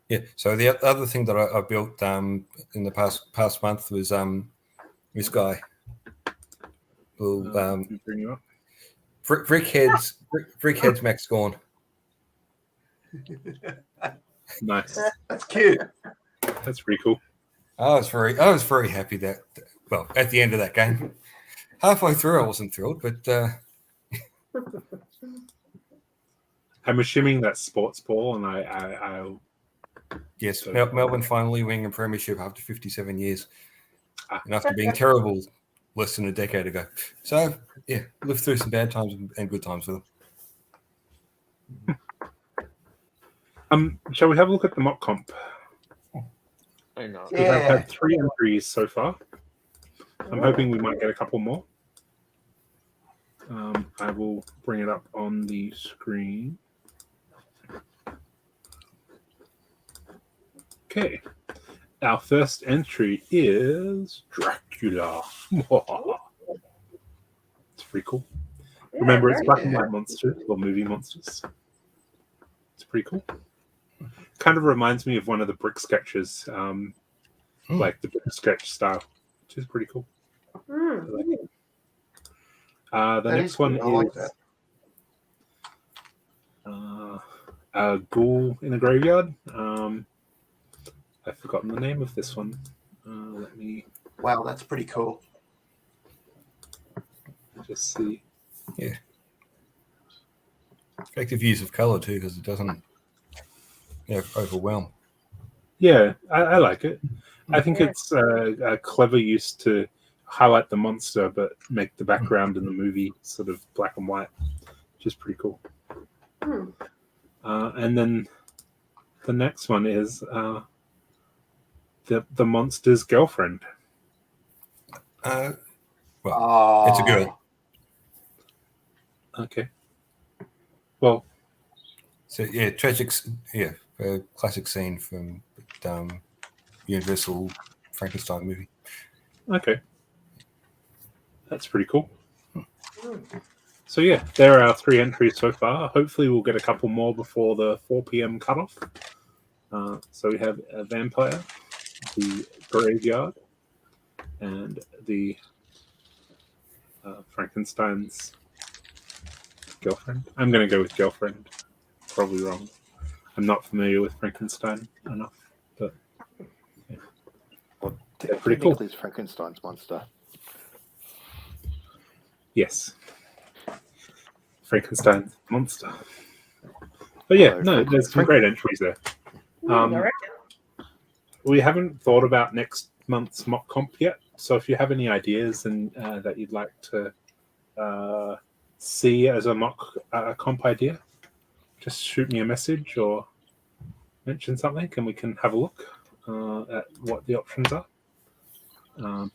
Yeah. So the other thing that I built in the past month was this guy. Well, bring you up. Brickheads Max Gorn. Nice. That's cute. That's pretty cool. I was very happy that, well, at the end of that game, halfway through I wasn't thrilled, but I'm assuming that's sports ball, and I yes, Melbourne finally winning a premiership after 57 years, and after being terrible less than a decade ago. So yeah, lived through some bad times and good times with them. Shall we have a look at the mock comp? I know. We have had 3 entries so far. I'm hoping we might get a couple more. I will bring it up on the screen. Okay. Our first entry is Dracula. It's pretty cool. Remember, it's black and white monsters or movie monsters. It's pretty cool. Kind of reminds me of one of the brick sketches, like the brick sketch style, which is pretty cool. I like it. The next one is a ghoul in a graveyard. I've forgotten the name of this one. Let me. Wow, that's pretty cool. Just see. Yeah. Effective use of color too, because it doesn't overwhelm. Yeah, I like it. I think it's a clever use to highlight the monster, but make the background in the movie sort of black and white, which is pretty cool. And then the next one is the monster's girlfriend. Well, it's a girl. Okay. Well. So yeah, tragic. Yeah, a classic scene from Universal Frankenstein movie. Okay. That's pretty cool. So yeah, there are our 3 entries so far. Hopefully we'll get a couple more before the 4 p.m. cutoff. So we have a vampire, the graveyard, and the Frankenstein's girlfriend. I'm going to go with girlfriend. Probably wrong. I'm not familiar with Frankenstein enough, but yeah. Well, They're pretty cool. It's Frankenstein's monster. Yes. Frankenstein's monster. But yeah, no, there's some great entries there. We haven't thought about next month's mock comp yet, so if you have any ideas and that you'd like to see as a mock comp idea, just shoot me a message or mention something, and we can have a look at what the options are.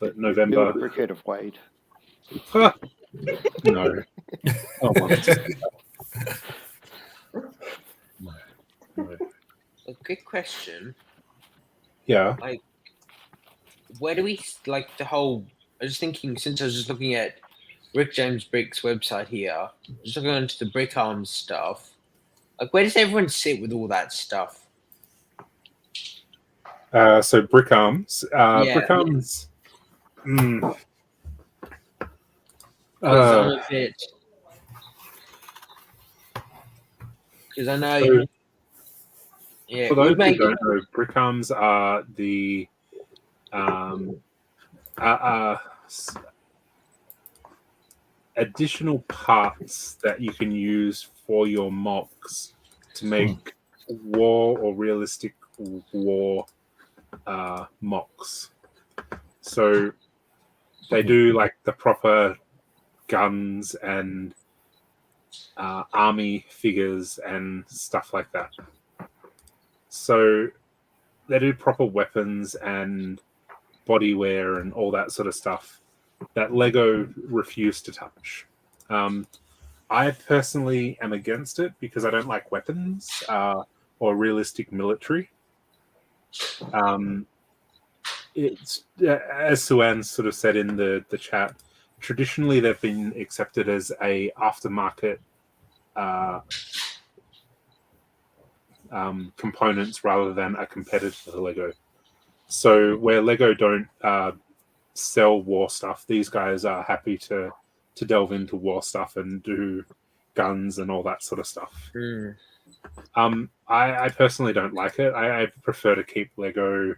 But November. Brickhead of Wade. No. Oh, no. A good question. Yeah. Like, where do we like the whole? I was thinking since I was just looking at Rick James Brick's website here, just looking into the Brick Arms stuff. Like, where does everyone sit with all that stuff? So Brick Arms. Yeah. Brick Arms. Because Uh, I'm a bit. Because I know. So- yeah, For we those who make don't know, Brick Arms are the additional parts that you can use for your mocks to make war or realistic war mocks. So they do like the proper guns and army figures and stuff like that. So they do proper weapons and bodywear and all that sort of stuff that Lego refused to touch. I personally am against it because I don't like weapons or realistic military. It's as Suan sort of said in the chat. Traditionally, they've been accepted as a aftermarket components rather than a competitor to Lego. So where Lego don't sell war stuff, these guys are happy to delve into war stuff and do guns and all that sort of stuff. I personally don't like it. I prefer to keep Lego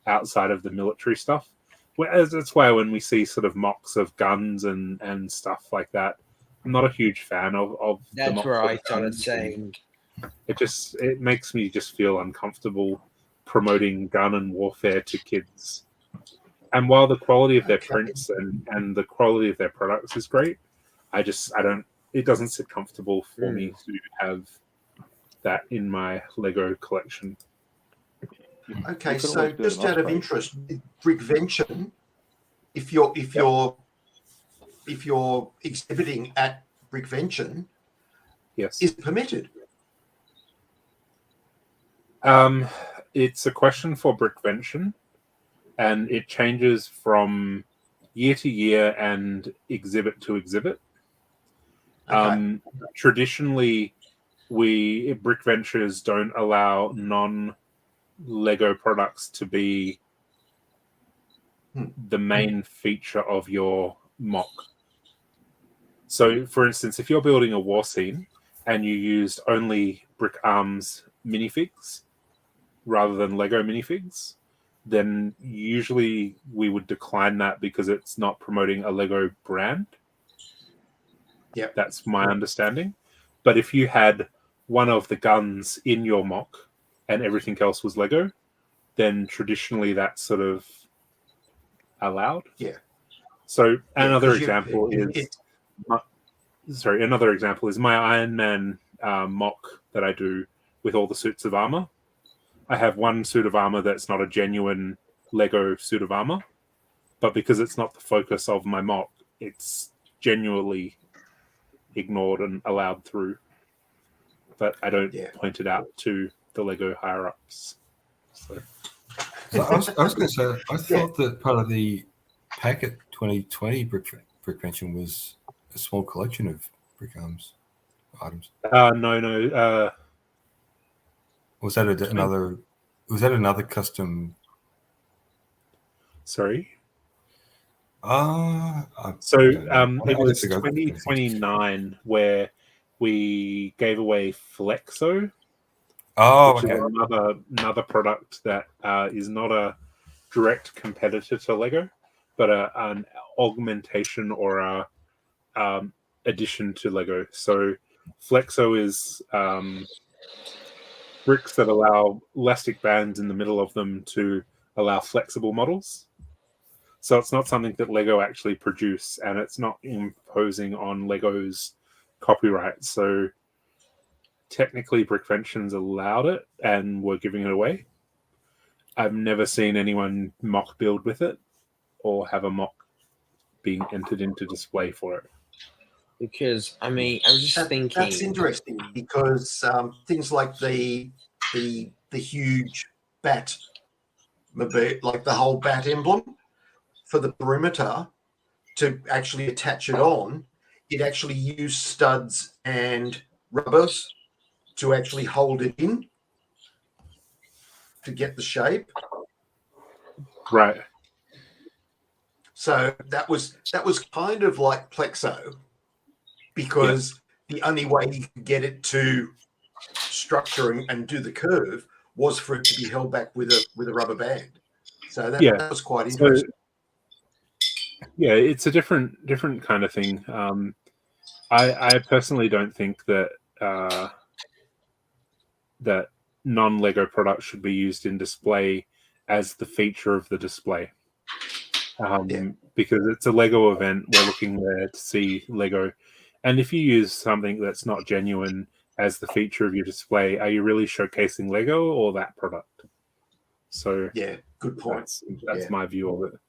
outside of the military stuff. Whereas that's why when we see sort of mocks of guns and stuff like that, I'm not a huge fan of the That's mocks where of I started guns. saying. It makes me just feel uncomfortable promoting gun and warfare to kids. And while the quality of their prints and the quality of their products is great, it doesn't sit comfortable for me to have that in my Lego collection. Okay, You could so always build just an out of upgrade. interest, Brickvention, if you're exhibiting at Brickvention, Yes. is permitted. It's a question for Brickvention, and it changes from year to year and exhibit to exhibit. Okay. Traditionally, Brickventures don't allow non-Lego products to be the main feature of your mock. So, for instance, if you're building a war scene and you used only Brick Arms minifigs rather than Lego minifigs, then usually we would decline that because it's not promoting a Lego brand. Yep. That's my understanding. But if you had one of the guns in your mock and everything else was Lego, then traditionally that's sort of allowed. Yeah. So another 'cause example another example is my Iron Man mock that I do with all the suits of armor. I have one suit of armor that's not a genuine Lego suit of armor, but because it's not the focus of my mock, it's genuinely ignored and allowed through. But I don't point it out to the Lego higher ups. So I was going to say, I thought that part of the Packet 2020 Brickvention was a small collection of Brick Arms items. no. Was that another? Was that another custom? Sorry. It was 2029 where we gave away Flexo. Oh, which okay. is another product that is not a direct competitor to Lego, but an augmentation or a addition to Lego. So Flexo is bricks that allow elastic bands in the middle of them to allow flexible models. So it's not something that Lego actually produce, and it's not imposing on Lego's copyright. So technically, Brickvention's allowed it, and we're giving it away. I've never seen anyone mock build with it or have a mock being entered into display for it. Because I mean, I'm just thinking. That's interesting because things like the huge bat, like the whole bat emblem for the perimeter, to actually attach it on, it actually used studs and rubbers to actually hold it in to get the shape. Right. So that was kind of like Plexo, because the only way you could get it to structure and do the curve was for it to be held back with a rubber band. So that was quite interesting. Yeah, it's a different kind of thing. I personally don't think that that non-Lego products should be used in display as the feature of the display. Because it's a Lego event, we're looking there to see Lego. And if you use something that's not genuine as the feature of your display, are you really showcasing Lego or that product? So yeah, good point. That's my view of it.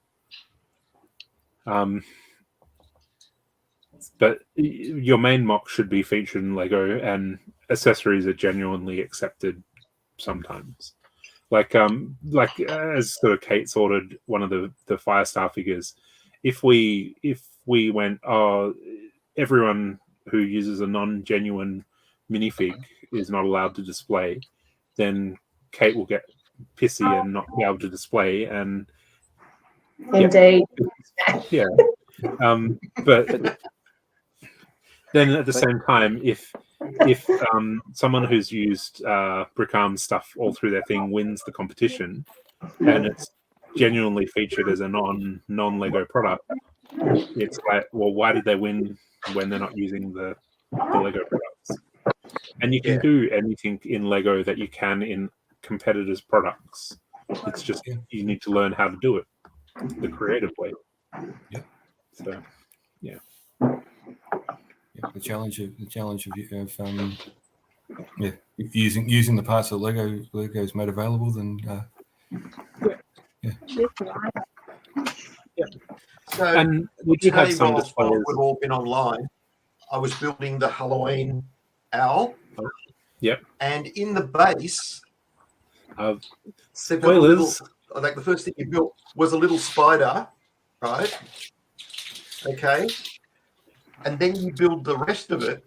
But your main mock should be featured in Lego, and accessories are genuinely accepted sometimes. Like as sort of Kate's ordered one of the Firestar figures. If we went, everyone who uses a non-genuine minifig is not allowed to display, then Kate will get pissy and not be able to display. And Indeed. yeah. But then at the same time, if someone who's used Brickarm stuff all through their thing wins the competition, and it's genuinely featured as a non-Lego product, it's like, well, why did they win when they're not using the Lego products? And you can do anything in Lego that you can in competitors' products. It's just you need to learn how to do it the creative way. Yeah. So, yeah. The challenge of using the parts that Lego's made available, then So and we do have some while displays. we've all been online, I was building the Halloween owl. Yep. And in the base, spoilers. Like the first thing you built was a little spider, right? Okay. And then you build the rest of it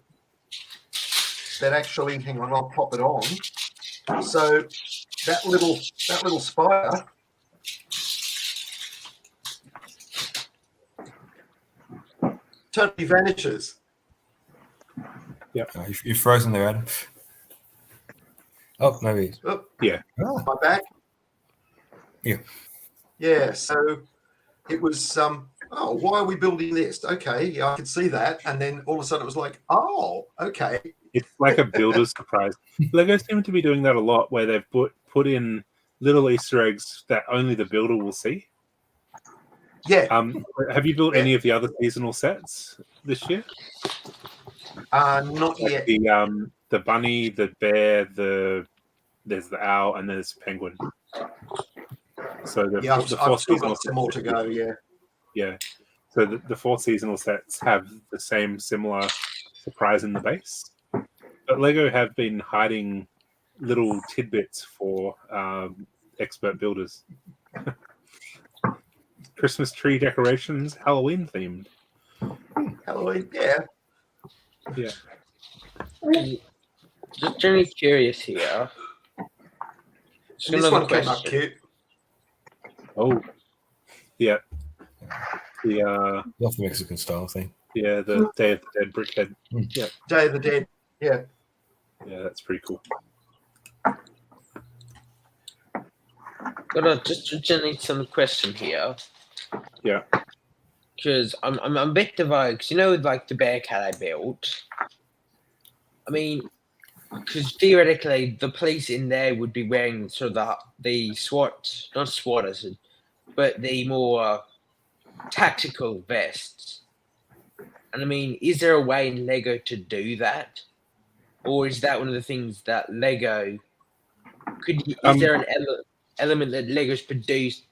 that actually, hang on, I'll pop it on. So that little spider totally vanishes. Yeah. You're frozen there, Adam. Oh, no, he is. Oh, yeah. Am I back? Yeah. Yeah. So it was, oh, why are we building this? Okay. Yeah, I could see that. And then all of a sudden it was like, oh, okay. It's like a builder's surprise. Lego seem to be doing that a lot, where they've put in little Easter eggs that only the builder will see. Yeah. Have you built any of the other seasonal sets this year? Not Like yet. The bunny, the bear, there's the owl, and there's penguin. So the I've four still seasonal got some more to go. Yeah. Yeah. So the four seasonal sets have the same similar surprise in the base. But Lego have been hiding little tidbits for expert builders. Christmas tree decorations, Halloween themed. Halloween, yeah. Yeah. Just generally curious here. Just This another one came up question. cute. Oh, yeah. The Love the Mexican style thing. yeah, the Day of the Dead brickhead. Yeah, Day of the Dead. Yeah. yeah, that's pretty cool. Got a just generally some question here. Yeah. Because I'm a bit divided. Because you know, like the bear cat I built. I mean, because theoretically, the police in there would be wearing sort of the SWAT, not SWAT, but the more tactical vests. And I mean, is there a way in Lego to do that, or is that one of the things that Lego could? Is there an element that Lego's produced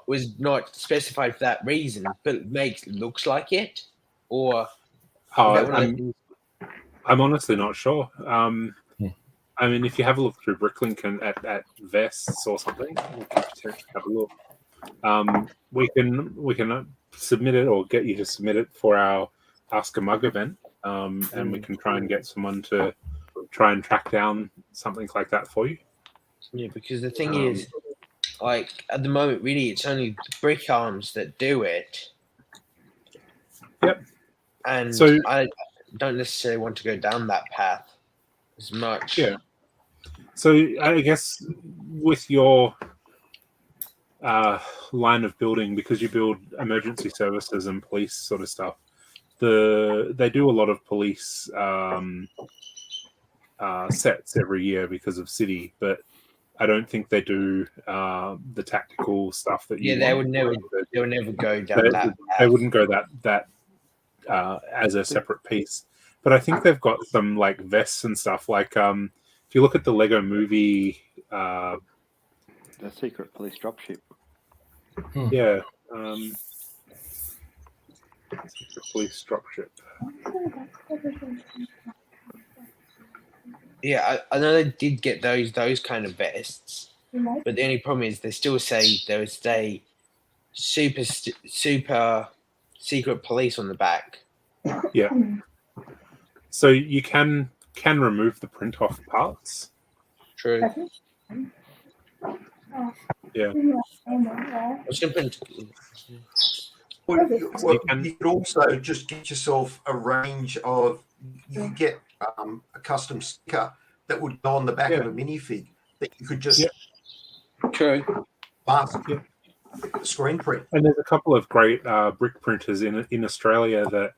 was not specified for that reason, but looks like it, or? I'm honestly not sure. I mean, if you have a look through Bricklink and at vests or something, we can potentially have a look. We can submit it or get you to submit it for our Ask a Mug event, and we can try and get someone to try and track down something like that for you. Yeah, because the thing is, like at the moment, really, it's only the brick arms that do it. Yep. And So- I don't necessarily want to go down that path as much. Yeah. So I guess with your line of building, because you build emergency services and police sort of stuff, they do a lot of police sets every year because of City, but I don't think they do the tactical stuff that you. Yeah, they want. would never go down that path. They wouldn't go that as a separate piece. But I think they've got some like vests and stuff. Like if you look at the Lego Movie, The secret police dropship. yeah, secret police dropship. Yeah, I know they did get those kind of vests, but the only problem is they still say there is a super secret police on the back. Yeah. So you can remove the print off parts. True. Yeah. I was gonna print. Well, you could also just get yourself a range of. You could get a custom sticker that would go on the back of a minifig that you could just True. mask screen print. And there's a couple of great brick printers in Australia that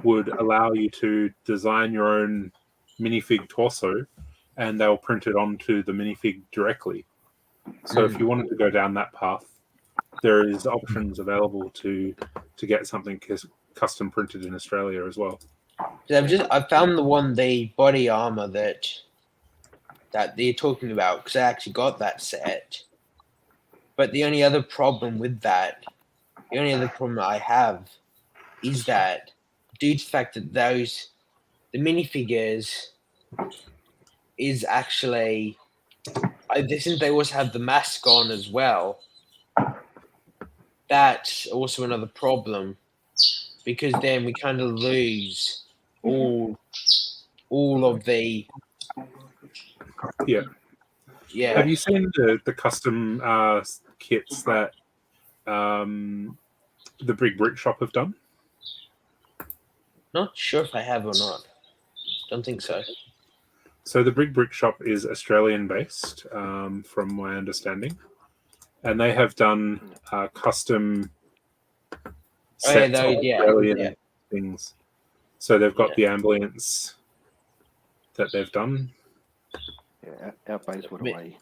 would allow you to design your own minifig torso, and they'll print it onto the minifig directly. So if you wanted to go down that path, there is options available to get something custom printed in Australia as well. I found the body armor that they're talking about because I actually got that set. But the only other problem I have is that due to the fact that the minifigures is actually, since they also have the mask on as well, that's also another problem because then we kind of lose all of the Yeah. yeah. Have you seen the custom kits that the Big Brick Shop have done? Not sure if I have or not. Don't think so. So the Big Brick Shop is Australian based, from my understanding, and they have done custom sets of Australian things. So they've got the ambulance that they've done. Yeah, our base went away.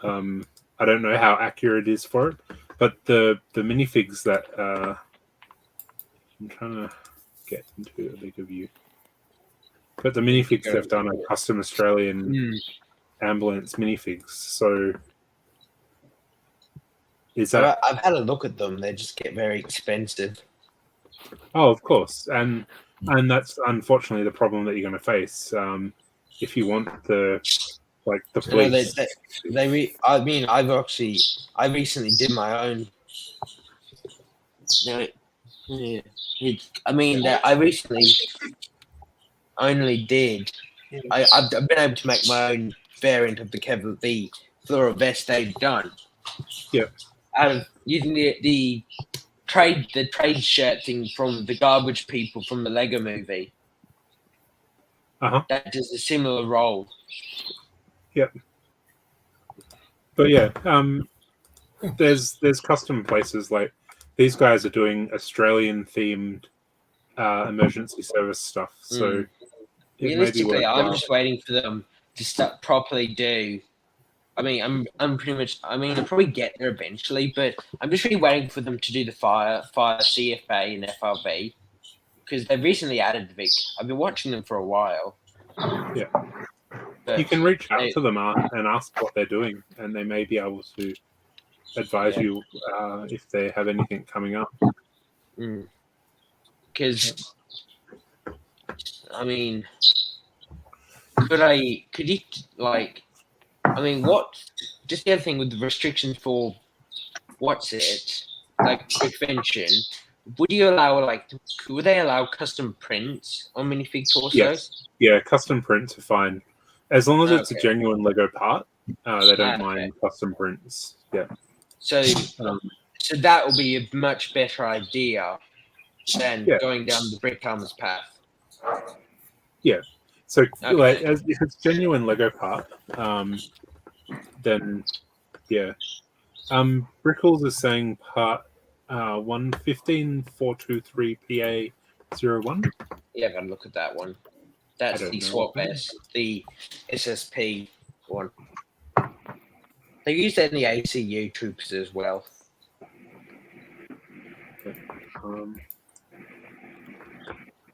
I don't know how accurate it is for it, but the minifigs that I'm trying to get into a bigger view. But the minifigs they've done are custom Australian ambulance minifigs. So is that? I've had a look at them. They just get very expensive. Oh, of course, and that's unfortunately the problem that you're going to face if you want the police. I recently did my own. I recently only did. I've been able to make my own variant of the Flora vest they've done. Yeah. Out of using the trade shirt thing from the Garbage People from the Lego Movie. That does a similar role. Yep. But yeah, there's custom places like these guys are doing Australian themed emergency service stuff. So realistically, I'm just waiting for them to start properly do. I mean, I'm pretty much. I mean, I'll probably get there eventually, but I'm just really waiting for them to do the fire CFA and FRV because they've recently added Vic. I've been watching them for a while. Yeah. But you can reach out to them and ask what they're doing, and they may be able to advise you if they have anything coming up. Because, I mean, could you, like, I mean, just the other thing with the restrictions for, like, prevention, would you allow would they allow custom prints on minifig torsos? Yes. Yeah, custom prints are fine. As long as it's a Okay. genuine Lego part, they don't mind custom prints. Yeah. So Um, so that will be a much better idea than Yeah. going down the Brick Armors path. So, Okay. like, if it's genuine Lego part, then yeah. Brickles is saying part 115423PA01. Yeah, I've got to look at that one. That's I don't the know. SWAT vest, the SSP one. They use that in the ACU troops as well.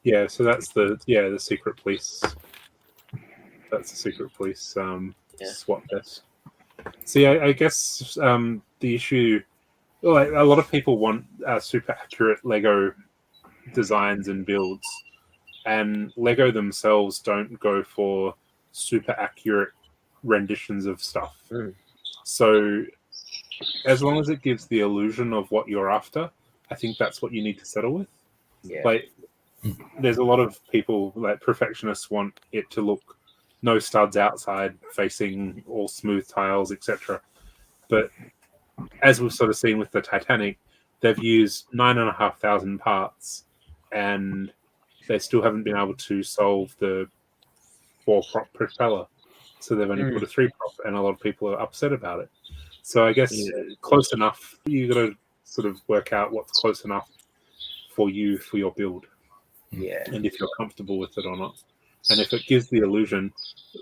Yeah, so that's the secret police. That's the secret police Yeah. SWAT vest. See, I guess the issue, like, a lot of people want super accurate Lego designs and builds, and Lego themselves don't go for super accurate renditions of stuff. Mm. So, as long as it gives the illusion of what you're after, I think that's what you need to settle with. Yeah. Like, there's a lot of people, like perfectionists, want it to look no studs outside, facing all smooth tiles, etc. But as we've sort of seen with the Titanic, they've used 9,500 parts, and they still haven't been able to solve the 4-prop propeller. So they've only put a 3-prop, and a lot of people are upset about it. So I guess close enough. You got to sort of work out what's close enough for you for your build. Yeah. And if you're comfortable with it or not. And if it gives the illusion,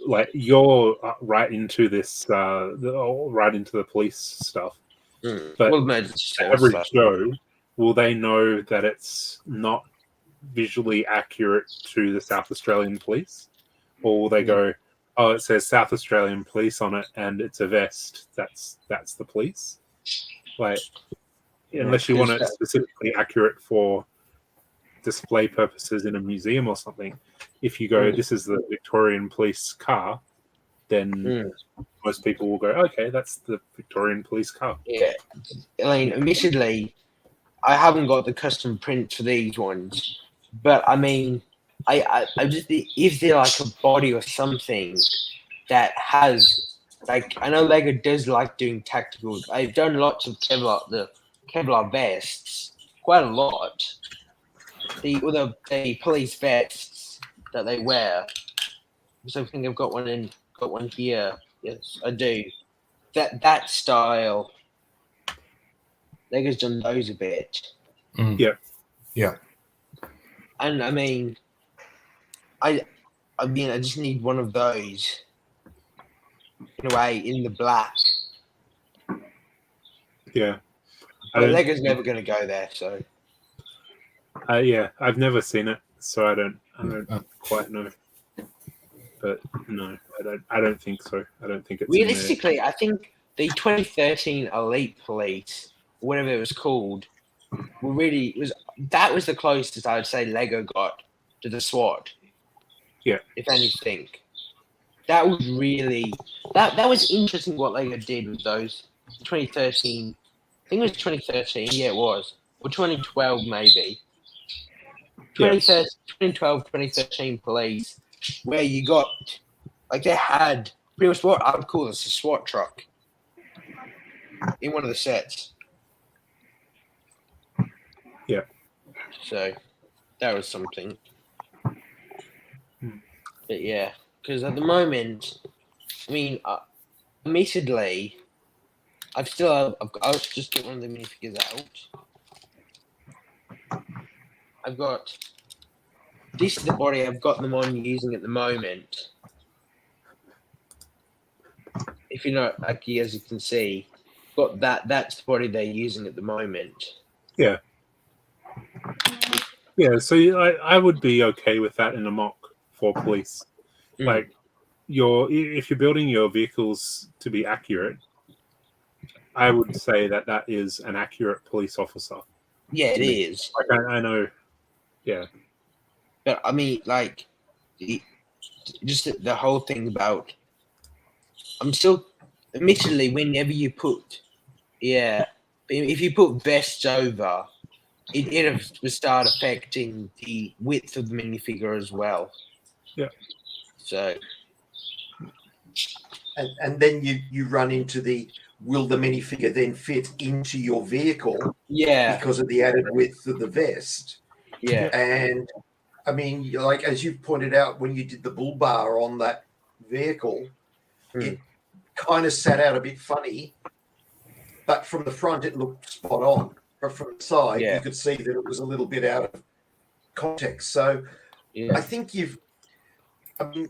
like, you're right into this, right into the police stuff. But Well, the average Joe, will they know that it's not visually accurate to the South Australian police? Or will they go, oh, it says South Australian police on it and it's a vest, that's the police? Like, unless you want it specifically accurate for display purposes in a museum or something, if you go, this is the Victorian police car, then most people will go, okay, that's the Victorian police car. Yeah. I mean, admittedly, I haven't got the custom print for these ones, but I mean, I just, if they're like a body or something that has, like, I know Lego does like doing tactical. They've done lots of Kevlar vests, quite a lot. The police vests that they wear. So I think I've got one here. Yes, I do. That style. Lego's done those a bit. Yeah. Yeah. And I mean, I just need one of those in a way in the black. Yeah. But Lego's never going to go there, so. Yeah, I've never seen it, so I don't quite know. But no, I don't think so. I don't think it's realistically. I think the 2013 Elite Police, whatever it was called, that was the closest I would say Lego got to the SWAT. Yeah. If anything, that was really that was interesting what Lego did with those 2013. I think it was 2013. Yeah, it was, or 2012 maybe. 2012, 2013 police, where you got, like, they had pretty much what I would call this a SWAT truck in one of the sets. Yeah. So that was something. But yeah, because at the moment, I mean, admittedly, I'll just get one of the minifigures out. I've got, this is the body I've got them on using at the moment. If you know, like, as you can see, got that's the body they're using at the moment. Yeah. Yeah, so I would be okay with that in a mock for police. Like, if you're building your vehicles to be accurate, I would say that is an accurate police officer. Yeah, it is. Like, I know. Yeah. But I mean, like, just the whole thing about, I'm still, admittedly, whenever you put, if you put vests over, it'll start affecting the width of the minifigure as well. Yeah. So And then you run into will the minifigure then fit into your vehicle yeah, because of the added width of the vest? yeah, And I mean, like as you pointed out, when you did the bull bar on that vehicle, it kind of sat out a bit funny, but from the front it looked spot on. But from the side, Yeah. you could see that it was a little bit out of context. So yeah, I think I mean,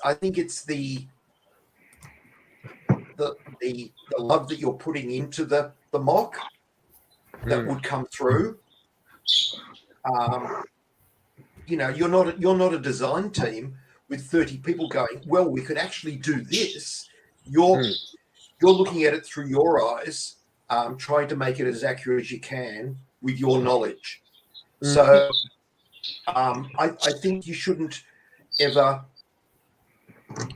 I think it's the love that you're putting into the mock that would come through. You know, you're not a design team with 30 people going, well, we could actually do this. You're looking at it through your eyes, trying to make it as accurate as you can with your knowledge. So I think you shouldn't ever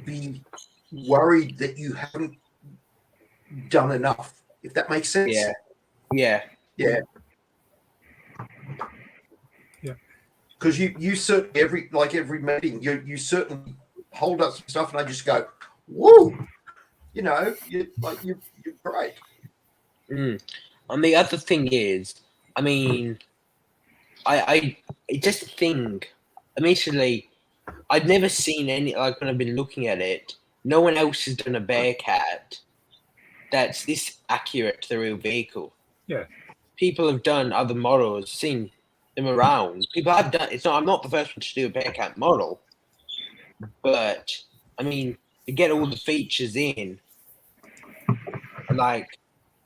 be worried that you haven't done enough, if that makes sense. yeah, yeah. Yeah. Yeah. Because you certainly every meeting you certainly hold up some stuff and I just go, woo, you know, you're great. And the other thing is, I mean, I just think initially I'd never seen any, like when I've been looking at it, no one else has done a Bearcat that's this accurate to the real vehicle. Yeah. People have done other models, seen them around. People have done. I'm not the first one to do a Bearcat model, but I mean, to get all the features in, like,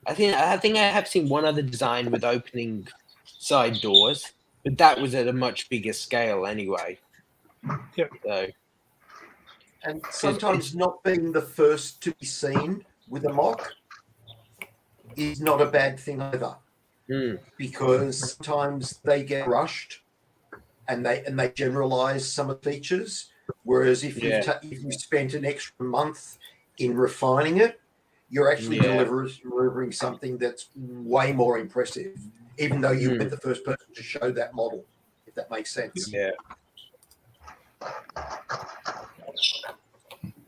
I think I have seen one other design with opening side doors, but that was at a much bigger scale anyway. Yeah. So, And sometimes not being the first to be seen with a mock is not a bad thing either. Because sometimes they get rushed and they generalize some of the features. Whereas if you spent an extra month in refining it, you're actually delivering something that's way more impressive, even though you were the first person to show that model, if that makes sense. Yeah.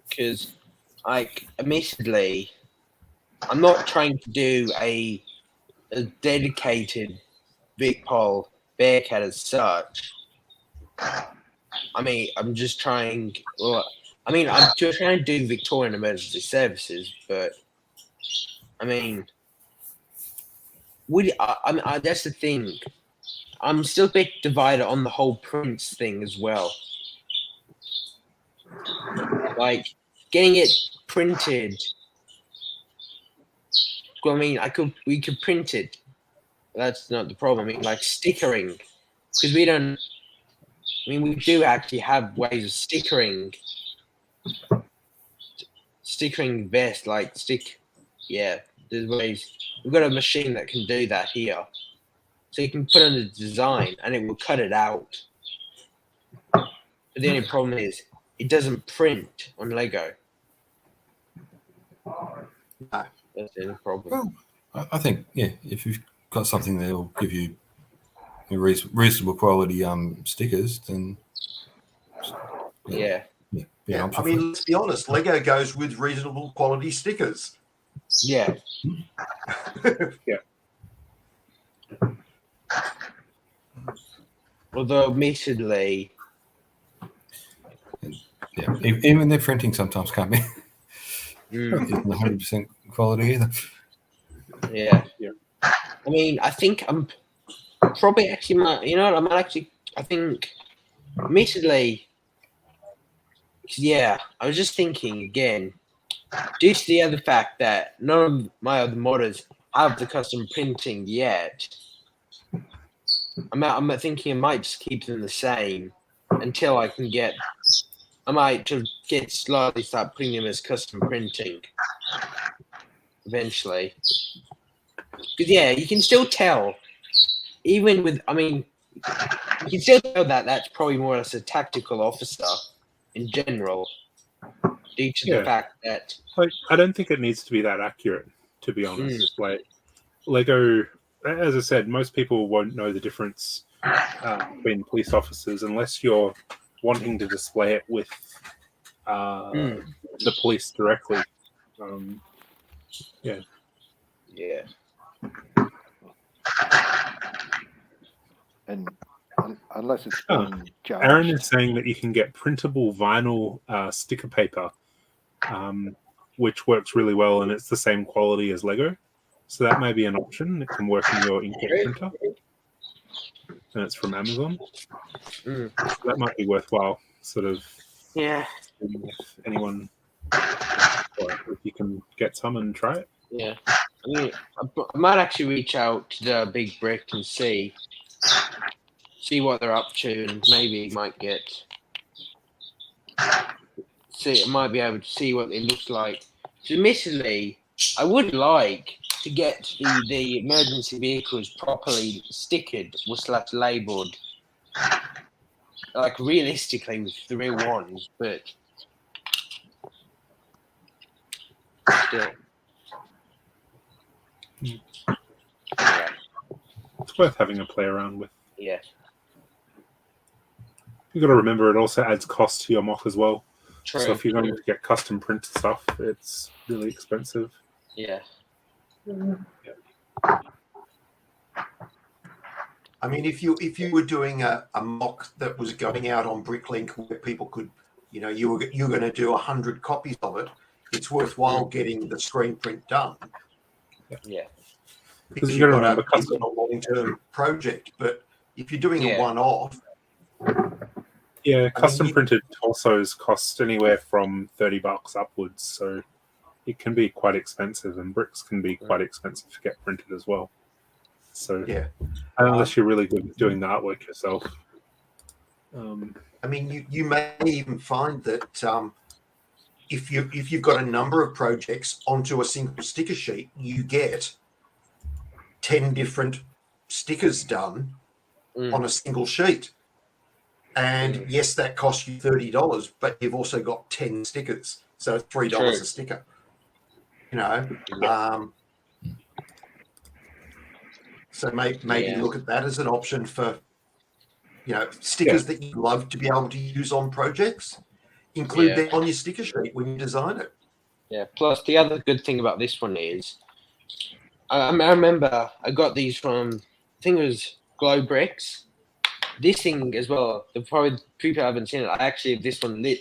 Because, like, admittedly, I'm not trying to do a dedicated VicPol Bearcat as such. I mean, I'm just trying. Well, I mean, I'm just trying to do Victorian Emergency Services, but I mean, that's the thing. I'm still a bit divided on the whole Prince thing as well. Like getting it printed. Well, I mean, we could print it. That's not the problem. I mean, like stickering, because we don't. I mean, we do actually have ways of stickering vest, like stick. Yeah, there's ways. We've got a machine that can do that here, so you can put on the design and it will cut it out. But the only problem is it doesn't print on Lego. That's the only problem. Well, I think, if you've got something that will give you a reasonable quality stickers, then Yeah. I mean, let's be honest. Lego goes with reasonable quality stickers. Yeah. Yeah. Although, admittedly, even their printing sometimes can't be isn't 100% quality either. Yeah. I mean, I think I'm probably actually I think, admittedly, I was just thinking again, due to the other fact that none of my other modders have the custom printing yet, I'm thinking I might just keep them the same until I might just slowly start putting them as custom printing eventually. Because you can still tell, even with, you can still tell that that's probably more or less a tactical officer in general, due to the fact that I don't think it needs to be that accurate, to be honest. Like Lego as I said, most people won't know the difference between police officers unless you're wanting to display it with the police directly. Yeah. And unless it's Oh, been judged. Aaron is saying that you can get printable vinyl sticker paper, which works really well, and it's the same quality as Lego. So that may be an option. It can work in your inkjet printer, and it's from Amazon. So that might be worthwhile. Sort of. Yeah. If anyone, or if you can get some and try it. Yeah. I mean, I might actually reach out to the Big Brick and see what they're up to, and maybe might be able to see what it looks like. So admittedly, I would like to get the emergency vehicles properly stickered or / labelled, like realistically with the real ones, but still. Yeah. It's worth having a play around with. Yeah. You've got to remember it also adds cost to your mock as well. True. So if you're going to get custom print stuff, it's really expensive. Yeah. I mean, if you were doing a mock that was going out on Bricklink where people could, you're going to do 100 copies of it, it's worthwhile getting the screen print done. Yeah. Because you've you've got to got remember a long-term project. But if you're doing a one-off, Yeah, custom printed torsos cost anywhere from $30 upwards, so it can be quite expensive, and bricks can be quite expensive to get printed as well. So yeah, unless you're really good at doing the artwork yourself. I mean, you may even find that if you've got a number of projects onto a single sticker sheet, you get 10 different stickers done on a single sheet. And yes, that costs you $30, but you've also got 10 stickers, so it's $3 True. a sticker. So maybe look at that as an option for stickers that you love to be able to use on projects. Include that on your sticker sheet when you design it. Yeah. Plus, the other good thing about this one is, I remember I got these from, I think it was Glow Bricks. This thing as well, probably people haven't seen it. I actually have this one lit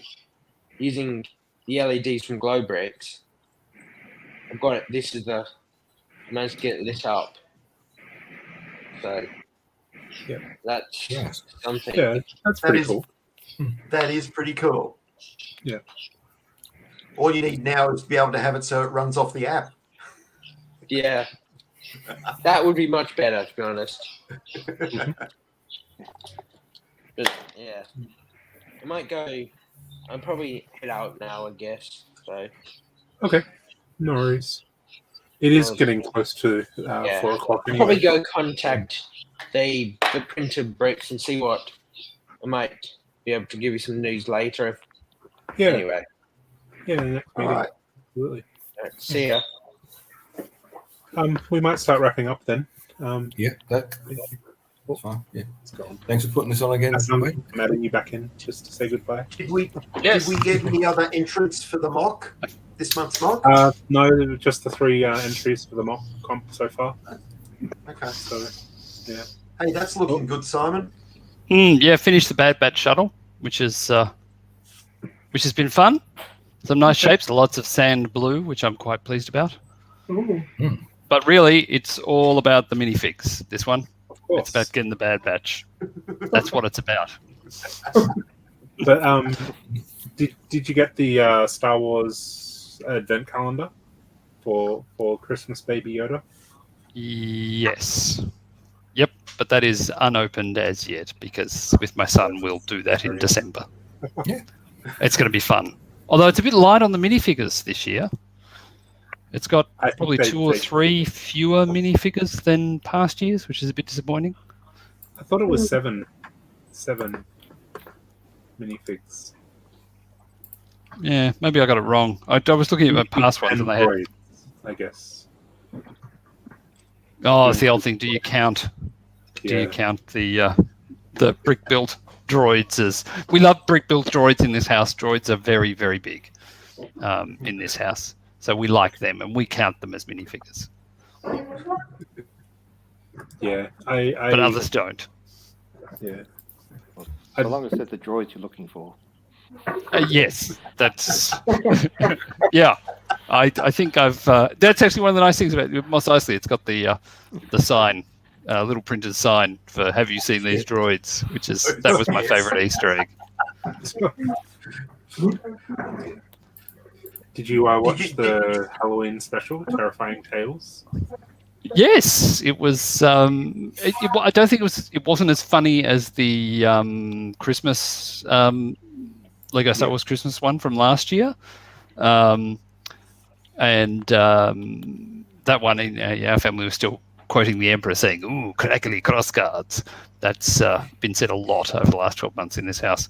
using the LEDs from Glow Bricks. I've got it. This is I managed to get it lit up. So that's something. Yeah, that's pretty cool. That is pretty cool. Yeah. All you need now is to be able to have it so it runs off the app. Yeah. That would be much better, to be honest. But yeah, I might go. I'll probably head out now, I guess. So. Okay, no worries. It is getting close to 4 o'clock I'll anyway. probably go contact the printed bricks and see what I might be able to give you some news later. Yeah. Anyway. Yeah, the next meeting. Alright. Absolutely. See ya. We might start wrapping up then. That's fine. Yeah. Thanks for putting this on again. I'm adding you back in just to say goodbye. Did we get any other entrants for the mock, this month's mock? No, just the 3 entries for the mock comp so far. Okay. So, yeah. Hey, that's looking good, Simon. Yeah, finished the Bad Batch shuttle, which has been fun. Some nice shapes, lots of sand blue, which I'm quite pleased about. But really, it's all about the minifigs, this one. It's about getting the Bad Batch. That's what it's about. But did you get the Star Wars advent calendar for Christmas Baby Yoda? Yes. Yep, but that is unopened as yet because with my son we'll do that in December. Yeah. It's going to be fun. Although it's a bit light on the minifigures this year. It's got probably 2 or 3 fewer minifigures than past years, which is a bit disappointing. I thought it was 7 minifigs. Yeah, maybe I got it wrong. I was looking at my past ones and they had... I guess. Oh, it's the old thing. Do you count? Do you count the brick built droids? As we love brick built droids in this house. Droids are very, very big in this house, so we like them and we count them as minifigures. Yeah, But others don't. Yeah. So long as they're the droids you're looking for. Yes, that's yeah. I think I've that's actually one of the nice things about Mos Eisley. It's got the sign, little printed sign for "Have you seen these droids?" Which is that was my favorite Easter egg. Did you watch the Halloween special, Terrifying Tales? Yes, it was. I don't think it wasn't as funny as the Christmas Lego Star Wars Christmas one from last year, and that one, our family was still quoting the Emperor saying, "Ooh, crackly cross guards." That's been said a lot over the last 12 months in this house.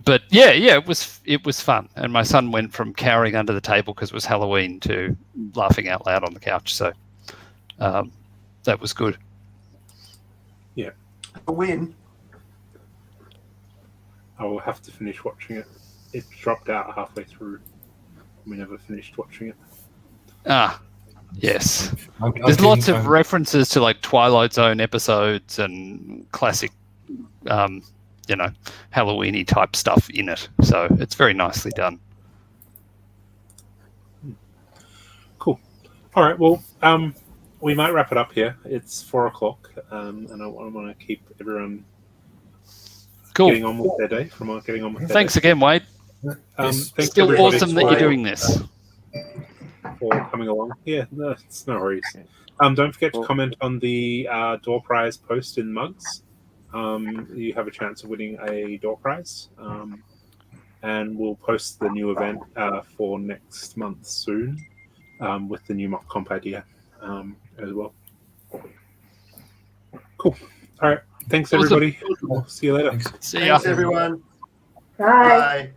But yeah, it was fun. And my son went from cowering under the table because it was Halloween to laughing out loud on the couch. So that was good. Yeah, A win. I will have to finish watching it. It dropped out halfway through. We never finished watching it. Ah, yes. Okay, There's lots of references to like Twilight Zone episodes and classic, Halloween-y type stuff in it. So it's very nicely done. Cool. All right. Well, we might wrap it up here. It's 4:00, and I want to keep everyone getting on with their day. Thanks again, Wade. Thanks Still everybody awesome that you're doing this. for coming along. Yeah, no, it's no worries. Don't forget to comment on the door prize post in Mugs. You have a chance of winning a door prize. And we'll post the new event for next month soon with the new mock comp idea as well. Cool. All right. Thanks, everybody. We'll see you later. See ya. Thanks, everyone. Bye. Bye.